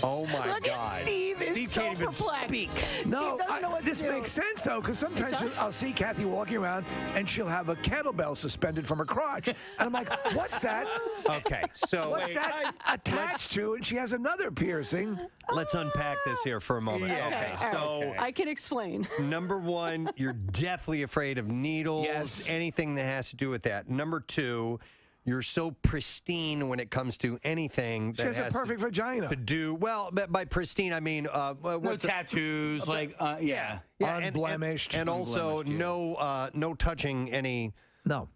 Oh my Look God. at Steve. Steve so can't even perplexed. speak. No, doesn't know what to this do. makes sense, though, because sometimes I'll see Kathy walking around, and she'll have a kettlebell suspended from her crotch. And I'm like, what's that? Okay, so What's that attached to? And she has another piercing. let's unpack this here for a moment. Yeah. Okay, so I can explain. number one, you're deathly afraid of needles, Yes. anything that has to do with that. Number two, you're so pristine when it comes to anything that She has a perfect vagina. to do. Well, by pristine, I mean No what's tattoos, yeah, Unblemished. and also no touching any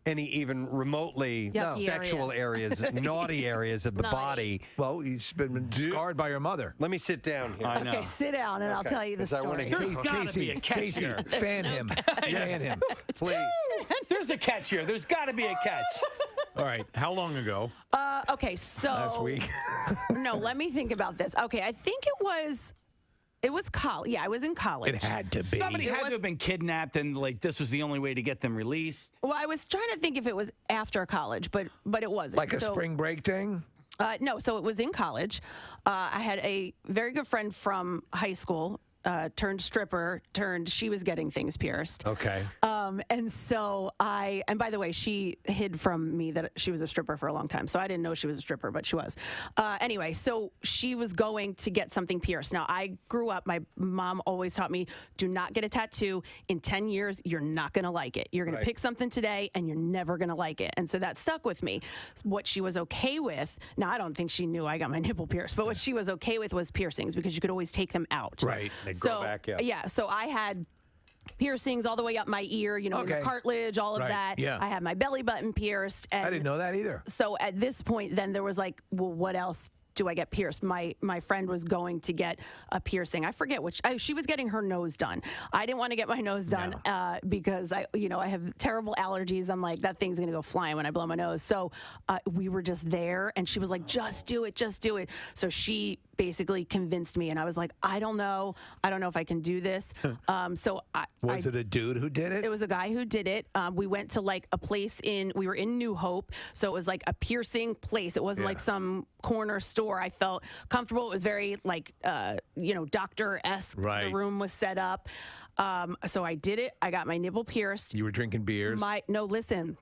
even remotely Yucky sexual areas, naughty areas of the body. Well, you've been scarred by your mother. Let me sit down here. I know. Okay, sit down and I'll tell you the 'Cause I wanna story. hear There's got to Casey, be a catch Casey, here. fan him. Fan him. Please. There's a catch here. There's got to be a catch. All right. How long ago? Okay, so Last week. no, let me think about this. Okay, I think it was college. Yeah, I was in college. It had to be. Somebody had to have been kidnapped, and this was the only way to get them released. Well, I was trying to think if it was after college, but it wasn't. Like a spring break thing? No, so it was in college. I had a very good friend from high school, turned stripper, she was getting things pierced. Okay. And so and by the way, she hid from me that she was a stripper for a long time. So I didn't know she was a stripper, but she was. Anyway, so she was going to get something pierced. Now, I grew up, my mom always taught me, do not get a tattoo. In 10 years, you're not going to like it. You're going to pick something today and you're never going to like it. And so that stuck with me. What she was okay with, now I don't think she knew I got my nipple pierced, but what she was okay with was piercings because you could always take them out. Right. They grow back, Yeah, so I had piercings all the way up my ear, in the cartilage, all of that. Yeah. I had my belly button pierced. And I didn't know that either. So at this point, then there was like, well, what else do I get pierced? My friend was going to get a piercing. I forget which. She was getting her nose done. I didn't want to get my nose done because I have terrible allergies. I'm like, that thing's gonna go flying when I blow my nose. So we were just there, and she was like, just do it, just do it. So she basically convinced me, and I was like, I don't know if I can do this. So Was it a dude who did it? It was a guy who did it. We went to like a place we were in New Hope, so it was like a piercing place. It wasn't like some corner store. I felt comfortable. It was very like doctor-esque. Right. The room was set up. So I did it. I got my nipple pierced. You were drinking beers? Listen.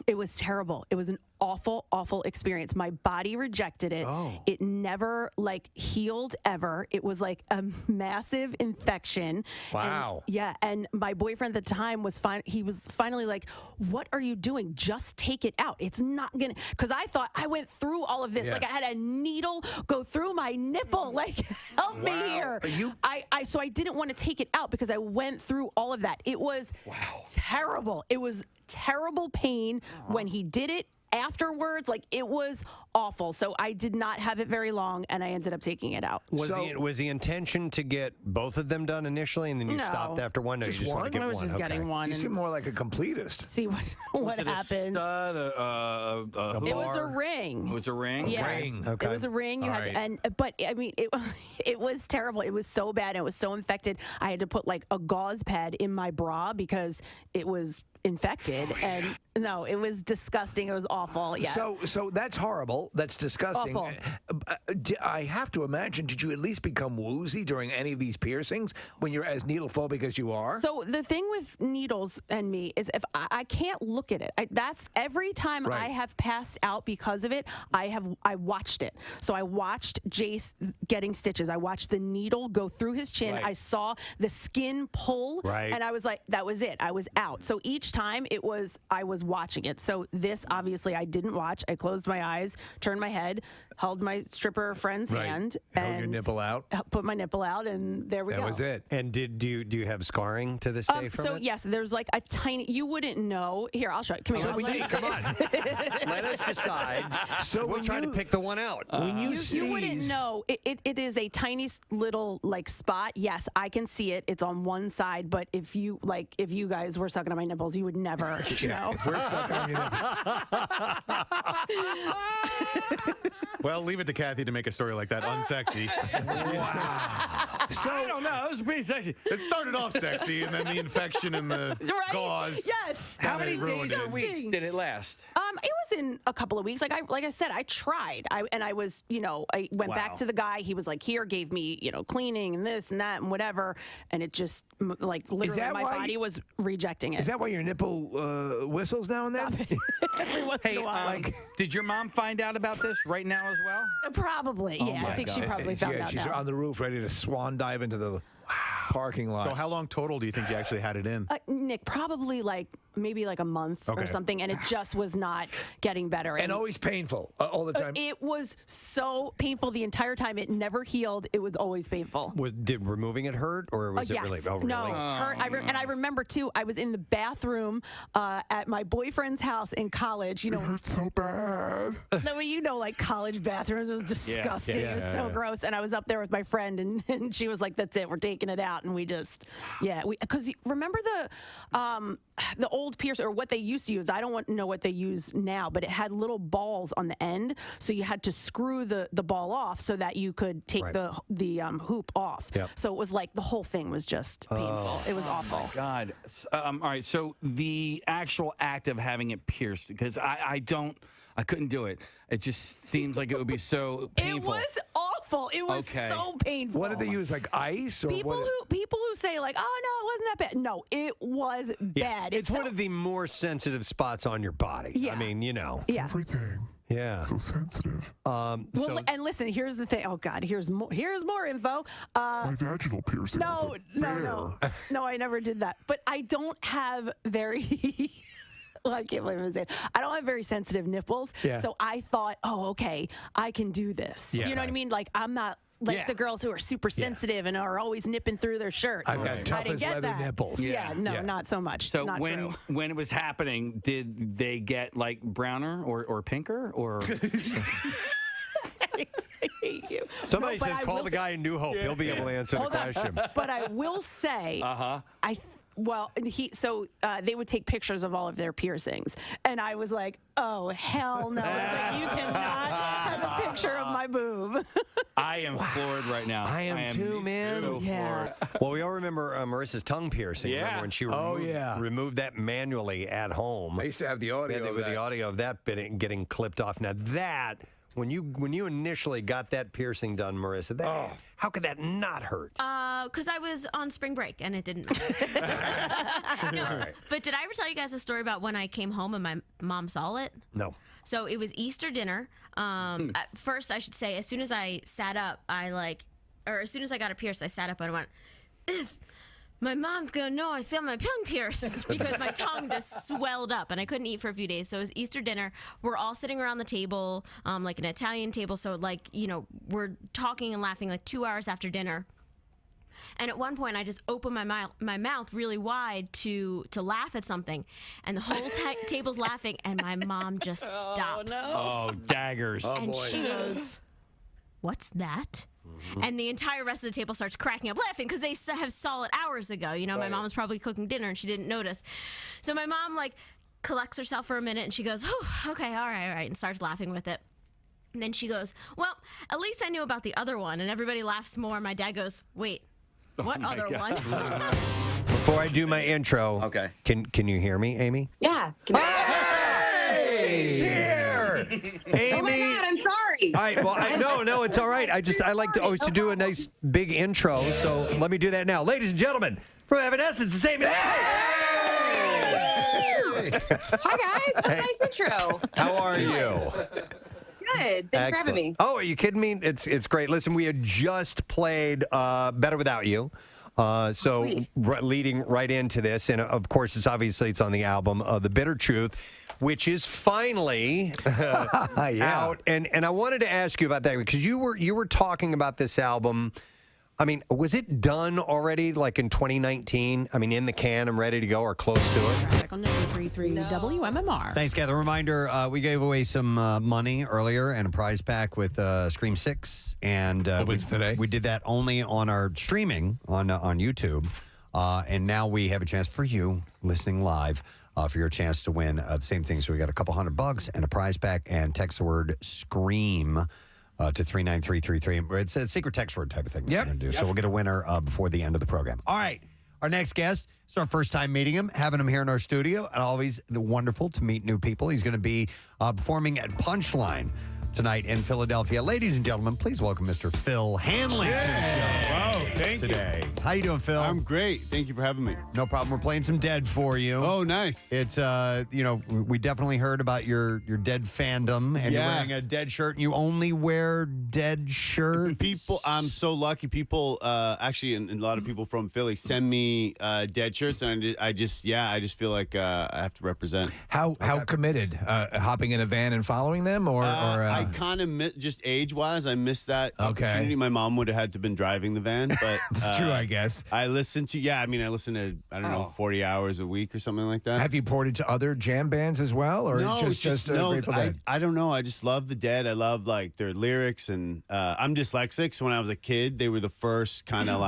It was terrible. It was an awful, awful experience. My body rejected it. Oh. It never like healed ever. It was like a massive infection. Wow. And my boyfriend at the time was fine. He was finally like, "What are you doing? Just take it out. It's not gonna." Because I thought I went through all of this. Yeah. Like I had a needle go through my nipple. Like help me here. So I didn't want to take it out because I went through all of that. It was terrible. It was terrible pain when he did it. Afterwards, like it was awful. So I did not have it very long, and I ended up taking it out. Was the intention to get both of them done initially, and then you No. stopped after one? No, Just you just want to one? get I was one. just getting one. You and seem more like a completist. See what it happened. A stud, It was a ring. It was a ring? Yeah. Ring. It was a ring. You All had, right. but I mean, it was terrible. It was so bad. It was so infected. I had to put like a gauze pad in my bra because it was infected, and no, it was disgusting. It was awful. Yeah. So that's horrible. That's disgusting. Awful. I have to imagine, did you at least become woozy during any of these piercings when you're as needle phobic as you are? So the thing with needles and me is if I can't look at it. That's every time Right. I have passed out because of it, I watched it. So I watched Jace getting stitches. I watched the needle go through his chin. Right. I saw the skin pull, Right. and I was like, that was it. I was out. So each time I was watching it. So this obviously I didn't watch. I closed my eyes, turned my head, held my stripper friend's Right. hand, Held and your nipple out. Put my nipple out, and there we go. That was it. And do you have scarring to this day from So it? yes, there's like a tiny. You wouldn't know. Here, I'll show you. Come here. Let's see, come on. Let us decide. So we'll try to pick the one out. When You wouldn't know. It is a tiny little like spot. Yes, I can see it. It's on one side. But if you guys were sucking on my nipples, you would never know. If we're sucking on your Well, leave it to Kathy to make a story like that unsexy. I don't know. It was pretty sexy. It started off sexy, and then the infection and the Right? gauze. Yes. How kinda many ruined days or it. weeks did it last? It was in a couple of weeks. Like I said, I tried. I went back Wow. to the guy. He was like, here, gave me, cleaning and this and that and whatever. And it just like literally that my why body you- was rejecting it. Is that why your nipple whistles now and then? Every once in Hey, a while. did your mom find out about this right now as well? Probably. Yeah, I think she probably found out She's now. on the roof ready to swan dive into the parking lot. So how long total do you think you actually had it in? Nick, probably maybe a month or Okay. something, and it just was not getting better. and always painful all the time. It was so painful the entire time. It never healed. It was always painful. Did removing it hurt, or was it Yes. really? Oh, really? No, hurt. And I remember too. I was in the bathroom at my boyfriend's house in college. It hurt so bad. Like college bathrooms, it was disgusting. It was so gross. And I was up there with my friend, and she was like, "That's it. We're taking it out." And we just, because remember the old piercer, or what they used to use. I don't know what they use now, but it had little balls on the end, so you had to screw the ball off so that you could take Right. the hoop off. Yep. So it was like the whole thing was just painful. It was awful. God. All right. So the actual act of having it pierced, because I couldn't do it. It just seems like it would be so painful. It was awful. It was Okay. so painful. What did they use, like ice? Or People who say like, "Oh no, it wasn't that bad." No, it was bad. It's one of the more sensitive spots on your body. Yeah. I mean, Yeah. Everything. Yeah. So sensitive. Well, and listen, here's the thing. Oh God, here's more info. My vaginal piercing. No, I never did that. But I don't have very. Well, I can't believe I'm saying. I don't have very sensitive nipples, Yeah. so I thought, oh, okay, I can do this. Yeah. You know what I mean? Like I'm not like Yeah. the girls who are super sensitive and are always nipping through their shirts. I've got I tough didn't as get leather that. nipples. Yeah, Yeah. not so much. So not when true. when it was happening, did they get like browner or pinker or? I hate you. Somebody No, but says I call will the guy in New Hope. He'll be able to answer the Hold on. question. But I will say, Well, they would take pictures of all of their piercings, and I was like, "Oh hell no!" I was like, you cannot have a picture of my boob. I am floored right now. I am too, man. So floored. Well, we all remember Marissa's tongue piercing. Yeah. Remember when she removed that manually at home. I used to have the audio with the audio of that getting clipped off. Now that when you initially got that piercing done, Marissa, how could that not hurt? Because I was on spring break and it didn't matter. No, All right. But did I ever tell you guys a story about when I came home and my mom saw it? No. So it was Easter dinner. At first, I should say, as soon as I sat up, as soon as I got it pierced, I sat up and I went, "Ugh, my mom's gonna know I feel my tongue pierced," because my tongue just swelled up and I couldn't eat for a few days. So it was Easter dinner. We're all sitting around the table, like an Italian table. So we're talking and laughing like 2 hours after dinner. And at one point, I just opened my mouth really wide to laugh at something, and the whole table's laughing, and my mom just stops. Oh, daggers. And she goes, "What's that?" And the entire rest of the table starts cracking up laughing because they have saw it hours ago. My mom was probably cooking dinner and she didn't notice. So my mom collects herself for a minute and she goes, "Oh, okay, all right," and starts laughing with it. And then she goes, "Well, at least I knew about the other one." And everybody laughs more. My dad goes, "Wait, what other one?" Before I do my intro, okay, can you hear me, Amy? Yeah. She's here. Amy. Oh my God, I'm sorry. All right. Well, no, it's all right. I like to always to do a nice big intro, so let me do that now, ladies and gentlemen. From Evanescence, it's Amy. Hi guys. What a nice intro. How are you? Good. Thanks for having me. Oh, are you kidding me? It's great. Listen, we had just played Better Without You. Leading right into this, and of course, it's on the album The Bitter Truth, which is finally out. And I wanted to ask you about that because you were talking about this album. I mean, was it done already, like in 2019? I mean, in the can and ready to go or close to it? Back on 93.3 WMMR. Thanks, Kathy. Reminder, we gave away some money earlier and a prize pack with Scream 6. And today? We did that only on our streaming on YouTube. And now we have a chance for you listening live for your chance to win the same thing. So we got a couple $100 and a prize pack, and text the word SCREAM to 39333. It's a secret text word type of thing. We're gonna do. So we'll get a winner before the end of the program. All right. Our next guest, it's our first time meeting him, having him here in our studio. And always wonderful to meet new people. He's going to be performing at Punchline tonight in Philadelphia. Ladies and gentlemen, please welcome Mr. Phil Hanley to the show. Wow, thank today. How you doing, Phil? I'm great. Thank you for having me. No problem. We're playing some Dead for you. Oh, nice. It's we definitely heard about your Dead fandom, and you're wearing a Dead shirt. And you only wear Dead shirts. I'm so lucky. People, actually, and a lot of people from Philly send me Dead shirts, and I just feel like I have to represent. How committed? Hopping in a van and following them, or I kind of just age-wise, I missed that opportunity. My mom would have had to have been driving the van, but it's true, I guess. I listen to 40 hours a week or something like that. Have you ported to other jam bands as well, or just Grateful Dead? I don't know. I just love the Dead. I love their lyrics, and I'm dyslexic, so when I was a kid, they were the first kind of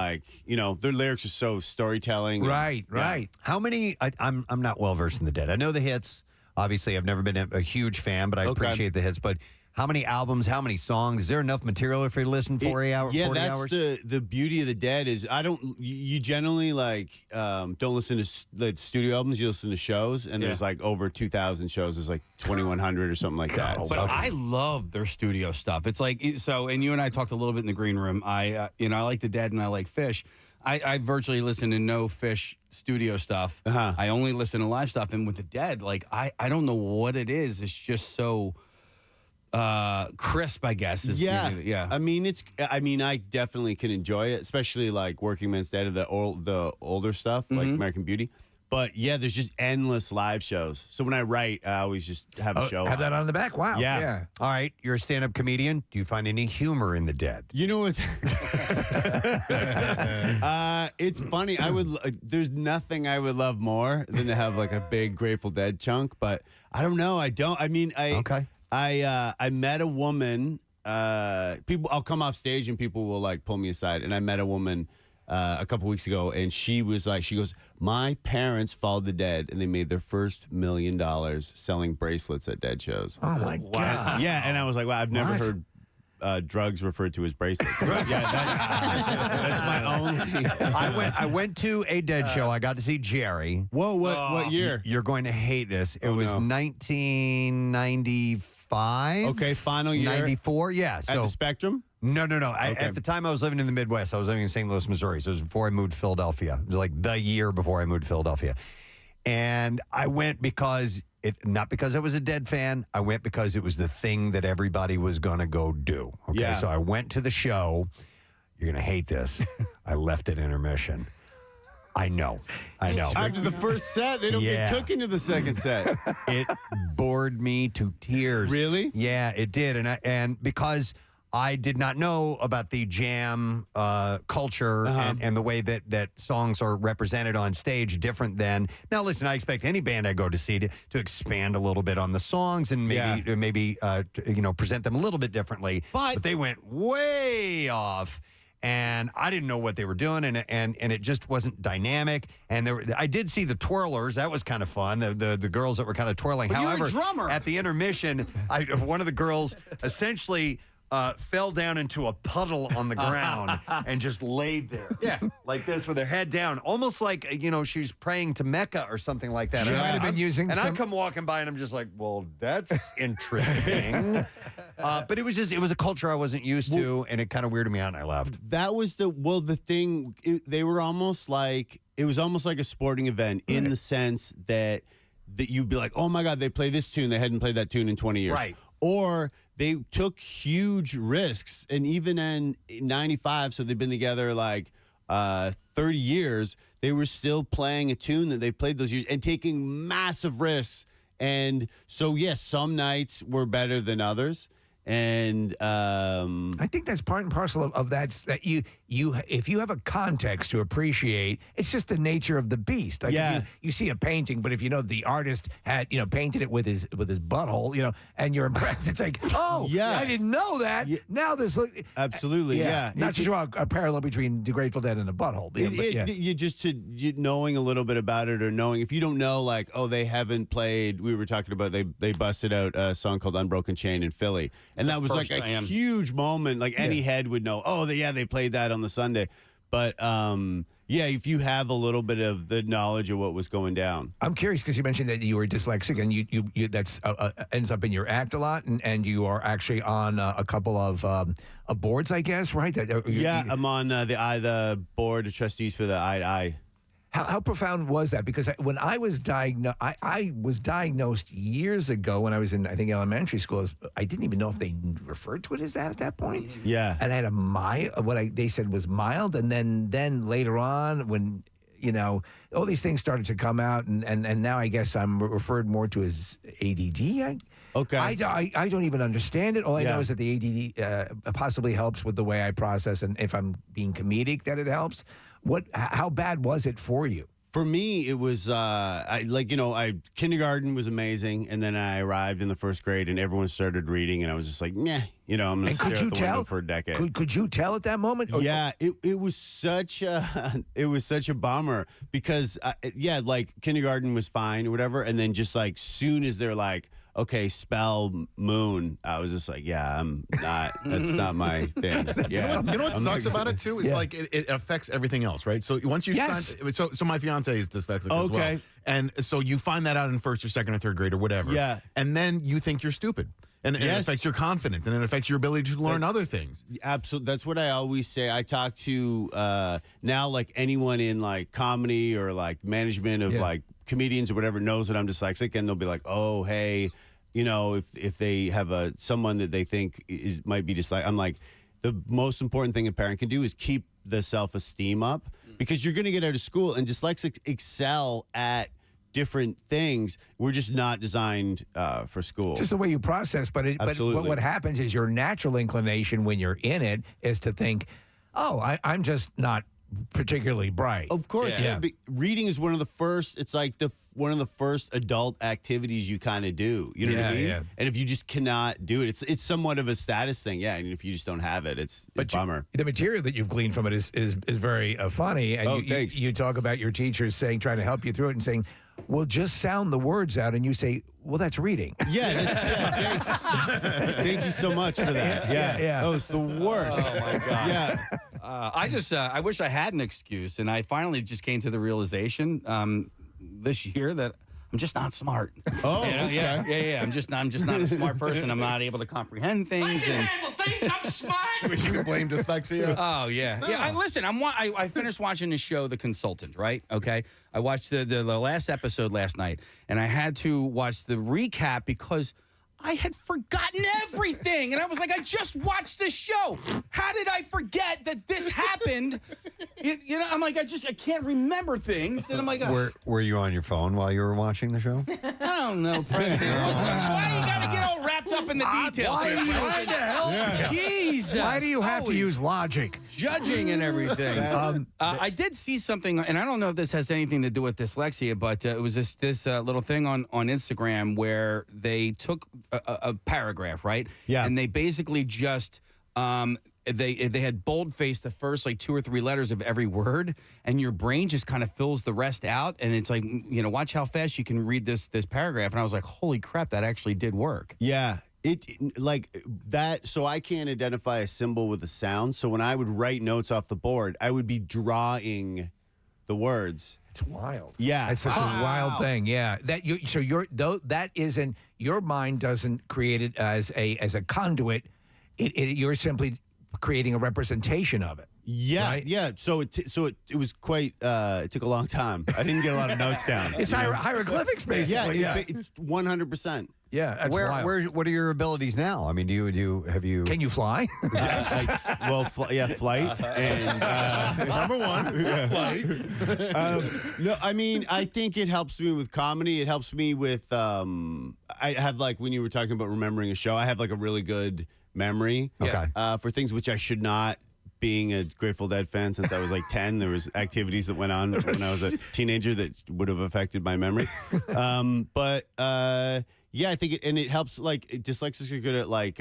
their lyrics are so storytelling. Right. How many? I'm not well versed in the Dead. I know the hits. Obviously, I've never been a huge fan, but I appreciate the hits. But how many albums? How many songs? Is there enough material for you to listen 40 hours? Yeah, that's the beauty of the Dead is you generally don't listen to the studio albums. You listen to shows, and there's over 2,000 shows. There's 2,100 or something like that. But I love their studio stuff. It's and you and I talked a little bit in the green room. I like the Dead and I like Fish. I virtually listen to no Fish studio stuff. I only listen to live stuff. And with the Dead, I don't know what it is. It's just so crisp, I guess. Yeah. I mean, I definitely can enjoy it, especially Working Man's Dead or the older stuff, like American Beauty. But yeah, there's just endless live shows. So when I write, I always just have a show. Have that on the back? Wow. Yeah. All right. You're a stand-up comedian. Do you find any humor in the Dead? You know what? It's funny. There's nothing I would love more than to have a big Grateful Dead chunk. But I don't know. I met a woman. I'll come off stage and people will pull me aside. And I met a woman a couple weeks ago, and she was like, she goes, my parents followed the Dead, and they made their first $1 million selling bracelets at Dead shows. Oh my God! Yeah, and I was like, wow, I've never heard drugs referred to as bracelets. That's my only. I went to a Dead show. I got to see Jerry. Whoa, what year? You're going to hate this. It was 1995. Okay, final year. 94. Yeah. At So the Spectrum. No. Okay. At the time, I was living in the Midwest. I was living in St. Louis, Missouri. So it was before I moved to Philadelphia. It was like the year before I moved to Philadelphia. And I went because not because I was a Dead fan. I went because it was the thing that everybody was going to go do. Okay. Yeah. So I went to the show. You're going to hate this. I left at intermission. I know. After the first set, they don't get cooking to the second set. It bored me to tears. Really? Yeah, it did. And because I did not know about the jam culture and the way that songs are represented on stage different than. Now, listen, I expect any band I go to see to expand a little bit on the songs and maybe present them a little bit differently. But they went way off. And I didn't know what they were doing, and it just wasn't dynamic. And I did see the twirlers; that was kind of fun. The girls that were kind of twirling. But However, you're a drummer. At the intermission, one of the girls essentially fell down into a puddle on the ground and just laid there, like this with her head down, almost like she's praying to Mecca or something like that. She might have been using. And I come walking by, and I'm just like, well, that's interesting. But it was a culture I wasn't used to, and it kind of weirded me out, and I left. That was the thing. They were almost like, it was almost like a sporting event in the sense that you'd be like, oh my God, they play this tune. They hadn't played that tune in 20 years. Right. Or they took huge risks. And even in 95, so they've been together like 30 years, they were still playing a tune that they played those years and taking massive risks. And so, yes, some nights were better than others. And I think that's part and parcel of that you if you have a context to appreciate, it's just the nature of the beast. Like if you see a painting, but if you know the artist had painted it with his butthole, and you're impressed, it's like, oh yeah, I didn't know that. Now this absolutely not to draw a parallel between the Grateful Dead and the butthole. You just knowing a little bit about it, or knowing if you don't know, like, oh, they haven't played. We were talking about they busted out a song called "Unbroken Chain" in Philly. And that was like a huge moment. Like any head would know, oh, they played that on the Sunday. But, if you have a little bit of the knowledge of what was going down. I'm curious because you mentioned that you were dyslexic, and you that's ends up in your act a lot, and you are actually on a couple of boards, I guess, right? I'm on the board of trustees for the Eye to Eye. How profound was that? Because when I was diagnosed, I was diagnosed years ago when I was in, I think, elementary school. I didn't even know if they referred to it as that at that point. Yeah. And I had they said was mild. And then later on, when, all these things started to come out, and now I guess I'm referred more to as ADD. Okay. I don't even understand it. All I know is that the ADD possibly helps with the way I process, and if I'm being comedic, that it helps. How bad was it for you? For me, it was kindergarten was amazing, and then I arrived in the first grade, and everyone started reading, and I was just like, meh, I'm going to stare out the window for a decade. Could you tell at that moment? Yeah, it was such a bummer because like kindergarten was fine or whatever, and then just like soon as they're like, okay, spell moon, I was just like, I'm not. That's not my thing. Yeah, you know what sucks about it too is like it affects everything else, right? So once you sign, so my fiance is dyslexic as well, and so you find that out in first or second or third grade or whatever, and then you think you're stupid. And it affects your confidence, and it affects your ability to learn other things. Absolutely. That's what I always say. I talk to now like anyone in like comedy or like management of like comedians or whatever knows that I'm dyslexic, and they'll be like, oh, hey, if they have someone that they think might be dyslexic, I'm like, the most important thing a parent can do is keep the self-esteem up, because you're going to get out of school, and dyslexics excel at different things. We're just not designed for school. Just the way you process, but what happens is your natural inclination when you're in it is to think, oh, I'm just not particularly bright. Of course, Yeah. but reading is one of the first. It's like one of the first adult activities you kind of do. You know what I Yeah, mean? yeah. And if you just cannot do it, it's somewhat of a status thing. Yeah, and if you just don't have it, it's a bummer. The material that you've gleaned from it is very funny. And thanks. You talk about your teachers trying to help you through it and saying, well, just sound the words out. And you say, well, that's reading. Yeah, thanks. Thank you so much for that. Yeah. Oh, it's the worst. Oh my god. Yeah. I wish I had an excuse, and I finally just came to the realization this year that I'm just not smart. Oh, You know, okay. yeah. I'm just not a smart person. I'm not able to comprehend things. Would you blame dyslexia? Oh yeah. Listen, I finished watching the show The Consultant, right? Okay. I watched the last episode last night, and I had to watch the recap because I had forgotten everything. And I was like, I just watched this show. How did I forget that this happened? You know, I'm like, I can't remember things. And I'm like, Were you on your phone while you were watching the show? I don't know, Preston. Why you got to get all wrapped up in the details? Why are you trying to help? Yeah. Jesus. Why do you have to use logic? Judging and everything. I did see something, and I don't know if this has anything to do with dyslexia, but it was this little thing on Instagram where they took a paragraph, right? Yeah. And they basically just they had bold-faced the first like 2 or 3 letters of every word, and your brain just kind of fills the rest out, and it's like, you know, watch how fast you can read this paragraph. And I was like, holy crap, that actually did work. Yeah. It like that. So I can't identify a symbol with a sound. So when I would write notes off the board, I would be drawing the words. It's wild. Yeah. It's such a wild thing. Yeah. Your mind doesn't create it as a conduit. You're simply creating a representation of it. Yeah, right? yeah. So it was quite. It took a long time. I didn't get a lot of notes down. It's hieroglyphics, basically. Yeah, it's 100%. Yeah, that's wild. What are your abilities now? I mean, have you? Can you fly? Flight and number one, flight. No, I mean, I think it helps me with comedy. It helps me with. I have like when you were talking about remembering a show. I have like a really good memory. Okay. For things which I should not. Being a Grateful Dead fan since I was like 10, there was activities that went on when I was a teenager that would have affected my memory. Yeah, I think it helps. Like dyslexics are good at like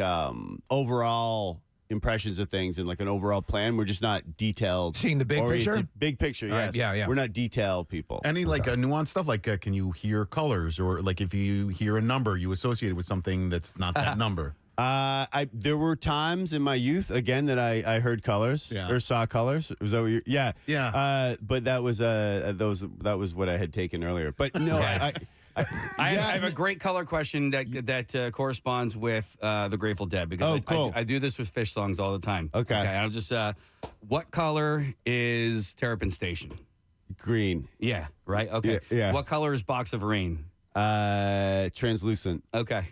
overall impressions of things and like an overall plan. We're just not detailed. Seeing the big picture? Big picture, yes. Right, yeah. We're not detail people. Any like nuanced stuff, like can you hear colors, or like if you hear a number, you associate it with something that's not that number. There were times in my youth, again, that I heard colors or saw colors. Was that what you? Yeah, yeah. But that was that was what I had taken earlier. But no, I have a great color question that corresponds with the Grateful Dead because cool. I do this with Fish songs all the time. Okay. I'll just what color is Terrapin Station? Green. Yeah. Right. Okay. Yeah. What color is Box of Rain? Translucent. Okay.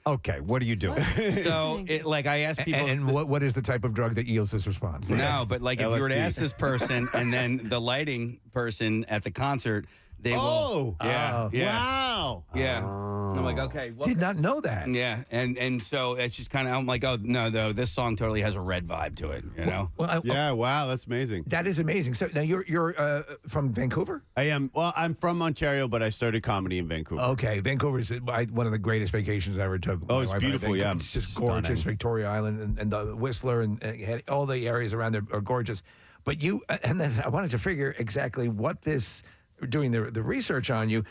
Okay, what are you doing? So, I ask people, and what is the type of drug that yields this response? No, but like if you were to ask this person, and then the lighting person at the concert, they will. Yeah. Wow. Yeah. And I'm like, okay. Did not know that. Yeah, and so it's just kind of, I'm like, oh no, this song totally has a red vibe to it, you know? Wow, that's amazing. That is amazing. So now you're from Vancouver? I am. Well, I'm from Ontario, but I started comedy in Vancouver. Okay, Vancouver is one of the greatest vacations I ever took. Oh, it's beautiful. Yeah, it's just gorgeous. Victoria Island and the Whistler and all the areas around there are gorgeous. But and then I wanted to figure exactly what this. Doing the research on you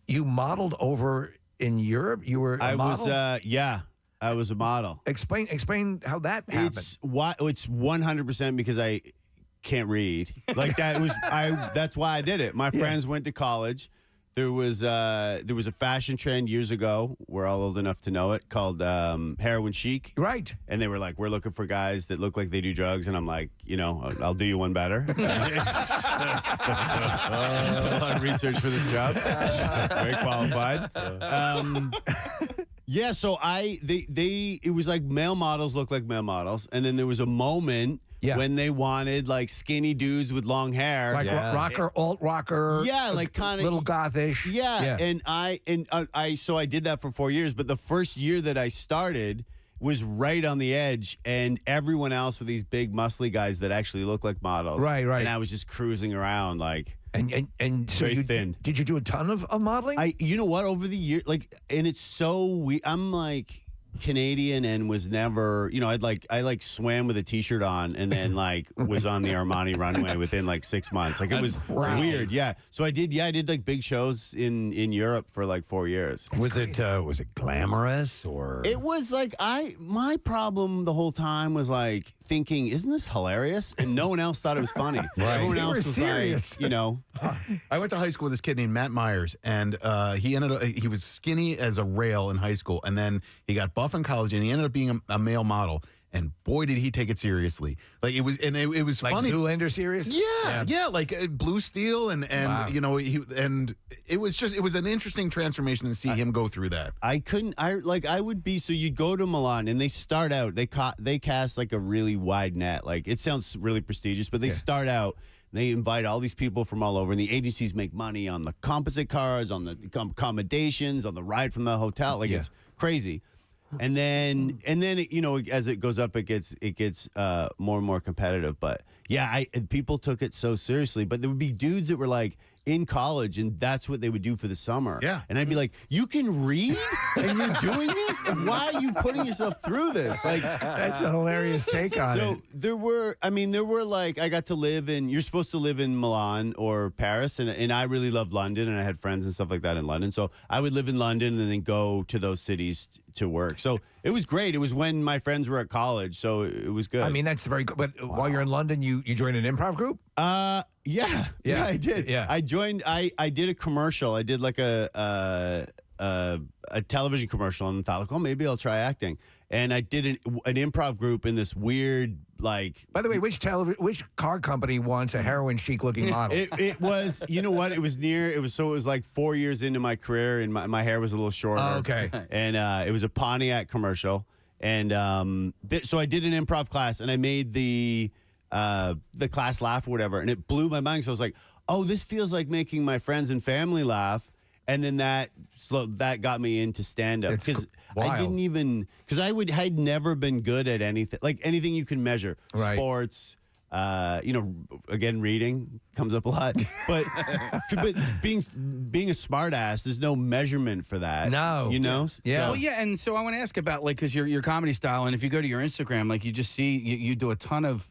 modeled over in Europe. You were a model? I was a model. Explain how that happened. It's 100% because I can't read. Like that was that's why I did it. My friends went to college. There was a fashion trend years ago. We're all old enough to know it, called heroin chic. Right. And they were like, we're looking for guys that look like they do drugs. And I'm like, I'll do you one better. A lot of research for this job. Very qualified. Yeah, so it was like male models look like male models. And then there was a moment when they wanted like skinny dudes with long hair. Like rocker, alt rocker. Yeah, like kind of little gothish. Yeah. And I did that for 4 years, but the first year that I started was right on the edge, and everyone else were these big muscly guys that actually look like models. Right. And I was just cruising around like. And so very you thin. Did you do a ton of modeling? You know what? Over the year, like, and it's so I'm like Canadian and was never, I swam with a t-shirt on and then like was on the Armani runway within like 6 months. Like it was weird. Yeah. So I did like big shows in Europe for like 4 years. Was it glamorous or? It was like my problem the whole time was like thinking, isn't this hilarious? And no one else thought it was funny. Everyone else was serious. like, I went to high school with this kid named Matt Myers, and he was skinny as a rail in high school, and then he got buff in college, and he ended up being a male model. And boy, did he take it seriously! Like it was like funny. Zoolander serious. Yeah, like Blue Steel, and Wow. it was an interesting transformation to see him go through that. So you'd go to Milan and they start out, they cast like a really wide net. Like it sounds really prestigious, but they start out, they invite all these people from all over, and the agencies make money on the composite cars, on the accommodations, on the ride from the hotel. Like it's crazy. And then as it goes up, it gets more and more competitive. But yeah, people took it so seriously. But there would be dudes that were like in college, and that's what they would do for the summer. Yeah, and I'd be like, "You can read, and you're doing this? Why are you putting yourself through this?" Like that's a hilarious take on it. So there were like I got to live in. You're supposed to live in Milan or Paris, and I really loved London, and I had friends and stuff like that in London. So I would live in London and then go to those cities to work. So it was great. It was when my friends were at college, so it was good. I mean, that's very good. But while you're in London, you joined an improv group? Yeah, I did. Yeah. I joined. I did a commercial. I did like a television commercial, and thought like, oh, maybe I'll try acting. And I did an improv group in this weird like. By the way, which car company wants a heroin chic looking model? It was. You know what? It was like 4 years into my career, and my hair was a little shorter. Oh, okay. And it was a Pontiac commercial, and so I did an improv class, and I made the class laugh or whatever, and it blew my mind. So I was like, oh, this feels like making my friends and family laugh. And then that got me into stand-up because I didn't even I'd never been good at anything, like anything you can measure. Right. Sports, again, reading comes up a lot, but being a smart ass, there's no measurement for that. No. Yeah. Well, yeah, and so I want to ask about because your comedy style, and if you go to your Instagram, like you just see you do a ton of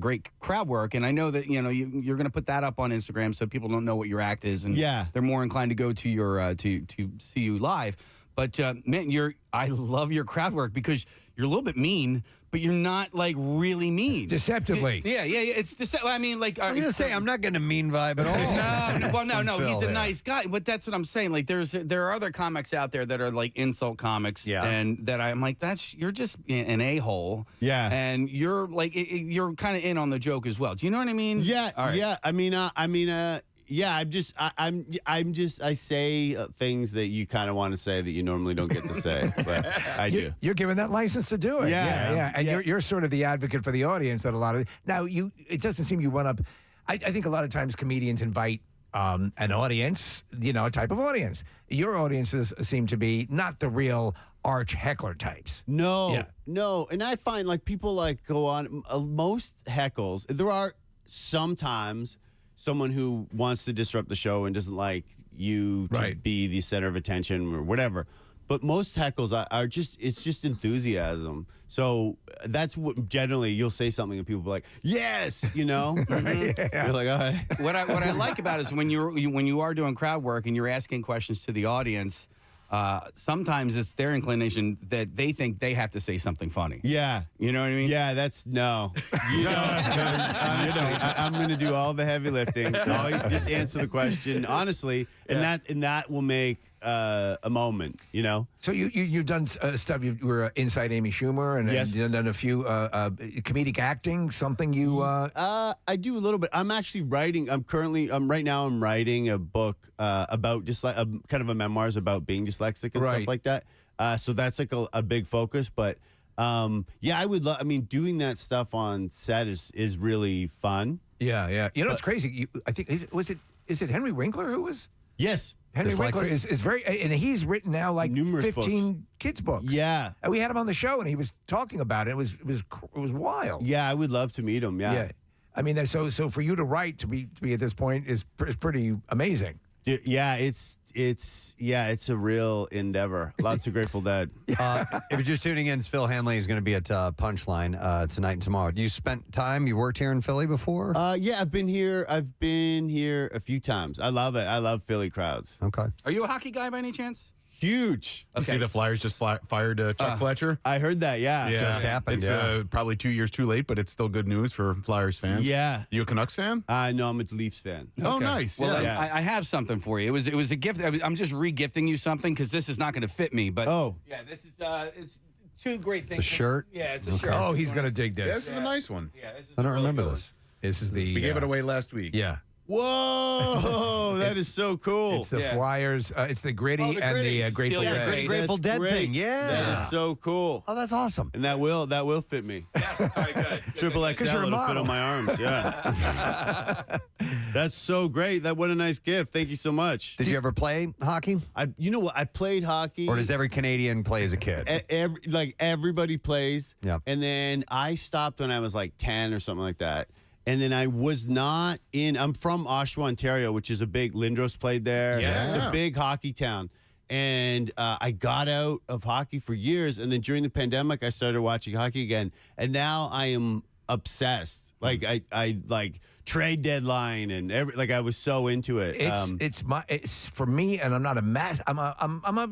great crowd work, and I know that you're going to put that up on Instagram so people don't know what your act is, and they're more inclined to go to your to see you live. But man, I love your crowd work because you're a little bit mean, but you're not like really mean. Deceptively. Yeah. It's deceptive. I mean, like I was gonna say I'm not getting a mean vibe at all. No. He's a nice guy, but that's what I'm saying. Like, there are other comics out there that are like insult comics, and that I'm like, you're just an a-hole. Yeah, and you're like, you're kind of in on the joke as well. Do you know what I mean? Yeah, All right. yeah. I say things that you kind of want to say that you normally don't get to say, but I do. You're given that license to do it. Yeah. And you're sort of the advocate for the audience that a lot of now it doesn't seem you run up. I think a lot of times comedians invite an audience, a type of audience. Your audiences seem to be not the real arch heckler types. No, and I find like people like go on most heckles. There are sometimes someone who wants to disrupt the show and doesn't like you to be the center of attention or whatever. But most heckles are it's just enthusiasm. So that's what generally you'll say something and people will be like, yes, You're like, all right. What I like about it is when you are doing crowd work and you're asking questions to the audience, sometimes it's their inclination that they think they have to say something funny. Yeah. You know what I mean? Yeah, that's no. I'm going to do all the heavy lifting. Just answer the question honestly, and that will make a moment, So you've done stuff. You were inside Amy Schumer, and you've done a few comedic acting. Something you? I do a little bit. I'm actually writing. I'm writing a book about just like kind of a memoirs about being dyslexic and stuff like that. So that's like a big focus, but. I would love. I mean, doing that stuff on set is really fun. Yeah. You know, it's crazy. I think is it Henry Winkler who was? Yes. Henry Winkler Dyslexic? is very, and he's written now like Numerous 15 books. kids books. Yeah. And we had him on the show, and he was talking about it. It was wild. Yeah, I would love to meet him. Yeah. I mean, so for you to write to be at this point is pretty amazing. Yeah, it's a real endeavor. Lots of Grateful Dead. If you're just tuning in, Phil Hanley is going to be at Punchline tonight and tomorrow. You spent time? You worked here in Philly before? Yeah, I've been here a few times. I love it. I love Philly crowds. Okay. Are you a hockey guy by any chance? Huge. You see the Flyers just fired Chuck Fletcher? I heard that, yeah. Just happened, It's probably 2 years too late, but it's still good news for Flyers fans. Yeah. You a Canucks fan? No, I'm a Leafs fan. Oh, nice. Well, yeah. I have something for you. It was a gift. I'm just re-gifting you something because this is not going to fit me. But yeah, this is it's two great things. It's a shirt? Yeah, it's a shirt. Oh, he's gonna dig Yeah, this. this is a nice one. Yeah, this is I don't really remember good this. This is the. We gave it away last week. Yeah. Whoa, that is so cool. It's the Flyers. It's the Gritty the and Gritty. the Grateful Steal your Dead. Gritty. Grateful That's Dead great. thing, yeah. That is so cool. Oh, that's awesome. And that will fit me. Yes, all right, good. Triple XL, you're a it'll fit model. on my arms. Yeah. That's so great. What a nice gift. Thank you so much. Did you ever play hockey? You know what? I played hockey. Or does every Canadian play as a kid? Everybody plays. Yeah. And then I stopped when I was like 10 or something like that. And then I was not I'm from Oshawa, Ontario, which is a big, Lindros played there. Yes. It's a big hockey town. And I got out of hockey for years. And then during the pandemic, I started watching hockey again. And now I am obsessed. Like I like trade deadline and I was so into it. It's for me, and I'm not I'm a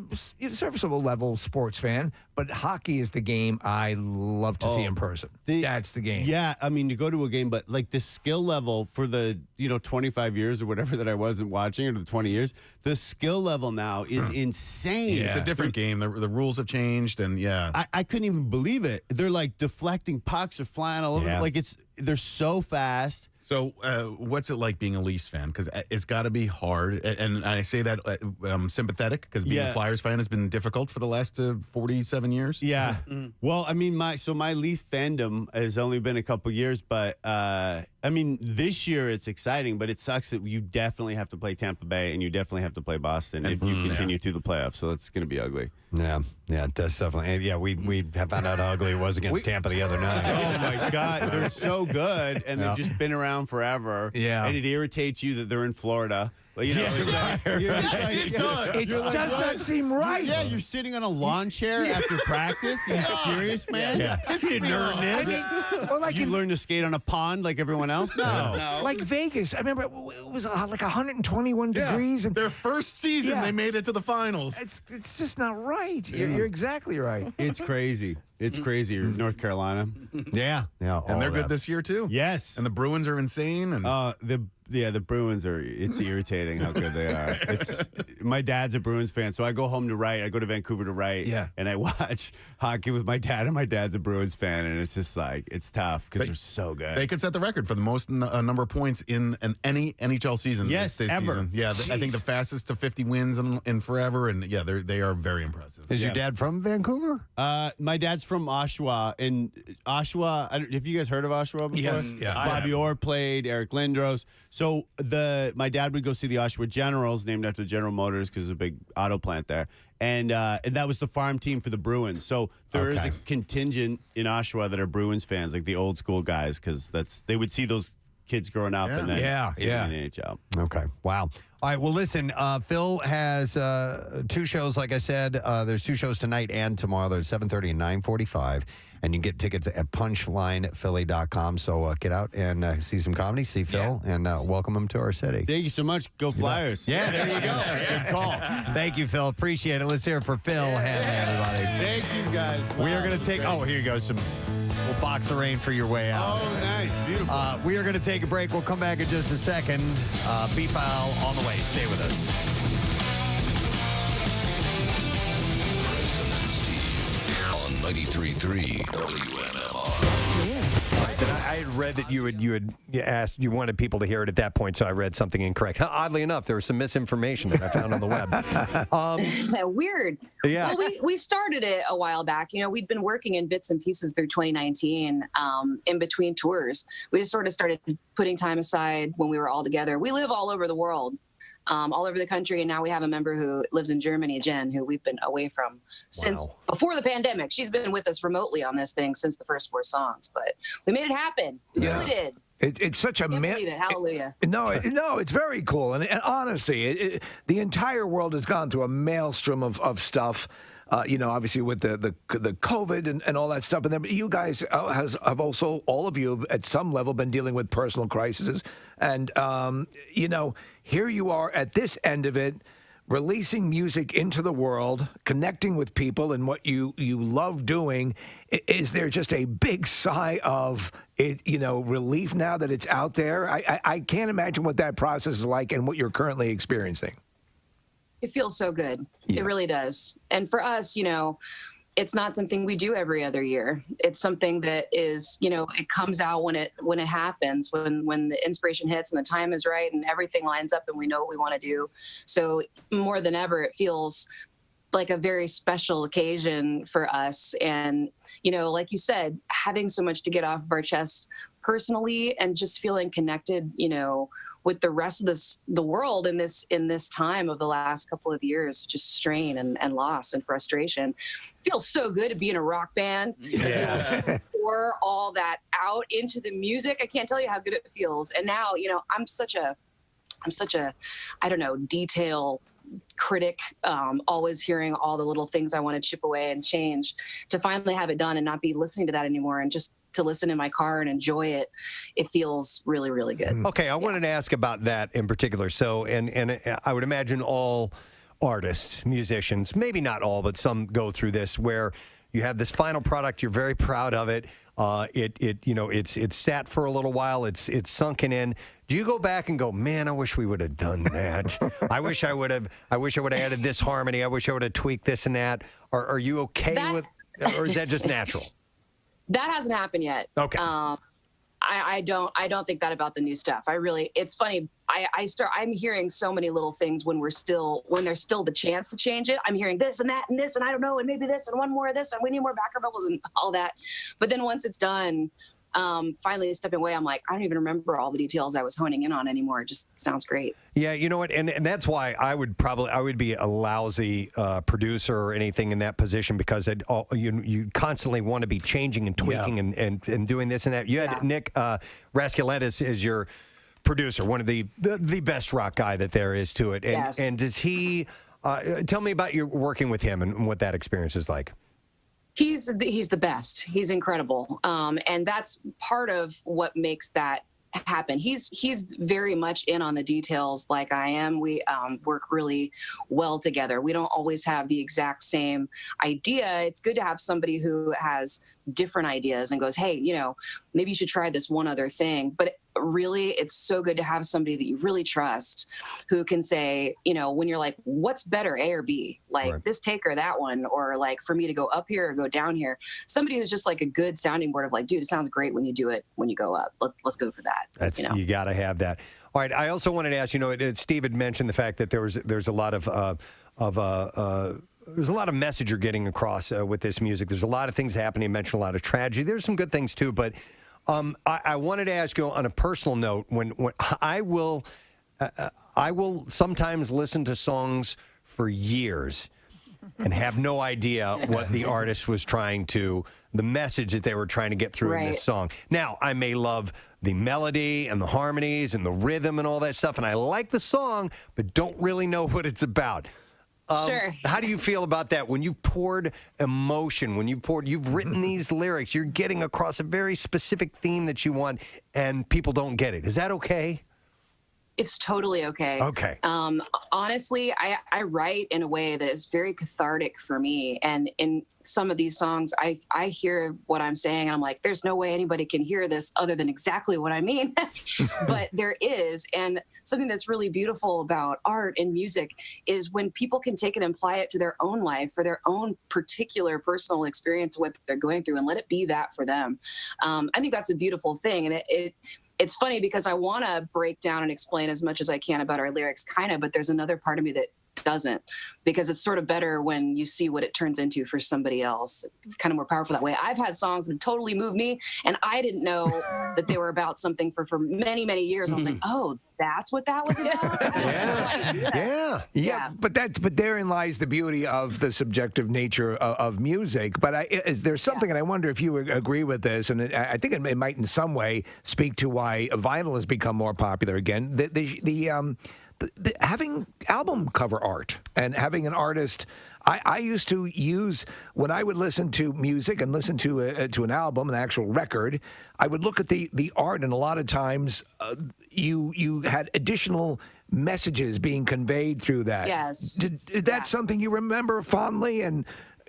serviceable level sports fan, but hockey is the game I love to see in person. That's the game. Yeah, I mean, you go to a game, but like the skill level for the 25 years or whatever that I wasn't watching, or the 20 years, the skill level now is insane. Yeah. It's a different game. The rules have changed, and I couldn't even believe it. They're like deflecting pucks or flying all over. Yeah. Like they're so fast. So, what's it like being a Leafs fan? Because it's got to be hard, and I say that I'm sympathetic because being a Flyers fan has been difficult for the last 47 years. Yeah. Well, I mean, my Leaf fandom has only been a couple years, but I mean, this year it's exciting, but it sucks that you definitely have to play Tampa Bay and you definitely have to play Boston if you continue through the playoffs. So it's going to be ugly. Yeah, that's definitely. And yeah, we have found out how ugly it was against Tampa the other night. Oh my God, they're so good, and they've just been around forever. Yeah, and it irritates you that they're in Florida. Like, it does not seem right. Yeah, you're sitting on a lawn chair after practice. Are you serious, man? Yeah. Or like you learn to skate on a pond like everyone else? No. Like Vegas. I remember it was like 121 degrees. And their first season, they made it to the finals. It's just not right. You're exactly right. It's crazy. It's crazy. North Carolina. Yeah. And they're good this year, too. Yes. And the Bruins are insane. And the Bruins it's irritating how good they are. My dad's a Bruins fan, so I go home to write. I go to Vancouver to write. Yeah. And I watch hockey with my dad, and my dad's a Bruins fan, and it's just like, it's tough because they're so good. They could set the record for the most number of points in any NHL season. Yes, this ever. Season. Yeah, I think the fastest to 50 wins in forever, and they are very impressive. Is your dad from Vancouver? My dad's from Oshawa, and Oshawa. Have you guys heard of Oshawa before? Yes, yeah. Bobby Orr played, Eric Lindros. So my dad would go see the Oshawa Generals, named after General Motors because there's a big auto plant there, and that was the farm team for the Bruins. So there is a contingent in Oshawa that are Bruins fans, like the old school guys, because they would see those kids growing up and then see them in the NHL. Okay. Wow. All right. Well, listen, Phil has 2 shows, like I said. There's 2 shows tonight and tomorrow. There's 7:30 and 9:45. And you can get tickets at punchlinephilly.com. So get out and see some comedy, see Phil, and welcome him to our city. Thank you so much. Go Flyers. Yeah, there you go. Good call. Thank you, Phil. Appreciate it. Let's hear it for Phil Hanley, everybody. Thank you, guys. We are going to take, here you go, some little box of rain for your way out. Oh, nice. Beautiful. We are going to take a break. We'll come back in just a second. Beef Owl on the way. Stay with us. Preston and Steve on 93.3 WMMR. And I had read that you had asked, you wanted people to hear it at that point, so I read something incorrect. Oddly enough, there was some misinformation that I found on the web. Weird. Yeah. Well, we started it a while back. You know, we'd been working in bits and pieces through 2019 in between tours. We just sort of started putting time aside when we were all together. We live all over the world. All over the country, and now we have a member who lives in Germany, Jen, who we've been away from since before the pandemic. She's been with us remotely on this thing since the first 4 songs, but we made it happen. We really did. It's such a Can't believe it. Hallelujah. No, it's very cool, and honestly, the entire world has gone through a maelstrom of stuff. Obviously with the COVID and all that stuff, and then you guys have also, all of you at some level, been dealing with personal crises, and here you are at this end of it, releasing music into the world, connecting with people and what you love doing. Is there just a big sigh of relief now that it's out there? I can't imagine what that process is like and what you're currently experiencing. It feels so good. Yeah. It really does. And for us, it's not something we do every other year. It's something that is, it comes out when it happens, when the inspiration hits and the time is right and everything lines up and we know what we want to do. So more than ever, it feels like a very special occasion for us. And, like you said, having so much to get off of our chest personally and just feeling connected, with the rest of the world in this time of the last couple of years, just strain and loss and frustration. It feels so good to be in a rock band. Yeah. Pour all that out into the music. I can't tell you how good it feels. And now, I'm such a I don't know, detail critic, always hearing all the little things I want to chip away and change. To finally have it done and not be listening to that anymore and just to listen in my car and enjoy it, it feels really, really good. Okay, I wanted to ask about that in particular. So, and I would imagine all artists, musicians, maybe not all, but some go through this where you have this final product, you're very proud of it. It's sat for a little while, it's sunken in. Do you go back and go, man, I wish we would have done that. I wish I would have added this harmony. I wish I would have tweaked this and that. Are you okay with, or is that just natural? That hasn't happened yet. Okay. I don't think that about the new stuff. It's funny. I'm hearing so many little things when there's still the chance to change it. I'm hearing this and that and this and I don't know and maybe this and one more of this and we need more background vocals and all that. But then once it's done, finally stepping away, I'm like, I don't even remember all the details I was honing in on anymore. It just sounds great. Yeah, you know what, and that's why I would be a lousy producer or anything in that position because you constantly want to be changing and tweaking and doing this and that. You had Nick Raskuletis as your producer, one of the best rock guy that there is to it. And, yes. And does he tell me about your working with him and what that experience is like? He's the best. He's incredible. And that's part of what makes that happen. He's very much in on the details like I am. We work really well together. We don't always have the exact same idea. It's good to have somebody who has different ideas and goes, hey, maybe you should try this one other thing. But really, it's so good to have somebody that you really trust who can say, when you're like, what's better, A or B? Like right. This take or that one, or like for me to go up here or go down here. Somebody who's just like a good sounding board of like, dude, it sounds great when you do it, when you go up. Let's go for that. That's you got to have that. All right. I also wanted to ask, Steve had mentioned the fact that there's a lot of there's a lot of message you're getting across with this music. There's a lot of things happening. You mentioned a lot of tragedy. There's some good things too, but I wanted to ask you on a personal note. When I will sometimes listen to songs for years and have no idea what the artist was the message that they were trying to get through in this song. Now, I may love the melody and the harmonies and the rhythm and all that stuff, and I like the song, but don't really know what it's about. Sure. How do you feel about that? When you've poured emotion, you've written these lyrics, you're getting across a very specific theme that you want, and people don't get it. Is that okay? It's totally okay. Okay. Honestly, I write in a way that is very cathartic for me. And in some of these songs, I hear what I'm saying. And I'm like, there's no way anybody can hear this other than exactly what I mean. But there is. And something that's really beautiful about art and music is when people can take it and apply it to their own life or their own particular personal experience, what they're going through, and let it be that for them. I think that's a beautiful thing. And it's funny because I want to break down and explain as much as I can about our lyrics, kind of, but there's another part of me that doesn't, because it's sort of better when you see what it turns into for somebody else. It's kind of more powerful that way. I've had songs that totally move me, and I didn't know that they were about something for many, many years. I was like, oh, that's what that was about? Yeah. But therein lies the beauty of the subjective nature of music. But there's something, and I wonder if you agree with this, and I think it might in some way speak to why vinyl has become more popular again. Having album cover art and having an artist, I used to use, when I would listen to music and listen to an album, an actual record, I would look at the art, and a lot of times you had additional messages being conveyed through that. Yes. Is that something you remember fondly? And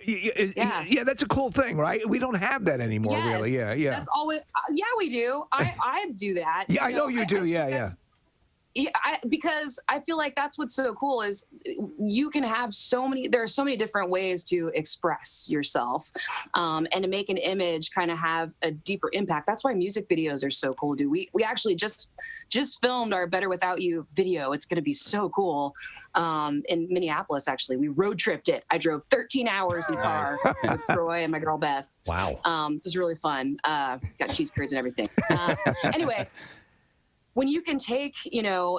yeah, that's a cool thing, right? We don't have that anymore, really. Yeah. That's always, we do. I do that. Yeah, I know you do. Yeah. Yeah, because I feel like that's what's so cool is you can have there are so many different ways to express yourself, and to make an image kind of have a deeper impact. That's why music videos are so cool, dude. We actually just filmed our Better Without You video. It's going to be so cool. In Minneapolis, actually, we road tripped it. I drove 13 hours in a car with Troy and my girl Beth. Wow. It was really fun. Got cheese curds and everything. Anyway. When you can take,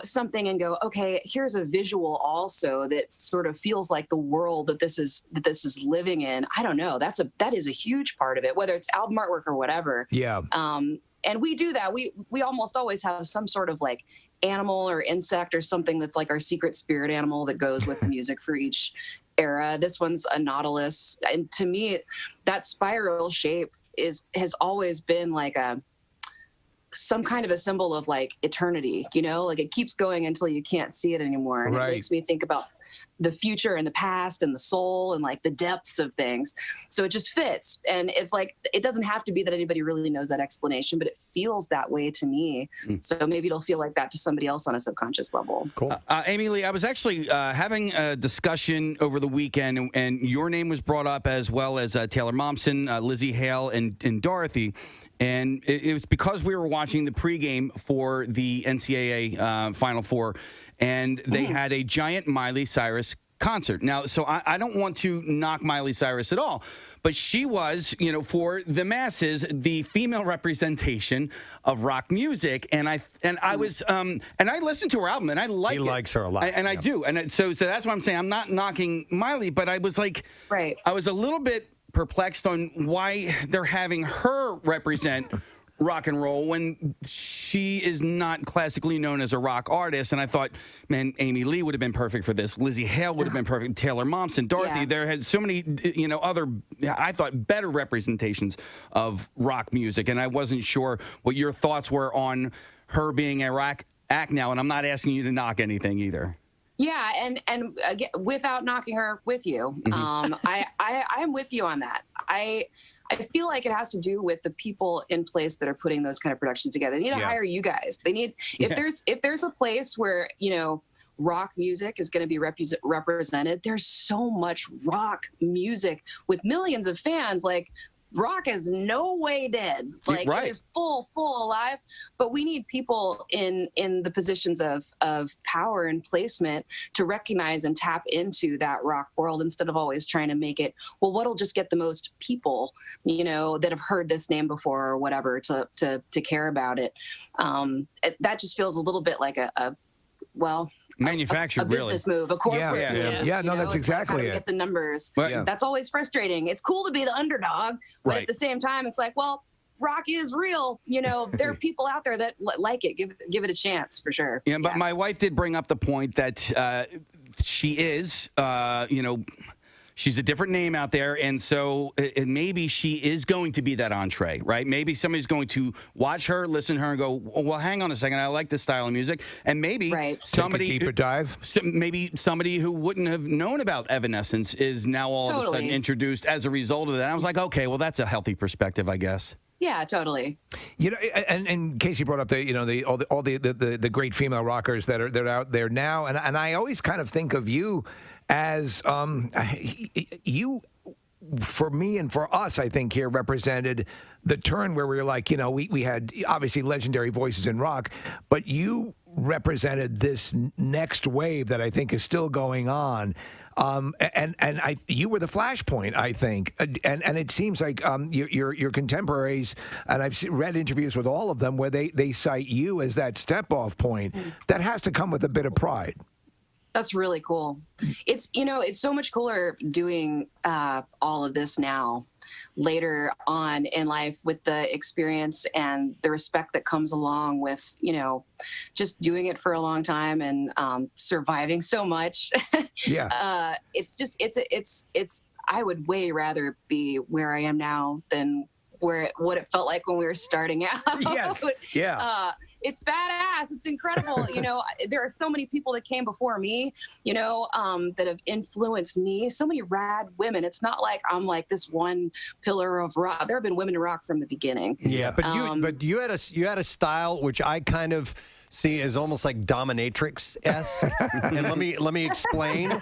something and go, okay, here's a visual also that sort of feels like the world that this is living in. I don't know. That is a huge part of it, whether it's album artwork or whatever. Yeah. And we do that. We almost always have some sort of like animal or insect or something that's like our secret spirit animal that goes with the music for each era. This one's a nautilus. And to me, that spiral shape has always been like some kind of a symbol of like eternity, like it keeps going until you can't see it anymore. And right. It makes me think about the future and the past and the soul and like the depths of things. So it just fits. And it's like, it doesn't have to be that anybody really knows that explanation, but it feels that way to me. So maybe it'll feel like that to somebody else on a subconscious level. Cool. Amy Lee, I was actually having a discussion over the weekend, and your name was brought up as well as Taylor Momsen, Lizzie Hale, and Dorothy. And it was because we were watching the pregame for the NCAA Final Four, and they had a giant Miley Cyrus concert. Now, so I don't want to knock Miley Cyrus at all, but she was, for the masses, the female representation of rock music. And I was, and I listened to her album, and I like it. He likes her a lot. I do. And so that's why I'm saying I'm not knocking Miley, but I was like, right. I was a little bit perplexed on why they're having her represent rock and roll when she is not classically known as a rock artist. And I thought, man, Amy Lee would have been perfect for this. Lizzie Hale would have been perfect. Taylor Momsen, Dorothy. There had so many, other, I thought, better representations of rock music. And I wasn't sure what your thoughts were on her being a rock act now. And I'm not asking you to knock anything either. Yeah, and again, without knocking her with you, I'm with you on that. I feel like it has to do with the people in place that are putting those kind of productions together. They need to hire you guys. They need if there's a place where rock music is going to be represented. There's so much rock music with millions of fans. Like, rock is no way dead. Like, right. It is full alive. But we need people in the positions of power and placement to recognize and tap into that rock world instead of always trying to make it, well, what'll just get the most people, that have heard this name before or whatever to care about it. That just feels a little bit like a manufactured, a business move, a corporate move. Yeah, no, that's exactly how do we it. get the numbers. Right. That's always frustrating. It's cool to be the underdog, but Right. at the same time, it's like, well, rock is real. There are people out there that like it. Give it a chance for sure. Yeah, but my wife did bring up the point that she is, She's a different name out there, and so maybe she is going to be that entree, right? Maybe somebody's going to watch her, listen to her, and go, well, hang on a second, I like this style of music. And maybe somebody... Take a deeper dive. Maybe somebody who wouldn't have known about Evanescence is now all of a sudden introduced as a result of that. I was like, okay, well, that's a healthy perspective, I guess. Yeah, totally. You know, and Casey brought up the great female rockers that are out there now, and I always kind of think of you as you, for me and for us, I think here represented the turn where we were like, you know, we had obviously legendary voices in rock, but you represented this next wave that I think is still going on. You were the flashpoint, I think, and it seems like your contemporaries, and I've read interviews with all of them where they cite you as that step-off point. That has to come with a bit of pride. That's really cool. It's so much cooler doing all of this now, later on in life, with the experience and the respect that comes along with, just doing it for a long time and surviving so much. Yeah. I would way rather be where I am now than what it felt like when we were starting out. Yes. Yeah. It's badass. It's incredible. There are so many people that came before me, that have influenced me. So many rad women. It's not like I'm like this one pillar of rock. There have been women in rock from the beginning. Yeah, but you had a style which I kind of see as almost like dominatrix-esque. And let me explain.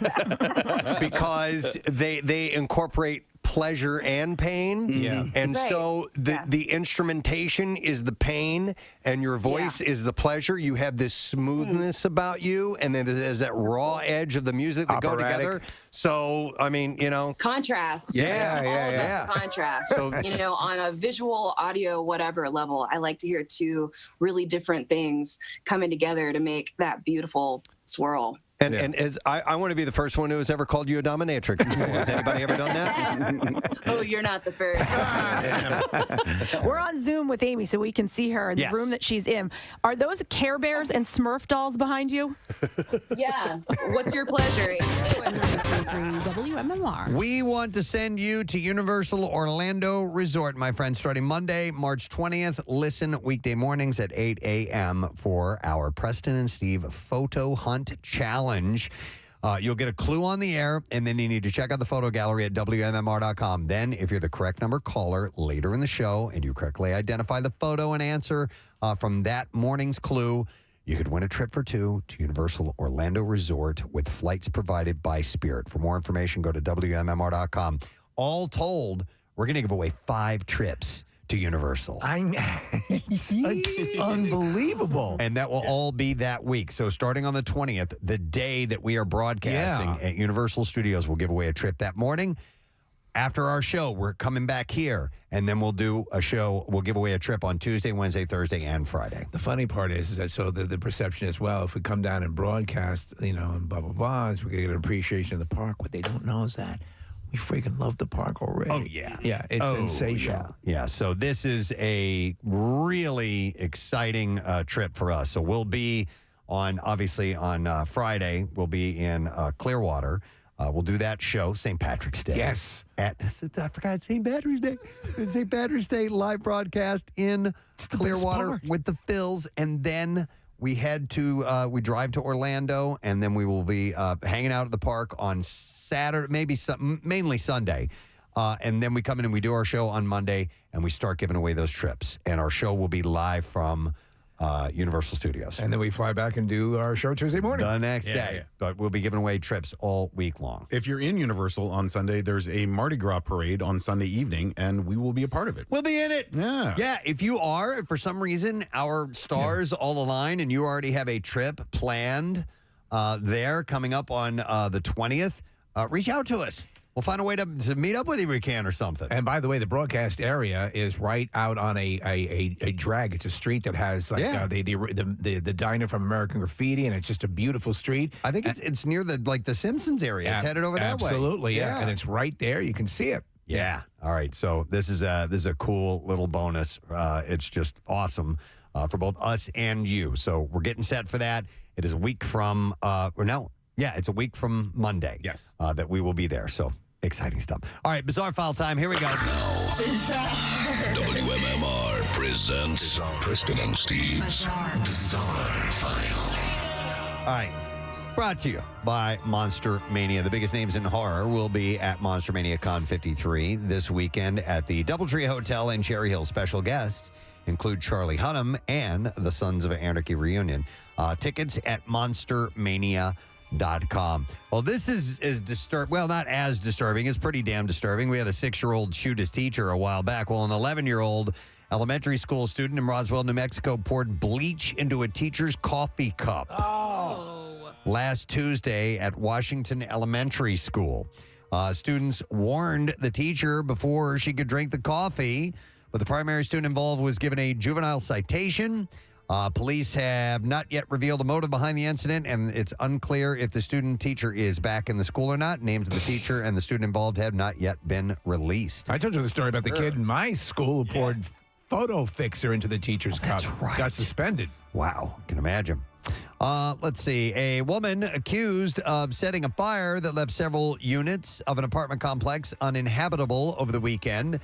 Because they incorporate pleasure and pain. Yeah. And so the instrumentation is the pain and your voice is the pleasure. You have this smoothness about you, and then there's that raw edge of the music that go together. So, I mean, contrast. Yeah. Contrast. So, on a visual, audio, whatever level, I like to hear two really different things coming together to make that beautiful swirl. And as I want to be the first one who has ever called you a dominatrix. Has anybody ever done that? Oh, you're not the first. We're on Zoom with Amy, so we can see her in the room that she's in. Are those Care Bears and Smurf dolls behind you? Yeah. What's your pleasure? WMMR. We want to send you to Universal Orlando Resort, my friend, starting Monday, March 20th. Listen weekday mornings at 8 a.m. for our Preston and Steve Photo Hunt Challenge. You'll get a clue on the air, and then you need to check out the photo gallery at WMMR.com. Then, if you're the correct number caller later in the show and you correctly identify the photo and answer from that morning's clue, you could win a trip for two to Universal Orlando Resort with flights provided by Spirit. For more information, go to WMMR.com. All told, we're going to give away 5 trips to Universal. It's unbelievable. And that will all be that week. So starting on the 20th, the day that we are broadcasting at Universal Studios, we'll give away a trip that morning. After our show, we're coming back here, and then we'll do a show. We'll give away a trip on Tuesday, Wednesday, Thursday, and Friday. The funny part is that so the perception is, well, if we come down and broadcast, and blah, blah, blah, we get an appreciation of the park. What they don't know is that we freaking love the park already. Oh, yeah. Yeah, it's sensational. Yeah, so this is a really exciting trip for us. So we'll be on Friday, we'll be in Clearwater. We'll do that show, St. Patrick's Day. Yes. I forgot St. Patrick's Day. St. Patrick's Day live broadcast in Clearwater with the Phils. And then we we drive to Orlando, and then we will be hanging out at the park on Saturday, mainly Sunday. And then we come in and we do our show on Monday, and we start giving away those trips. And our show will be live from Universal Studios. And then we fly back and do our show Tuesday morning. The next day. Yeah. But we'll be giving away trips all week long. If you're in Universal on Sunday, there's a Mardi Gras parade on Sunday evening, and we will be a part of it. We'll be in it. Yeah. Yeah, if you are, for some reason, our stars all align, and you already have a trip planned there coming up on the 20th, reach out to us. We'll find a way to meet up with you if we can or something. And by the way, the broadcast area is right out on a drag. It's a street that has the diner from American Graffiti, and it's just a beautiful street. I think it's near the Simpsons area. It's headed over that way. Absolutely, yeah. And it's right there. You can see it. Yeah. All right. So this is a cool little bonus. It's just awesome for both us and you. So we're getting set for that. It is a week from it's a week from Monday. Yes. That we will be there. So Exciting stuff. All right, Bizarre File time. Here we go. WMMR presents Preston and Steve's Bizarre File. All right. Brought to you by Monster Mania. The biggest names in horror will be at Monster Mania Con 53 this weekend at the Doubletree Hotel in Cherry Hill. Special guests include Charlie Hunnam and the Sons of Anarchy reunion. Tickets at monstermania.com. Well, this is disturbing. Well, not as disturbing. It's pretty damn disturbing. We had a 6-year-old shoot his teacher a while back. Well, an 11-year-old elementary school student in Roswell, New Mexico, poured bleach into a teacher's coffee cup. Last Tuesday at Washington Elementary School. Students warned the teacher before she could drink the coffee, but the primary student involved was given a juvenile citation. Police have not yet revealed the motive behind the incident, and it's unclear if the student teacher is back in the school or not. Names of the teacher and the student involved have not yet been released. I told you the story about the kid in my school who poured photo fixer into the teacher's cup. Right. Got suspended. Wow, I can imagine. Let's see. A woman accused of setting a fire that left several units of an apartment complex uninhabitable over the weekend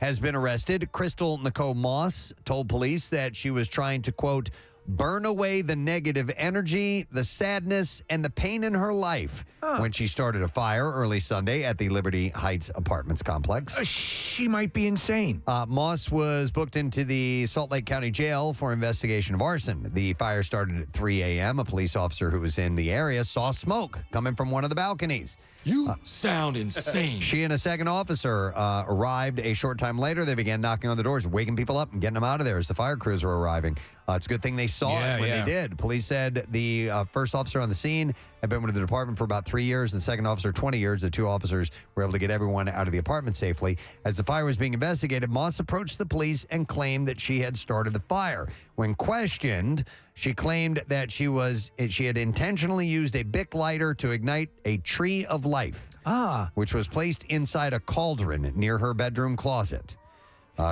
has been arrested. Crystal Nicole Moss told police that she was trying to, quote, burn away the negative energy, the sadness, and the pain in her life when she started a fire early Sunday at the Liberty Heights Apartments complex. She might be insane. Moss was booked into the Salt Lake County Jail for investigation of arson. The fire started at 3 a.m. A police officer who was in the area saw smoke coming from one of the balconies. You sound insane. She and a second officer arrived a short time later. They began knocking on the doors, waking people up and getting them out of there as the fire crews were arriving. It's a good thing they saw it when they did. Police said the first officer on the scene had been with the department for about 3 years. The second officer, 20 years. The two officers were able to get everyone out of the apartment safely. As the fire was being investigated, Moss approached the police and claimed that she had started the fire. When questioned, she claimed that she had intentionally used a Bic lighter to ignite a tree of life, which was placed inside a cauldron near her bedroom closet.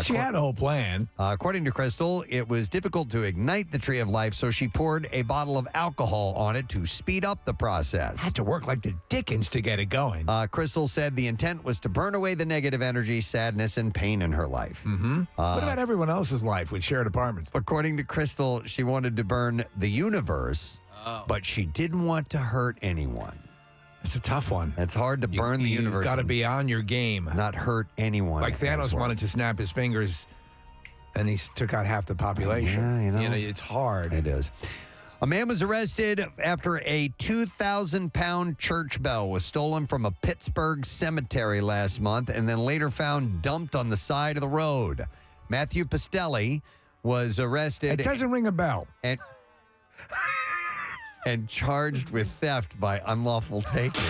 She had a whole plan. According to Crystal, it was difficult to ignite the tree of life, so she poured a bottle of alcohol on it to speed up the process. Had to work like the Dickens to get it going. Crystal said the intent was to burn away the negative energy, sadness, and pain in her life. Mm-hmm. What about everyone else's life with shared apartments? According to Crystal, she wanted to burn the universe, but she didn't want to hurt anyone. It's a tough one. It's hard to burn the universe. You've got to be on your game. Not hurt anyone. Like Thanos wanted to snap his fingers, and he took out half the population. Yeah, you know. It's hard. It is. A man was arrested after a 2,000-pound church bell was stolen from a Pittsburgh cemetery last month and then later found dumped on the side of the road. Matthew Pastelli was arrested. It doesn't ring a bell. And charged with theft by unlawful taking.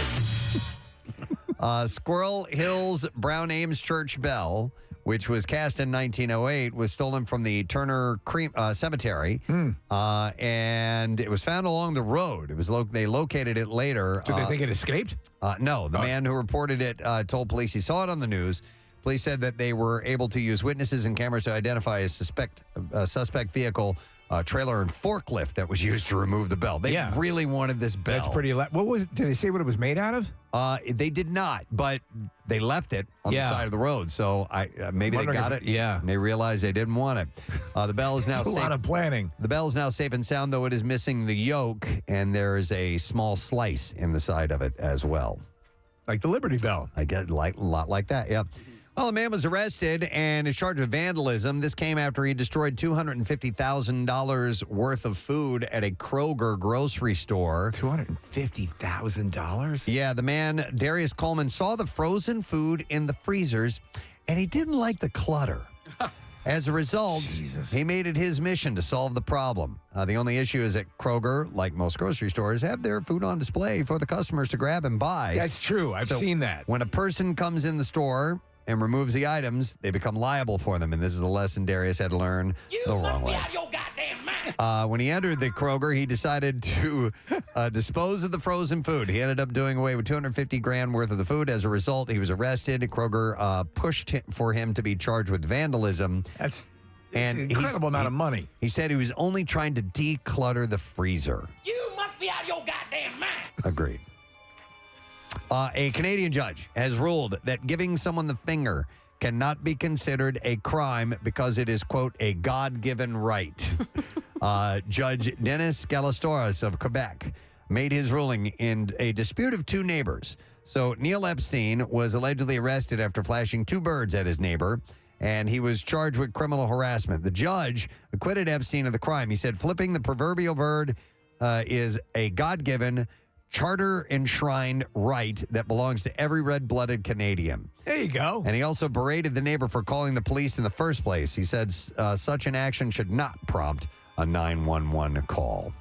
Squirrel Hills Brown Ames Church bell, which was cast in 1908, was stolen from the Turner Cemetery, and it was found along the road. It was they located it later. Did they think it escaped? No. The man who reported it told police he saw it on the news. Police said that they were able to use witnesses and cameras to identify a suspect vehicle, trailer and forklift that was used to remove the bell. They really wanted this bell. That's pretty. What was it? Did they say what it was made out of? They did not, but they left it on the side of the road. So maybe they got it. Yeah. And they realized they didn't want it. The bell is now safe. A lot of planning. The bell is now safe and sound, though it is missing the yoke, and there is a small slice in the side of it as well. Like the Liberty Bell. I guess a lot like that, yeah. Well, a man was arrested and is charged with vandalism. This came after he destroyed $250,000 worth of food at a Kroger grocery store. $250,000? Yeah, the man, Darius Coleman, saw the frozen food in the freezers, and he didn't like the clutter. As a result, he made it his mission to solve the problem. The only issue is that Kroger, like most grocery stores, have their food on display for the customers to grab and buy. That's true. I've seen that. When a person comes in the store and removes the items, they become liable for them. And this is the lesson Darius had to learn the wrong way. When he entered the Kroger, he decided to dispose of the frozen food. He ended up doing away with $250,000 worth of the food. As a result, he was arrested. Kroger pushed for him to be charged with vandalism. That's an incredible amount of money. He said he was only trying to declutter the freezer. You must be out of your goddamn mind. Agreed. A Canadian judge has ruled that giving someone the finger cannot be considered a crime because it is, quote, a God-given right. Judge Dennis Galastoris of Quebec made his ruling in a dispute of two neighbors. So Neil Epstein was allegedly arrested after flashing two birds at his neighbor, and he was charged with criminal harassment. The judge acquitted Epstein of the crime. He said flipping the proverbial bird is a God-given, charter-enshrined right that belongs to every red-blooded Canadian. There you go. And he also berated the neighbor for calling the police in the first place. He said such an action should not prompt a 911 call.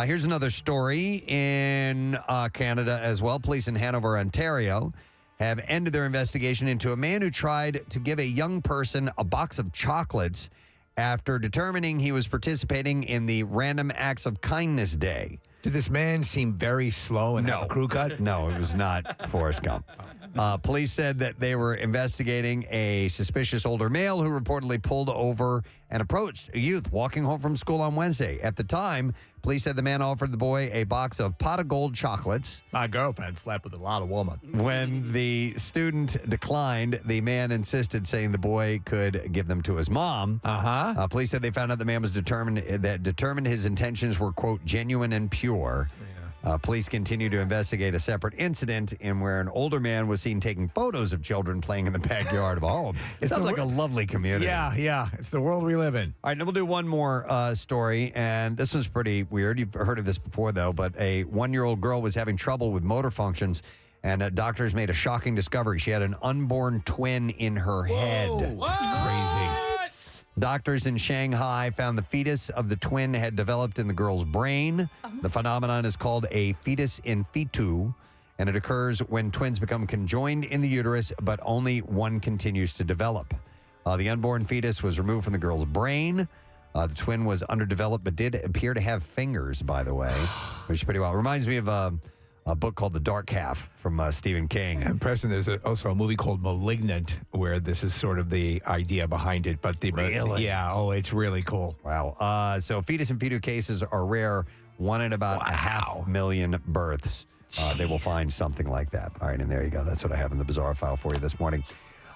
Here's another story in Canada as well. Police in Hanover, Ontario, have ended their investigation into a man who tried to give a young person a box of chocolates after determining he was participating in the Random Acts of Kindness Day. Did this man seem very slow and have a crew cut? No, it was not Forrest Gump. Police said that they were investigating a suspicious older male who reportedly pulled over and approached a youth walking home from school on Wednesday. At the time, police said the man offered the boy a box of pot of gold chocolates. My girlfriend slept with a lot of women. When the student declined, the man insisted, saying the boy could give them to his mom. Police said they found out the man was determined his intentions were, quote, genuine and pure. Police continue to investigate a separate incident in where an older man was seen taking photos of children playing in the backyard of a home. It sounds like a lovely community. Yeah. It's the world we live in. All right, now we'll do one more story, and this one's pretty weird. You've heard of this before, though, but a 1-year-old girl was having trouble with motor functions, and doctors made a shocking discovery. She had an unborn twin in her head. That's crazy. Doctors in Shanghai found the fetus of the twin had developed in the girl's brain. The phenomenon is called a fetus in fetu, and it occurs when twins become conjoined in the uterus, but only one continues to develop. The unborn fetus was removed from the girl's brain. The twin was underdeveloped, but did appear to have fingers, by the way, which is pretty wild. Reminds me of a book called The Dark Half from Stephen King. And Preston, there's also a movie called Malignant where this is sort of the idea behind it. But Really? Yeah, it's really cool. Wow. So fetus and fetu cases are rare. One in about 500,000 births. They will find something like that. All right, and there you go. That's what I have in the bizarre file for you this morning.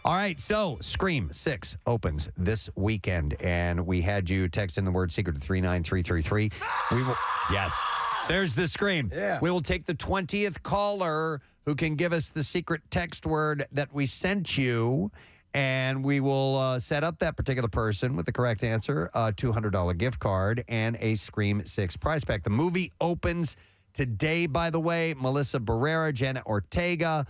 All right, so Scream 6 opens this weekend, and we had you text in the word secret to 39333. We will, yes. There's the scream. Yeah. We will take the 20th caller who can give us the secret text word that we sent you, and we will set up that particular person with the correct answer, a $200 gift card, and a Scream 6 prize pack. The movie opens today, by the way. Melissa Barrera, Jenna Ortega,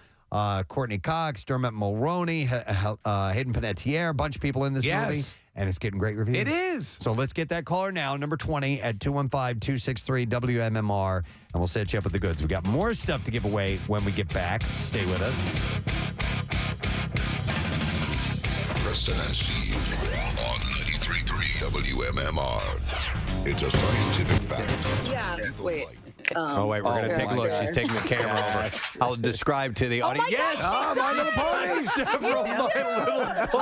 Courtney Cox, Dermot Mulroney, Hayden Panettiere, a bunch of people in this movie. And it's getting great reviews. It is. So let's get that caller now, number 20 at 215-263-WMMR, and we'll set you up with the goods. We got more stuff to give away when we get back. Stay with us. Preston and Steve on 93.3 WMMR. It's a scientific fact. Yeah, wait. Oh, wait, we're going to take a look. She's taking the camera over. I'll describe to the audience. My yes! My Little Ponies! Several My Little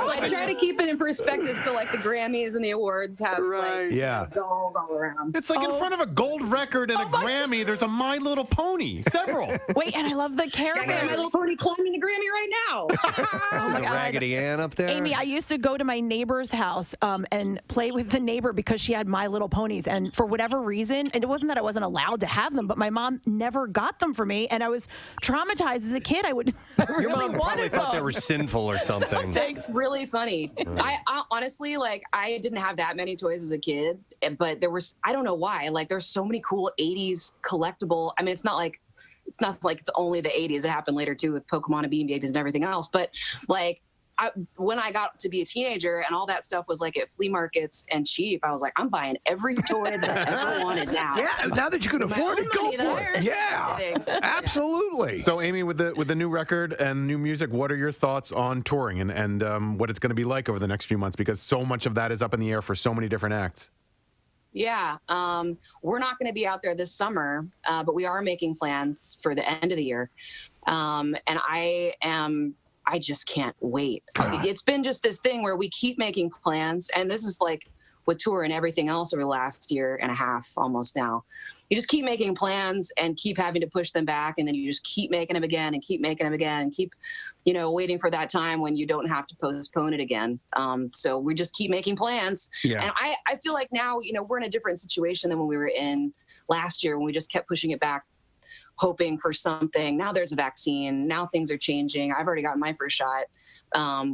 I try to keep it in perspective so, like, the Grammys and the awards have, like, Yeah. dolls all around. It's like in front of a gold record and a Grammy, there's a My Little Pony. Several. Wait, and I love the I characters. got My Little Pony climbing the Grammy right now. Oh my the God. Raggedy Ann up there. Amy, I used to go to my neighbor's house and play with the neighbor because she had My Little Ponies. And for whatever reason, and it wasn't that I wasn't allowed to have them, but my mom never got them for me. And I was traumatized as a kid. I really Your mom probably wanted thought they them. were sinful or something. It's really funny. I honestly, like, I didn't have that many toys as a kid, but there was, I don't know why, like, there's so many cool 80s collectible. I mean, it's not like it's only the 80s. It happened later too with Pokemon and Beanie Babies and everything else. But like, when I got to be a teenager and all that stuff was like at flea markets and cheap, I was like, I'm buying every toy that I ever wanted now. Yeah, now that you can afford it, go for it. Yeah, absolutely. So, Amy, with the new record and new music, what are your thoughts on touring and what it's going to be like over the next few months? Because so much of that is up in the air for so many different acts. Yeah, we're not going to be out there this summer, but we are making plans for the end of the year. And I just can't wait. It's been just this thing where we keep making plans, and this is like with tour and everything else over the last year and a half almost now. You just keep making plans and keep having to push them back, and then you just keep making them again and keep making them again and keep, waiting for that time when you don't have to postpone it again. So we just keep making plans. Yeah. And I feel like now, we're in a different situation than when we were in last year when we just kept pushing it back, hoping for something. Now there's a vaccine. Now things are changing. I've already gotten my first shot.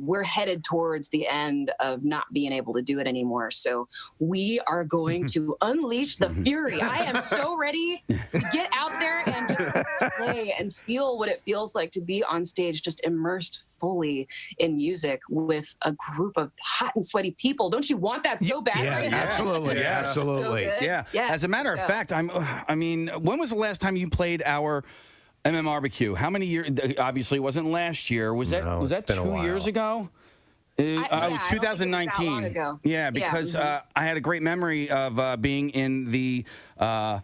We're headed towards the end of not being able to do it anymore. So we are going to unleash the fury. I am so ready to get out there and just play and feel what it feels like to be on stage, just immersed fully in music with a group of hot and sweaty people. Don't you want that so bad right now? Absolutely. Yeah. Absolutely. So good. Yeah. Yes. As a matter of fact, when was the last time you played our MMRBQ? How many years? Obviously, it wasn't last year. Was that 2 years ago? I don't think it was that 2019. long ago. Yeah, because I had a great memory of being in the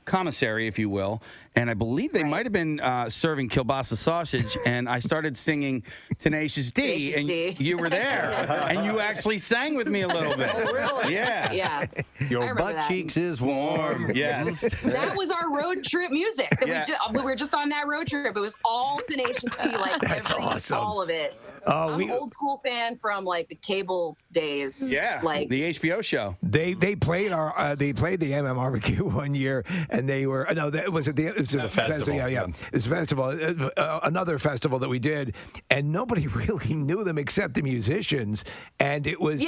commissary, if you will, and I believe they might have been serving kielbasa sausage, and I started singing Tenacious D, Tenacious and D. you were there, and you actually sang with me a little bit. Oh, really? Yeah. Yeah. I Your remember butt that. cheeks is warm. Yes. That was our road trip music. That Yeah. we were just on that road trip. It was all Tenacious D, like That's awesome. all of it. Oh, I'm an old school fan from like the cable days. Yeah. Like the HBO show. They played the MMRBQ one year, and they were it was a festival. Yeah. It was a festival, another festival that we did, and nobody really knew them except the musicians, and it was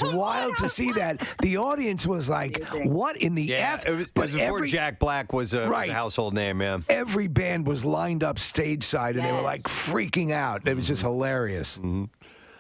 wild to see that. The audience was like, "What in the F?" It was before Jack Black was a household name, yeah. Every band was lined up stage side, and they were like freaking out. It was just hilarious.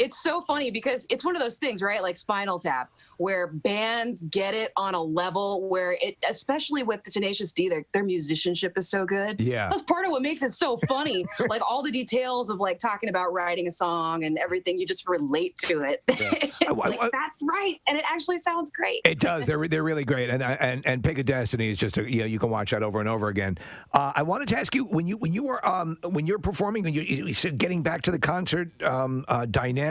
it's so funny because it's one of those things, right? Like Spinal Tap, where bands get it on a level where it, especially with the Tenacious D, their musicianship is so good. Yeah. That's part of what makes it so funny. Like all the details of like talking about writing a song and everything, you just relate to it. It's like, that's right. And it actually sounds great. It does. They're really great. And Pick of Destiny is just you can watch that over and over again. I wanted to ask you when you're performing, when you said getting back to the concert dynamic.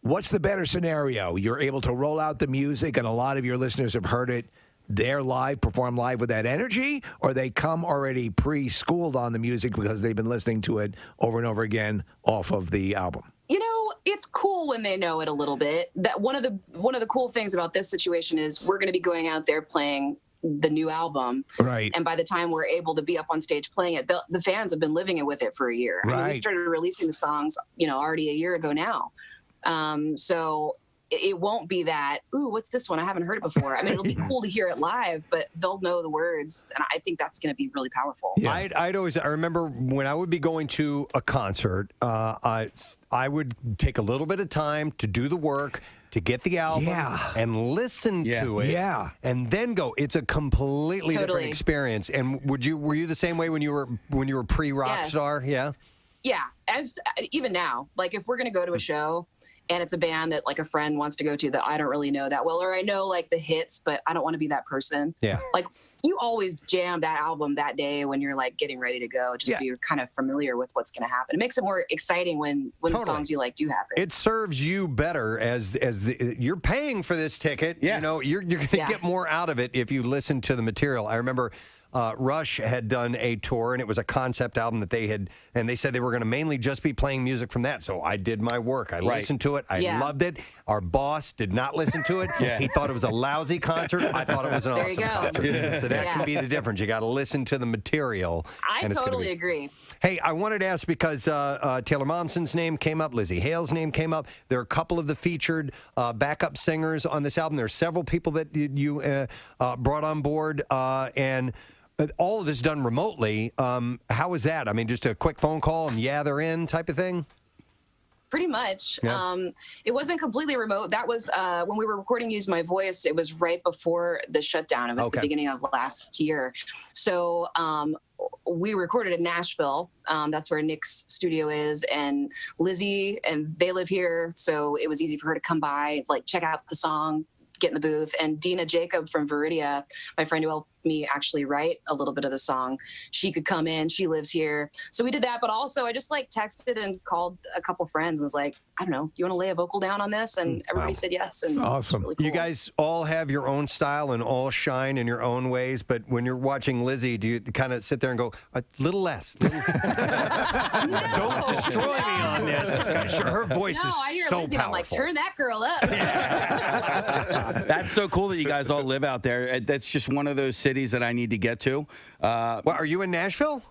What's the better scenario? You're able to roll out the music, and a lot of your listeners have heard it. They're perform live with that energy, or they come already pre-schooled on the music because they've been listening to it over and over again off of the album. You know, it's cool when they know it a little bit. That one of the cool things about this situation is we're going to be going out there playing the new album, right? And by the time we're able to be up on stage playing it, the fans have been living it with it for a year. I mean, we started releasing the songs, already a year ago now. So it won't be that, ooh, what's this one? I haven't heard it before. I mean, it'll be cool to hear it live, but they'll know the words. And I think that's going to be really powerful. Yeah. I remember when I would be going to a concert, I would take a little bit of time to do the work, to get the album and listen to it, and then go. It's a completely different experience. And were you the same way when you were pre-rock star? Yeah. Yeah, even now, like if we're gonna go to a show and it's a band that like a friend wants to go to that I don't really know that well, or I know like the hits, but I don't want to be that person. Yeah. Like you always jam that album that day when you're like getting ready to go, just so you're kind of familiar with what's going to happen. It makes it more exciting when the songs you like do happen. It serves you better as you're paying for this ticket. Yeah. You're going to get more out of it if you listen to the material. I remember Rush had done a tour, and it was a concept album that they had, and they said they were going to mainly just be playing music from that. So I did my work. I listened to it. I loved it. Our boss did not listen to it. He thought it was a lousy concert. I thought it was an awesome concert. So that can be the difference. You got to listen to the material. I totally agree. Hey, I wanted to ask because Taylor Momsen's name came up, Lizzie Hale's name came up. There are a couple of the featured backup singers on this album. There are several people that you brought on board, and all of this done remotely. How was that? I mean, just a quick phone call and they're in type of thing? Pretty much. Yeah. It wasn't completely remote. That was when we were recording Use My Voice, it was right before the shutdown. It was the beginning of last year. So we recorded in Nashville. That's where Nick's studio is. And Lizzie, and they live here. So it was easy for her to come by, like check out the song, get in the booth. And Dina Jacob from Viridia, my friend who me actually write a little bit of the song, she could come in. She lives here. So we did that. But also I just like texted and called a couple friends and was like, I don't know, you want to lay a vocal down on this? And everybody said yes. And awesome. Really cool. You guys all have your own style and all shine in your own ways. But when you're watching Lizzie, do you kind of sit there and go, a little less? Don't destroy me on this. I'm sure her voice is I hear so Lizzie, and I'm like, powerful. turn that girl up. That's so cool that you guys all live out there. That's just one of those cities that I need to get to. Well, are you in Nashville?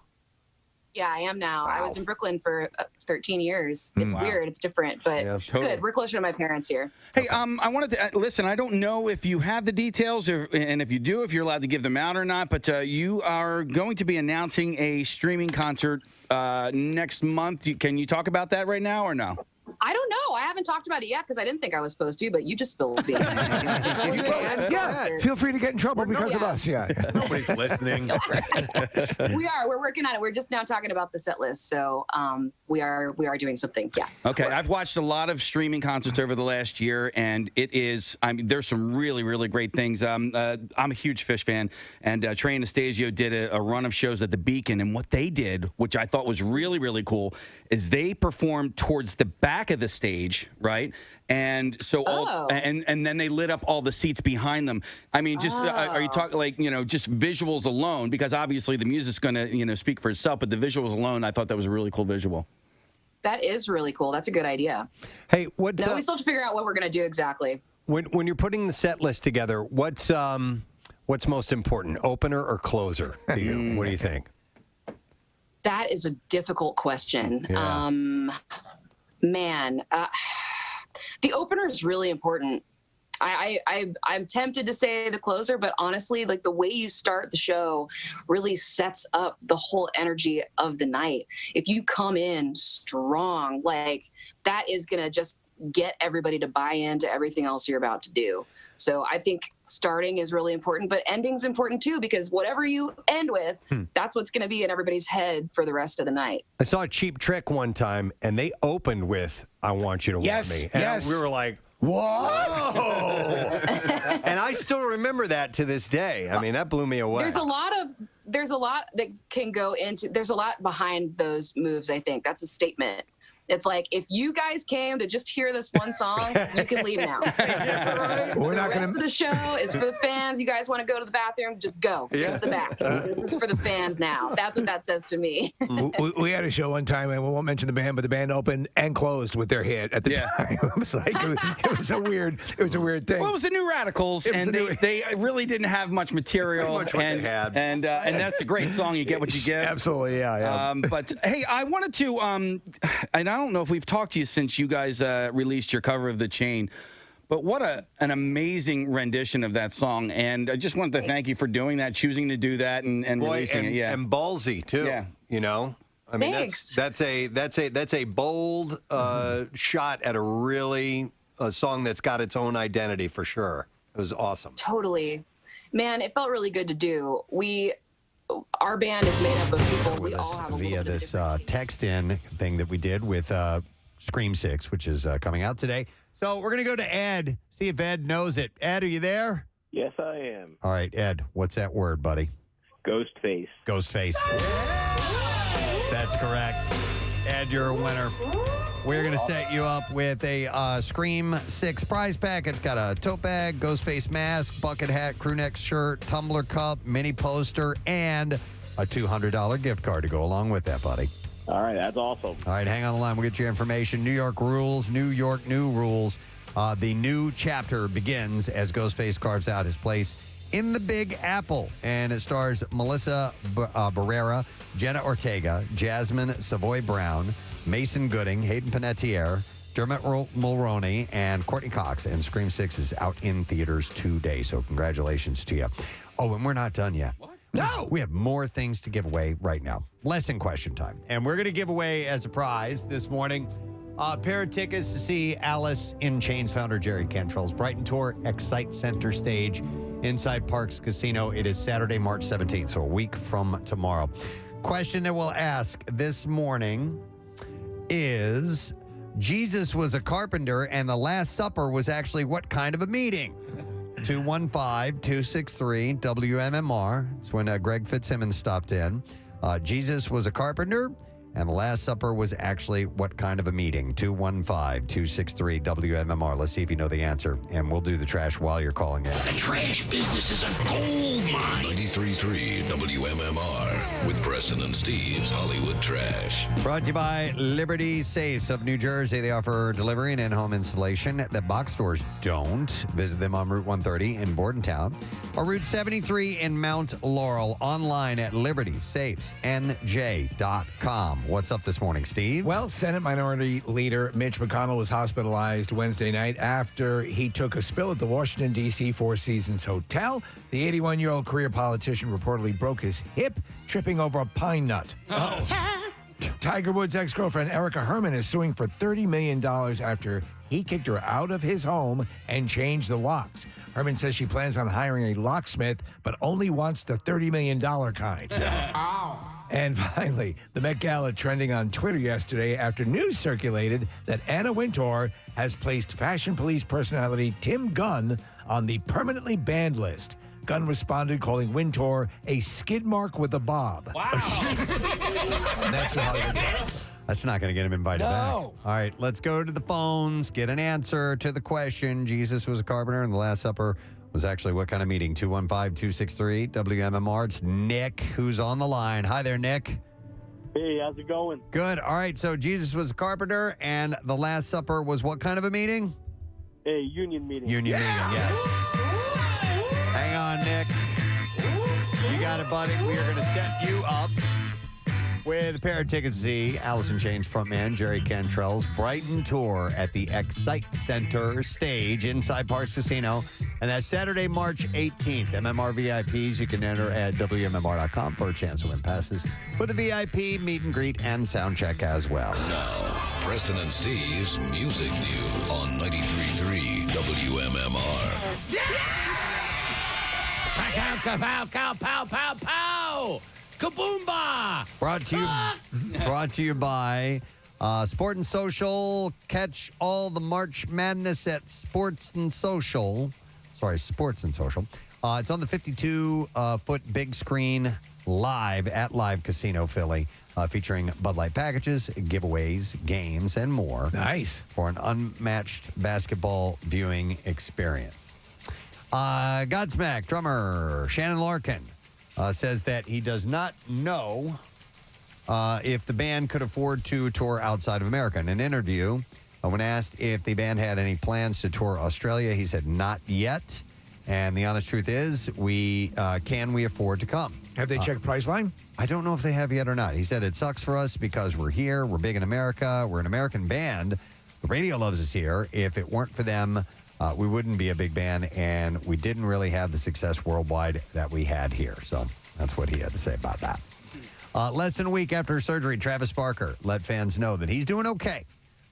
Yeah, I am now. I was in Brooklyn for 13 years. It's Wow. weird. It's different, but it's totally. good. We're closer to my parents here. Hey, I wanted to listen. I don't know if you have the details, and if you do, if you're allowed to give them out or not. But you are going to be announcing a streaming concert next month. Can you talk about that right now or no? I don't know. I haven't talked about it yet because I didn't think I was supposed to, but you just spilled beans. Yeah, feel free to get in trouble because of us. Yeah. Nobody's listening. We're working on it. We're just now talking about the set list. So we are doing something. Yes. Okay, I've watched a lot of streaming concerts over the last year, and it is, I mean, there's some really, really great things. I'm a huge Fish fan, and Trey Anastasio did a run of shows at the Beacon, and what they did, which I thought was really, really cool, is they performed towards the back of the stage, right? And so and then they lit up all the seats behind them. I mean, just are you talking like, just visuals alone, because obviously the music's going to, speak for itself, but the visuals alone, I thought that was a really cool visual. That is really cool. That's a good idea. Hey, Now we still have to figure out what we're going to do exactly. When you're putting the set list together, what's most important, opener or closer to you? What do you think? That is a difficult question. Yeah. The opener is really important. I'm tempted to say the closer, but honestly, like the way you start the show really sets up the whole energy of the night. If you come in strong, like that is going to just get everybody to buy into everything else you're about to do. So I think starting is really important, but ending's important too, because whatever you end with, that's what's going to be in everybody's head for the rest of the night. I saw a Cheap Trick one time, and they opened with "I Want You to Want Me," and we were like, "What?" And I still remember that to this day. I mean, that blew me away. There's a lot that can go into. There's a lot behind those moves. I think that's a statement. It's like, if you guys came to just hear this one song, you can leave now. We're not the rest of the show is for the fans. You guys want to go to the bathroom, just go. Get to the back. This is for the fans now. That's what that says to me. We had a show one time, and we won't mention the band, but the band opened and closed with their hit at the time. It was like it was a weird thing. Well, it was the New Radicals, and they really didn't have much material, and that's a great song. You get what you get. Absolutely, yeah. But hey, I wanted to, and I don't know if we've talked to you since you guys released your cover of The Chain, but what an amazing rendition of that song. And I just wanted to thank you for doing that, choosing to do that, and releasing it. Yeah, and ballsy too. Yeah, I mean, Thanks. that's a bold shot at a song that's got its own identity for sure. It was awesome. Totally. Man, it felt really good to do. Our band is made up of people. We all have a via little bit this text-in thing that we did with Scream 6, which is coming out today. So we're going to go to Ed, see if Ed knows it. Ed, are you there? Yes, I am. All right, Ed, what's that word, buddy? Ghostface. Ghostface. That's correct. Ed, you're a winner. We're going to set you up with a Scream 6 prize pack. It's got a tote bag, Ghostface mask, bucket hat, crew neck shirt, tumbler cup, mini poster, and a $200 gift card to go along with that, buddy. All right, that's awesome. All right, hang on the line. We'll get you information. New York rules, New York new rules. The new chapter begins as Ghostface carves out his place in the Big Apple. And it stars Melissa Barrera, Jenna Ortega, Jasmine Savoy Brown, Mason Gooding, Hayden Panettiere, Dermot Mulroney, and Courtney Cox. And Scream 6 is out in theaters today. So congratulations to you. Oh, and we're not done yet. What? No! We have more things to give away right now. Lesson question time. And we're going to give away as a prize this morning a pair of tickets to see Alice in Chains founder Jerry Cantrell's Brighton Tour Excite Center stage inside Parks Casino. It is Saturday, March 17th, so a week from tomorrow. Question that we'll ask this morning is, Jesus was a carpenter and the Last Supper was actually what kind of a meeting? 215-263-WMMR. It's when Greg Fitzsimmons stopped in. Jesus was a carpenter, and the Last Supper was actually what kind of a meeting? 215-263-WMMR. Let's see if you know the answer, and we'll do the trash while you're calling in. The trash business is a gold mine. 93.3 WMMR with Preston and Steve's Hollywood Trash. Brought to you by Liberty Safes of New Jersey. They offer delivery and in-home installation that box stores don't. Visit them on Route 130 in Bordentown or Route 73 in Mount Laurel. Online at libertysafesnj.com. What's up this morning, Steve? Well, Senate Minority Leader Mitch McConnell was hospitalized Wednesday night after he took a spill at the Washington, D.C. Four Seasons Hotel. The 81-year-old career politician reportedly broke his hip tripping over a pine nut. Tiger Woods' ex-girlfriend Erica Herman is suing for $30 million after he kicked her out of his home and changed the locks. Herman says she plans on hiring a locksmith, but only wants the $30 million kind. And finally, the Met Gala trending on Twitter yesterday after news circulated that Anna Wintour has placed Fashion Police personality Tim Gunn on the permanently banned list. Gunn responded calling Wintour a skid mark with a bob. Wow. That's your Hollywood Trash. That's not going to get him invited back. All right, let's go to the phones, get an answer to the question. Jesus was a carpenter, and the Last Supper was actually what kind of meeting? 215-263-WMMR. It's Nick who's on the line. Hi there, Nick. Hey, how's it going? Good. All right, so Jesus was a carpenter, and the Last Supper was what kind of a meeting? A union meeting. Union meeting, yes. Hang on, Nick. You got it, buddy. We are going to set you up with a pair of tickets to see Allison Chains frontman Jerry Cantrell's Brighton tour at the Excite Center stage inside Parks Casino. And that's Saturday, March 18th. MMR VIPs, you can enter at WMMR.com for a chance to win passes for the VIP meet and greet and sound check as well. Now, Preston and Steve's Music News on 93.3 WMMR. Pow, pow, pow, pow, pow, pow! Kaboomba! Brought to you by Sport and Social. Catch all the March Madness at Sports and Social. It's on the 52-foot big screen live at Live Casino Philly, featuring Bud Light packages, giveaways, games, and more. Nice. For an unmatched basketball viewing experience. Godsmack drummer Shannon Larkin says that he does not know if the band could afford to tour outside of America. In an interview, when asked if the band had any plans to tour Australia, he said not yet. And the honest truth is, can we afford to come? Have they checked Priceline? I don't know if they have yet or not. He said it sucks for us because we're here, we're big in America, we're an American band. The radio loves us here. If it weren't for them, we wouldn't be a big band, and we didn't really have the success worldwide that we had here. So that's what he had to say about that. Less than a week after surgery, Travis Barker let fans know that he's doing okay.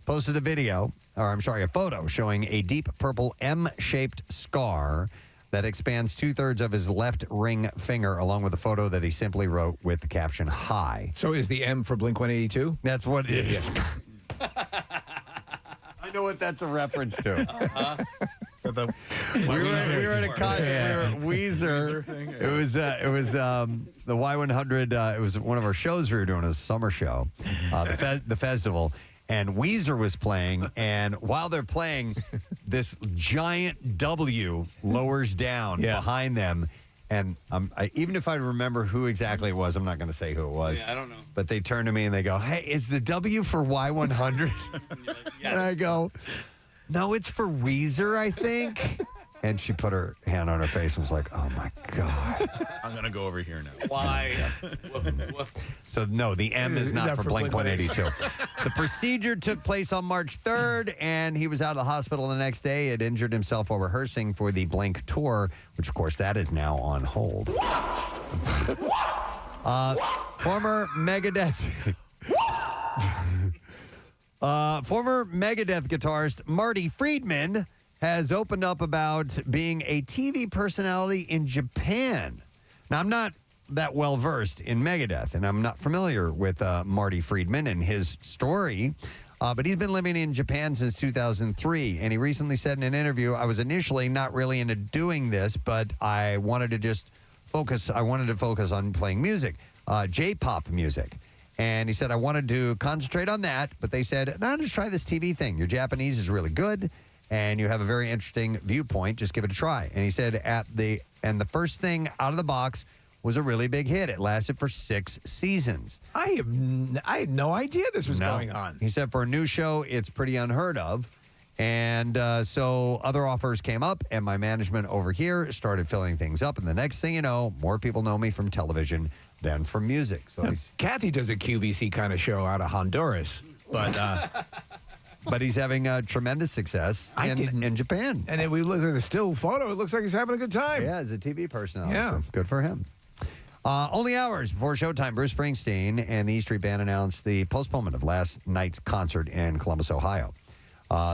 Posted a photo showing a deep purple M-shaped scar that expands 2/3 of his left ring finger, along with a photo that he simply wrote with the caption, "Hi." So is the M for Blink-182? That's what it is. I know what that's a reference to. We were at a concert. We were at Weezer. It was the Y100. It was one of our shows we were doing, a summer show, the festival. And Weezer was playing, and while they're playing, this giant W lowers down behind them. And even if I remember who exactly it was, I'm not going to say who it was. Yeah, I don't know. But they turn to me and they go, "Hey, is the W for Y100?" And I go, "No, it's for Weezer, I think." And she put her hand on her face and was like, "Oh, my God." I'm going to go over here now. Why? So, no, the M is not for Blink-182. The procedure took place on March 3rd, and he was out of the hospital the next day. Had injured himself while rehearsing for the Blink tour, which, of course, that is now on hold. Former Megadeth guitarist Marty Friedman has opened up about being a TV personality in Japan. Now, I'm not that well versed in Megadeth, and I'm not familiar with Marty Friedman and his story. But he's been living in Japan since 2003, and he recently said in an interview, I was initially not really into doing this, but I wanted to just focus. I wanted to focus on playing music, J-pop music. And he said, I wanted to concentrate on that, but they said, no, just try this TV thing. Your Japanese is really good, and you have a very interesting viewpoint. Just give it a try. And he said, the first thing out of the box was a really big hit. It lasted for 6 seasons. I had no idea this was going on. He said for a new show, it's pretty unheard of. And so other offers came up, and my management over here started filling things up. And the next thing you know, more people know me from television than from music. So Kathy does a QVC kind of show out of Honduras, but but he's having tremendous success in Japan. And then we look at the still photo; it looks like he's having a good time. Yeah, as a TV personality. Yeah. So good for him. Only hours before showtime, Bruce Springsteen and the E Street Band announced the postponement of last night's concert in Columbus, Ohio.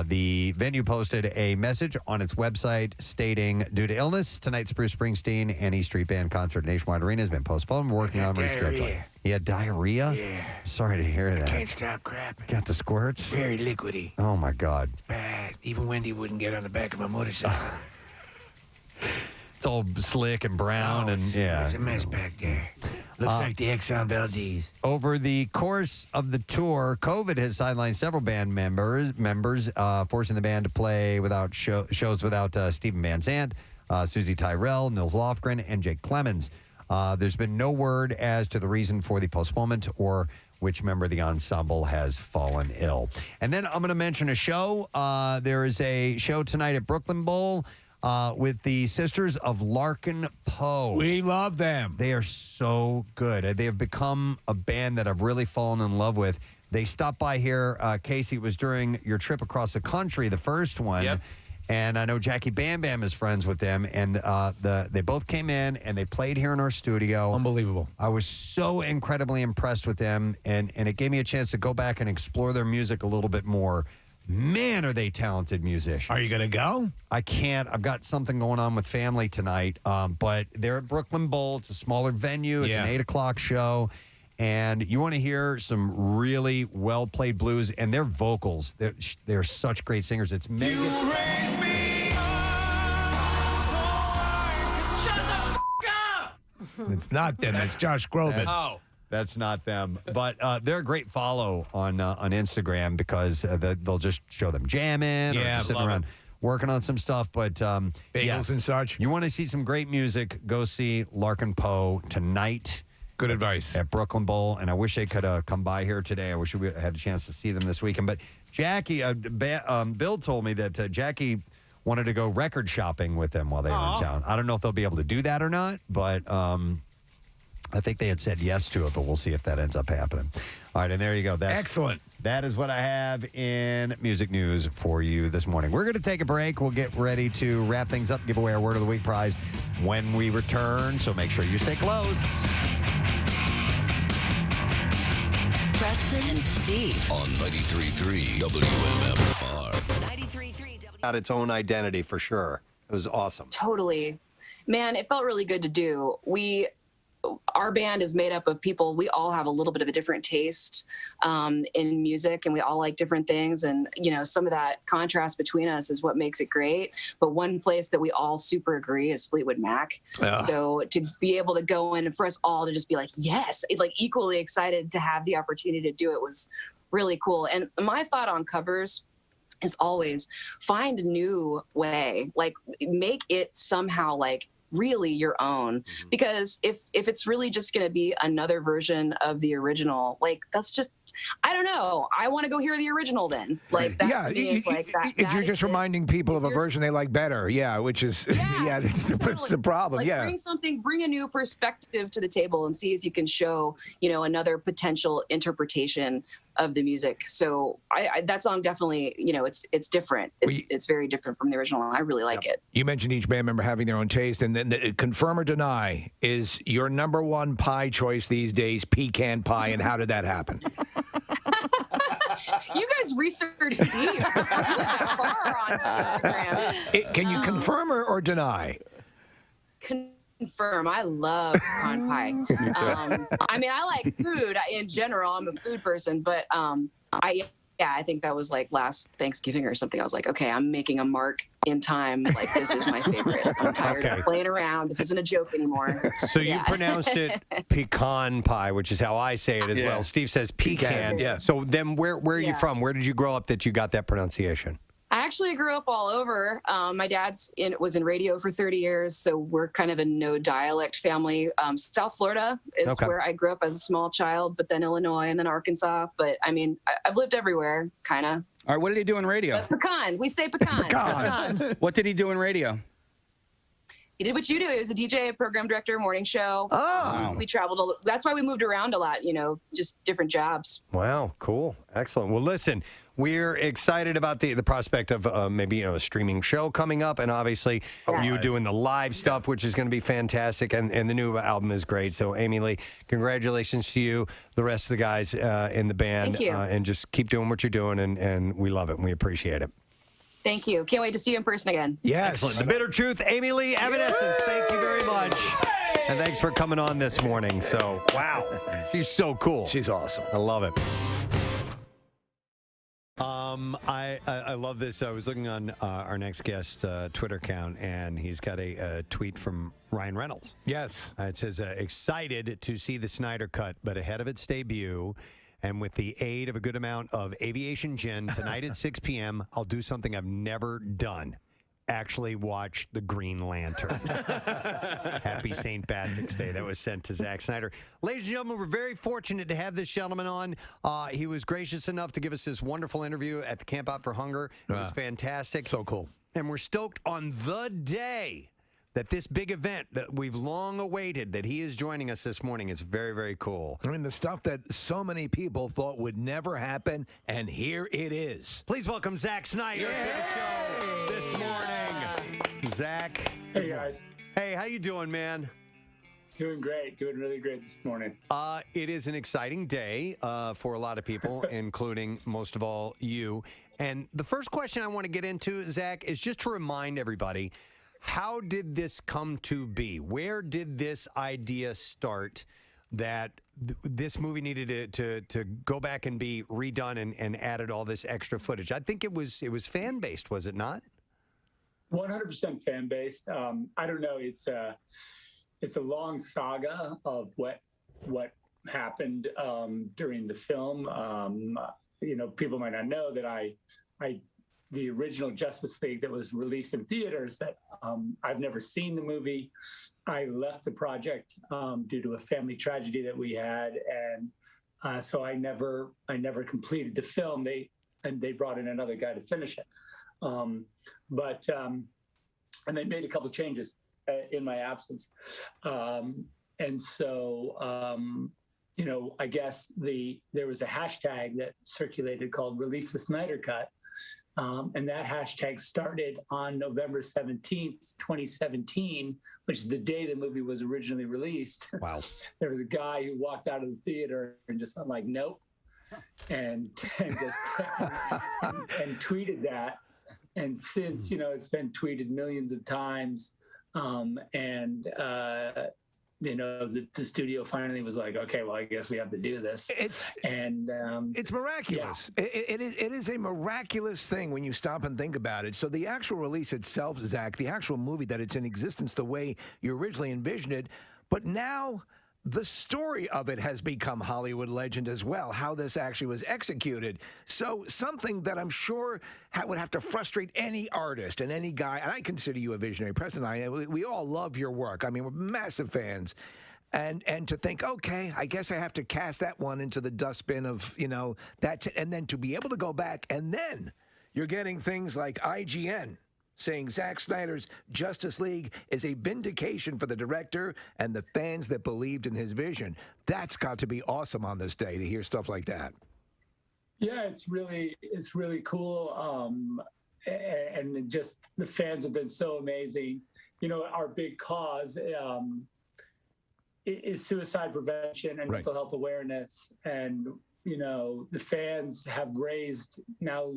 The venue posted a message on its website stating, due to illness, tonight's Bruce Springsteen and E Street Band concert at Nationwide Arena has been postponed. We're working on rescheduling. He had diarrhea? Yeah. Sorry to hear that. Can't stop crapping. Got the squirts? Very liquidy. Oh, my God. Bad. Even Wendy wouldn't get on the back of my motorcycle. It's all slick and brown. It's a mess back there. Looks like the Exxon Valdez. Over the course of the tour, COVID has sidelined several band members, forcing the band to play without shows without Stephen Van Zandt, Susie Tyrell, Nils Lofgren, and Jake Clemens. There's been no word as to the reason for the postponement or which member of the ensemble has fallen ill. And then I'm going to mention a show. There is a show tonight at Brooklyn Bowl with the Sisters of Larkin Poe. We love them. They are so good. They have become a band that I've really fallen in love with. They stopped by here, Casey. It was during your trip across the country, the first one. Yep. And I know Jackie Bam Bam is friends with them. And they both came in and they played here in our studio. Unbelievable. I was so incredibly impressed with them. And it gave me a chance to go back and explore their music a little bit more. Man, are they talented musicians. Are you going to go? I can't. I've got something going on with family tonight. But they're at Brooklyn Bowl. It's a smaller venue. It's an 8 o'clock show. And you want to hear some really well-played blues. And their vocals, they're such great singers. It's Megan. It's not them. That's Josh Groban. That's not them. But they're a great follow on Instagram because they'll just show them jamming or just sitting around working on some stuff. But bagels and such. You want to see some great music, go see Larkin Poe tonight. Good advice. At Brooklyn Bowl. And I wish they could come by here today. I wish we had a chance to see them this weekend. But Jackie, Bill told me that Jackie wanted to go record shopping with them while they were in town. I don't know if they'll be able to do that or not, but I think they had said yes to it, but we'll see if that ends up happening. All right, and there you go. That's excellent. That is what I have in music news for you this morning. We're going to take a break. We'll get ready to wrap things up, give away our Word of the Week prize when we return, so make sure you stay close. Preston and Steve on 93.3 WMMR. 93.3 Got its own identity for sure. It was awesome. Totally. Man, it felt really good to do. Our band is made up of people. We all have a little bit of a different taste in music, and we all like different things. And, some of that contrast between us is what makes it great. But one place that we all super agree is Fleetwood Mac. So to be able to go in and for us all to just be like, yes, equally excited to have the opportunity to do it was really cool. And my thought on covers is always find a new way, make it somehow really your own, because if it's really just going to be another version of the original, that's just, I don't know. I want to go hear the original then. That to me is that. You're just reminding people of a version they like better. Yeah, which is it's the problem. Bring a new perspective to the table and see if you can show, another potential interpretation of the music. So that song definitely, it's different. It's very different from the original. I really like it. You mentioned each band member having their own taste, and then confirm or deny, is your number one pie choice these days pecan pie, and how did that happen? You guys research deep. You went far on Instagram. Can you confirm or deny? Confirm. I love pecan pie. I like food in general. I'm a food person, but I Yeah, I think that was like last Thanksgiving or something. I was like, okay, I'm making a mark in time. Like, this is my favorite. I'm tired of playing around. This isn't a joke anymore. So you pronounced it pecan pie, which is how I say it as well. Steve says pecan. Yeah. So then where are you from? Where did you grow up that you got that pronunciation? I actually grew up all over. My dad's was in radio for 30 years, so we're kind of a no dialect family. South Florida is where I grew up as a small child, but then Illinois and then Arkansas. But I mean, I've lived everywhere, kind of. All right, what did he do in radio? But pecan, we say pecan. Pecan. What did he do in radio? He did what you do. He was a DJ, a program director, morning show. Oh. We traveled. That's why we moved around a lot, just different jobs. Wow, cool. Excellent. Well, listen, we're excited about the prospect of maybe a streaming show coming up, and obviously you doing the live stuff, which is going to be fantastic, and the new album is great. So, Amy Lee, congratulations to you, the rest of the guys in the band. Thank you. And just keep doing what you're doing, and we love it, and we appreciate it. Thank you. Can't wait to see you in person again. Yes. Excellent. The Bitter Truth, Amy Lee, Evanescence. Thank you very much. And thanks for coming on this morning. So, wow. She's so cool. She's awesome. I love it. I love this. I was looking on our next guest Twitter account, and he's got a tweet from Ryan Reynolds. Yes. It says, excited to see the Snyder Cut, but ahead of its debut, and with the aid of a good amount of aviation gin, tonight at 6 p.m., I'll do something I've never done. Actually watch The Green Lantern. Happy St. Patrick's Day. That was sent to Zack Snyder. Ladies and gentlemen, we're very fortunate to have this gentleman on. He was gracious enough to give us this wonderful interview at the Camp Out for Hunger. It was fantastic. So cool. And we're stoked on the day that this big event that we've long awaited, that he is joining us this morning. Is very, very cool. I mean, the stuff that so many people thought would never happen, and here it is. Please welcome Zack Snyder to the show this morning. Zack. Hey, guys. Hey, how you doing, man? Doing great. Doing really great this morning. It is an exciting day for a lot of people, including, most of all, you. And the first question I want to get into, Zack, is just to remind everybody, how did this come to be? Where did this idea start that this movie needed to go back and be redone and added all this extra footage? I think it was fan-based, was it not? 100% fan-based. I don't know. It's a long saga of what happened during the film. People might not know that the original Justice League that was released in theaters, that I've never seen the movie. I left the project due to a family tragedy that we had, and so I never completed the film. They brought in another guy to finish it, and they made a couple of changes in my absence, and so I guess there was a hashtag that circulated called "Release the Snyder Cut." And that hashtag started on November 17th, 2017, which is the day the movie was originally released. Wow. There was a guy who walked out of the theater and just went like, nope, and just and tweeted that. And since, it's been tweeted millions of times, the studio finally was like, okay, well, I guess we have to do this. It's miraculous. Yeah. It is a miraculous thing when you stop and think about it. So the actual release itself, Zack, the actual movie, that it's in existence the way you originally envisioned it, but now the story of it has become Hollywood legend as well, how this actually was executed. So something that I'm sure would have to frustrate any artist and any guy, and I consider you a visionary. Preston and I, we all love your work. I mean, we're massive fans. And to think, okay, I guess I have to cast that one into the dustbin of, that's it. And then to be able to go back, and then you're getting things like IGN saying Zack Snyder's Justice League is a vindication for the director and the fans that believed in his vision. That's got to be awesome on this day to hear stuff like that. Yeah, it's really cool. And just the fans have been so amazing. Our big cause is suicide prevention and mental health awareness. And, the fans have raised now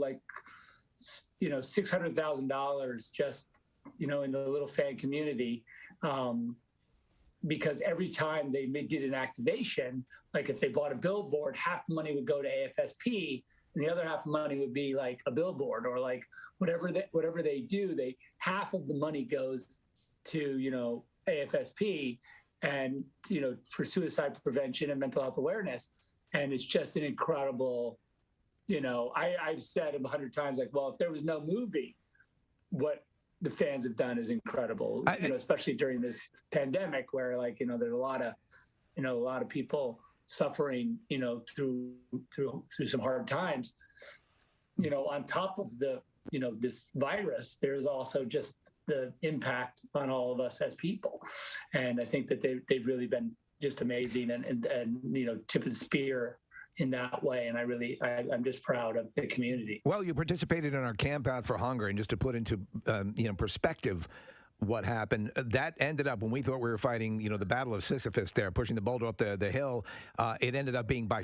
$600,000 just, in the little fan community. because every time they did an activation, like if they bought a billboard, half the money would go to AFSP, and the other half of the money would be like a billboard, or like whatever they do. Half of the money goes to AFSP, and for suicide prevention and mental health awareness. And it's just an incredible. I've said 100 times, like, well, if there was no movie, what the fans have done is incredible. Especially during this pandemic, where there's a lot of people suffering, through some hard times. On top of the this virus, there's also just the impact on all of us as people, and I think that they've really been just amazing and tip of the spear in that way, and I'm just proud of the community. Well, you participated in our Camp Out for Hunger, and just to put into perspective what happened, that ended up, when we thought we were fighting the Battle of Sisyphus there, pushing the boulder up the hill, it ended up being by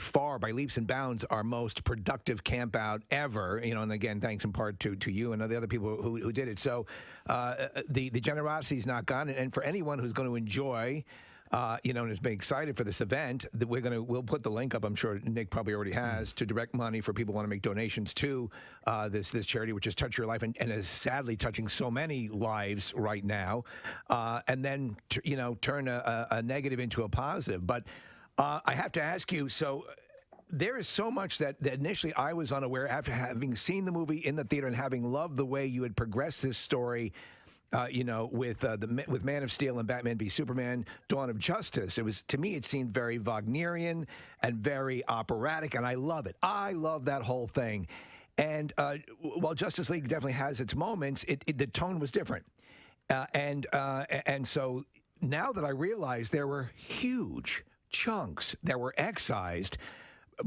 leaps and bounds our most productive camp out ever, and again, thanks in part to you and the other people who did it. So the generosity is not gone, and for anyone who's going to enjoy and has been excited for this event, that we'll put the link up. I'm sure Nick probably already has, to direct money for people who want to make donations to this charity, which has touched your life and is sadly touching so many lives right now, and then turn a negative into a positive. But I have to ask you, so there is so much that initially I was unaware, after having seen the movie in the theater and having loved the way you had progressed this story. With Man of Steel and Batman v Superman, Dawn of Justice. To me, it seemed very Wagnerian and very operatic, and I love it. I love that whole thing. And while Justice League definitely has its moments, the tone was different. And so now that I realize there were huge chunks that were excised,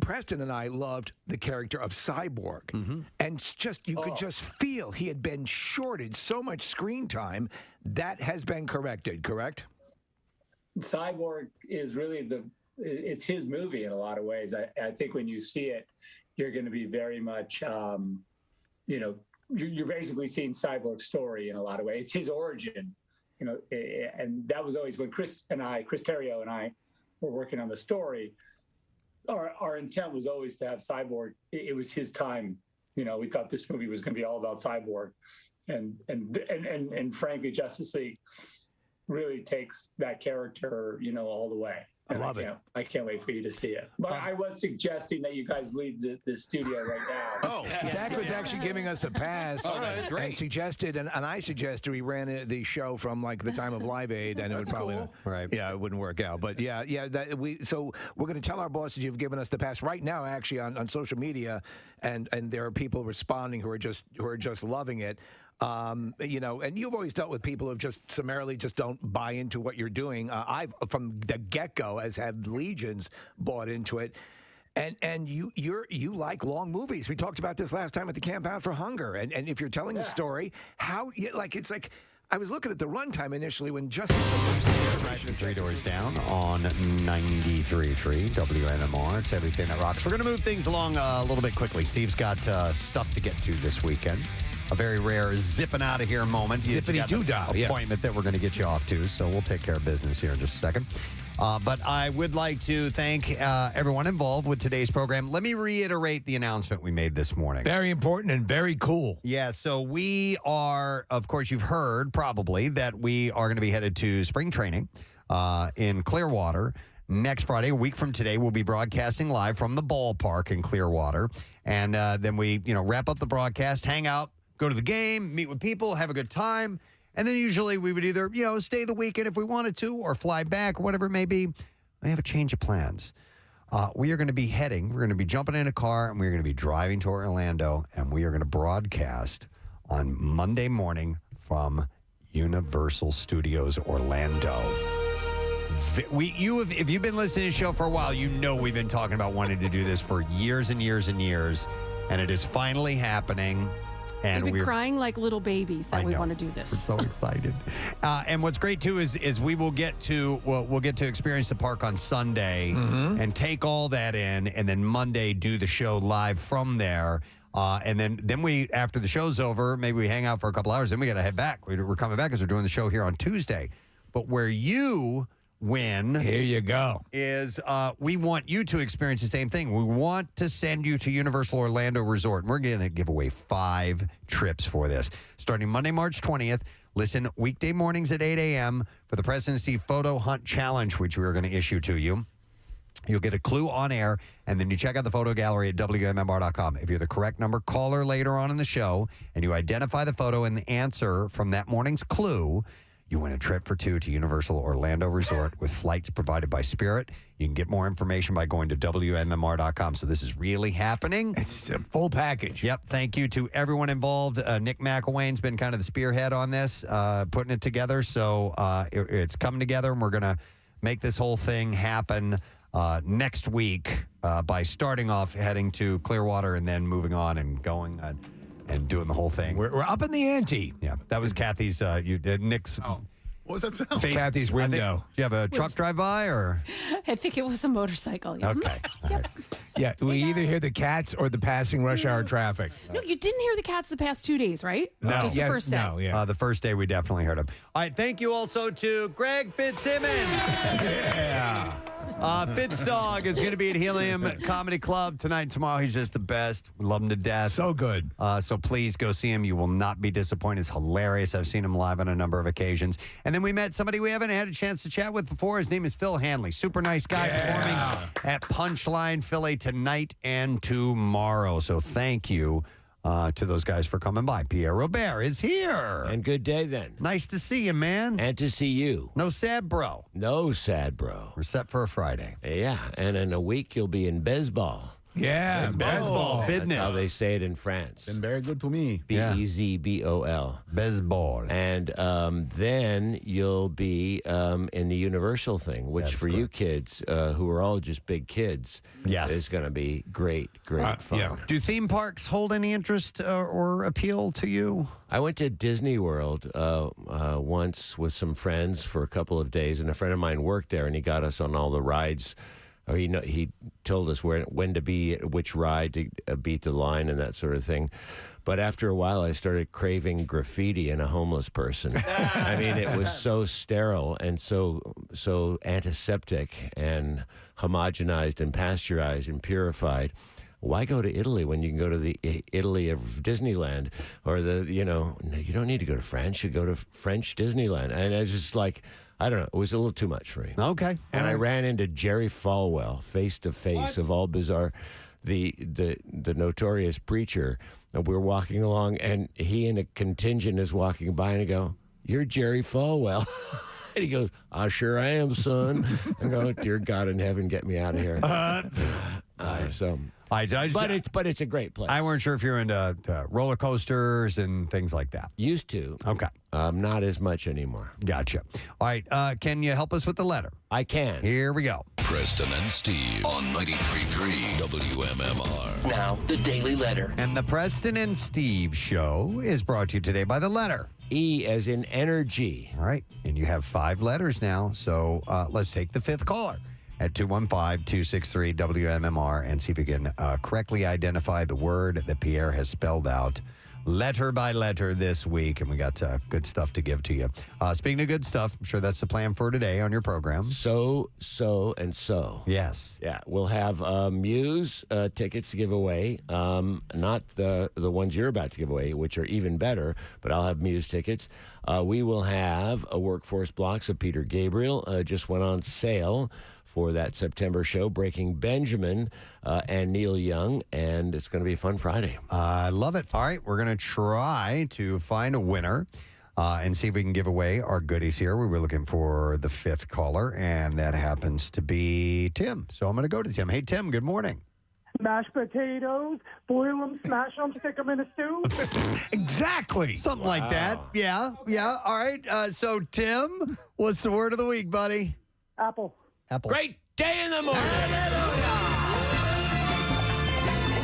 Preston and I loved the character of Cyborg, and you could just feel he had been shorted so much screen time. That has been corrected, correct? Cyborg is really it's his movie in a lot of ways. I think when you see it, you're going to be very much, you're basically seeing Cyborg's story in a lot of ways. It's his origin, and that was always when Chris Terrio and I were working on the story. Our intent was always to have Cyborg. It was his time. We thought this movie was going to be all about Cyborg, and frankly, Justice League really takes that character, all the way. I love it. I can't wait for you to see it. But I was suggesting that you guys leave the studio right now. Zach was actually giving us a pass and suggested, and I suggested we ran the show from the time of Live Aid, and it would probably it wouldn't work out. But so we're going to tell our bosses you've given us the pass right now, actually on social media, and there are people responding who are just loving it. And you've always dealt with people who just summarily just don't buy into what you're doing. I've from the get-go, as have legions, bought into it. And you like long movies. We talked about this last time at the Camp Out for Hunger. And if you're telling a story, it's like I was looking at the runtime initially when Justice League. Three Doors Down on 93.3 WMMR. It's everything that rocks. We're going to move things along a little bit quickly. Steve's got stuff to get to this weekend. A very rare zipping out of here moment. Zippity-doo-dah. Appointment that we're going to get you off to, so we'll take care of business here in just a second. But I would like to thank everyone involved with today's program. Let me reiterate the announcement we made this morning. Very important and very cool. Yeah, so we are, of course, you've heard probably that we are going to be headed to spring training in Clearwater. Next Friday, a week from today, we'll be broadcasting live from the ballpark in Clearwater. And then we, wrap up the broadcast, hang out, go to the game, meet with people, have a good time. And then usually we would either, stay the weekend if we wanted to or fly back, whatever it may be. We have a change of plans. We are going to be we're going to be jumping in a car, and we're going to be driving to Orlando, and we are going to broadcast on Monday morning from Universal Studios Orlando. If you've been listening to the show for a while, we've been talking about wanting to do this for years and years and years, and it is finally happening. And we've been crying like little babies that we want to do this. We're so excited. And what's great too is we will get to experience the park on Sunday and take all that in, and then Monday do the show live from there. And then we, after the show's over, maybe we hang out for a couple hours. Then we got to head back. We're coming back because we're doing the show here on Tuesday. But where you win. Here you go. Is we want you to experience the same thing. We want to send you to Universal Orlando Resort. And we're going to give away 5 trips for this. Starting Monday, March 20th. Listen weekday mornings at 8 a.m. for the Preston and Steve Photo Hunt Challenge, which we are going to issue to you. You'll get a clue on air, and then you check out the photo gallery at WMMR.com. If you're the correct number caller later on in the show, and you identify the photo and the answer from that morning's clue, you win a trip for 2 to Universal Orlando Resort with flights provided by Spirit. You can get more information by going to WMMR.com. So this is really happening. It's a full package. Yep. Thank you to everyone involved. Nick McElwain's been kind of the spearhead on this, putting it together. So it's coming together, and we're going to make this whole thing happen next week by starting off heading to Clearwater and then moving on and going and doing the whole thing. We're up in the ante. Yeah, that was Kathy's. You did Nick's. Oh, what was that sound? Kathy's window. Do you have a truck drive by or? I think it was a motorcycle. Yeah. Okay. All right. Yeah, we either hear the cats or the passing rush hour traffic. No, you didn't hear the cats the past 2 days, right? No. Just the first day. No, yeah. The first day we definitely heard him. All right. Thank you also to Greg Fitzsimmons. Yeah. Fitz Dog is going to be at Helium Comedy Club tonight and tomorrow. He's just the best. We love him to death. So good. So please go see him. You will not be disappointed. It's hilarious. I've seen him live on a number of occasions. And then we met somebody we haven't had a chance to chat with before. His name is Phil Hanley. Super nice guy performing at Punchline Philly tonight and tomorrow. So thank you to those guys for coming by. Pierre Robert is here. And good day then. Nice to see you, man. And to see you. No sad bro. No sad bro. We're set for a Friday. Yeah, and in a week you'll be in baseball. Yeah, baseball, business. That's how they say it in France. Been very good to me. Bezbol. Baseball. And then you'll be in the Universal thing, which for you kids who are all just big kids, is going to be great fun. Yeah. Do theme parks hold any interest or appeal to you? I went to Disney World once with some friends for a couple of days, and a friend of mine worked there, and he got us on all the rides. Or he told us when to be at which ride to beat the line and that sort of thing. But after a while, I started craving graffiti and a homeless person. I mean, it was so sterile and so antiseptic and homogenized and pasteurized and purified. Why go to Italy when you can go to the Italy of Disneyland? Or you don't need to go to France. You go to French Disneyland. And I was just like, I don't know. It was a little too much for me. Okay. And I ran into Jerry Falwell face to face of all bizarre, the notorious preacher. And we were walking along, and he and a contingent is walking by, and I go, "You're Jerry Falwell." And he goes, "I sure am, son." I go, "Dear God in heaven, get me out of here." But it's a great place. I weren't sure if you're into roller coasters and things like that. Used to. Okay. Not as much anymore. Gotcha. All right. Can you help us with the letter? I can. Here we go. Preston and Steve on 93.3 WMMR. Now, the Daily Letter. And the Preston and Steve Show is brought to you today by the letter E as in energy. All right. And you have 5 letters now. So let's take the 5th caller at 215-263-WMMR and see if you can correctly identify the word that Pierre has spelled out letter by letter this week. And we got good stuff to give to you. Speaking of good stuff, I'm sure that's the plan for today on your program. So. Yes. Yeah, we'll have Muse tickets to give away. Not the ones you're about to give away, which are even better, but I'll have Muse tickets. We will have a Workforce Blocks of Peter Gabriel. Just went on sale for that September show, Breaking Benjamin and Neil Young, and it's going to be a fun Friday. I love it. All right, we're going to try to find a winner and see if we can give away our goodies here. We were looking for the 5th caller, and that happens to be Tim. So I'm going to go to Tim. Hey, Tim, good morning. Mashed potatoes, boil them, smash them, stick them in a stew. Exactly. Something like that. Yeah. All right. So, Tim, what's the word of the week, buddy? Apple. Great day in the morning.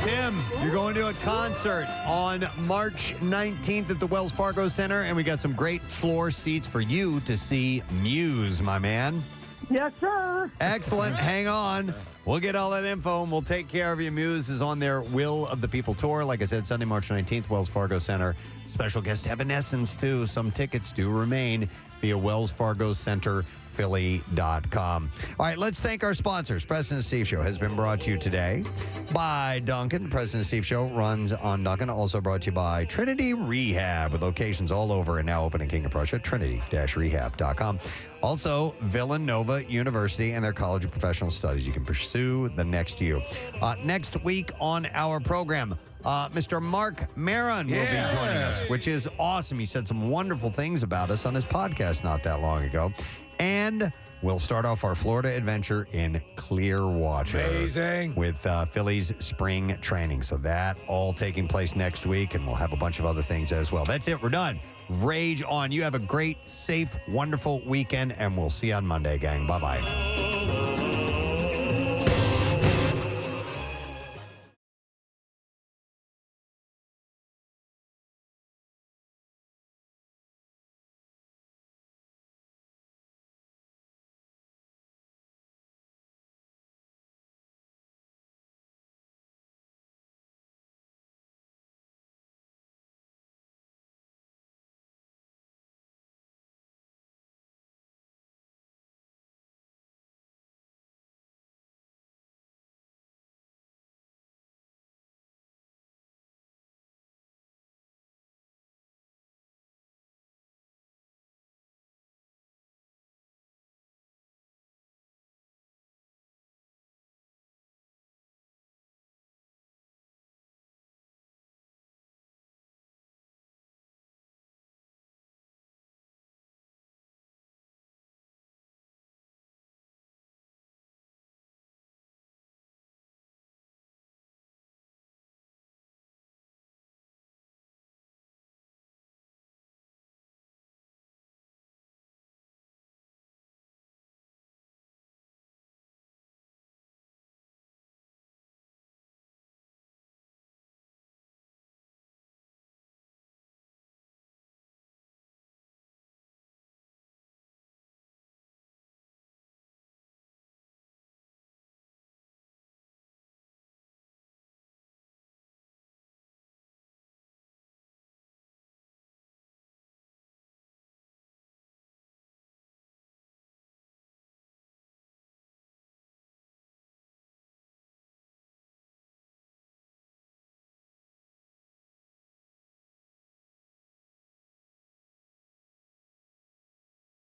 Tim, you're going to a concert on March 19th at the Wells Fargo Center, and we got some great floor seats for you to see Muse, my man. Yes, sir. Excellent. Hang on. We'll get all that info, and we'll take care of you. Muse is on their Will of the People tour. Like I said, Sunday, March 19th, Wells Fargo Center. Special guest Evanescence, too. Some tickets do remain via Wells Fargo Center Philly.com. All right, let's thank our sponsors. Preston and Steve Show has been brought to you today by Duncan. The Preston and Steve Show runs on Duncan. Also brought to you by Trinity Rehab, with locations all over and now open in King of Prussia, trinity-rehab.com. Also, Villanova University and their College of Professional Studies. You can pursue the next you. Next week on our program, Mr. Mark Maron will be joining us, which is awesome. He said some wonderful things about us on his podcast not that long ago. And we'll start off our Florida adventure in Clearwater. Amazing. With Philly's spring training. So that all taking place next week, and we'll have a bunch of other things as well. That's it. We're done. Rage on. You have a great, safe, wonderful weekend, and we'll see you on Monday, gang. Bye-bye.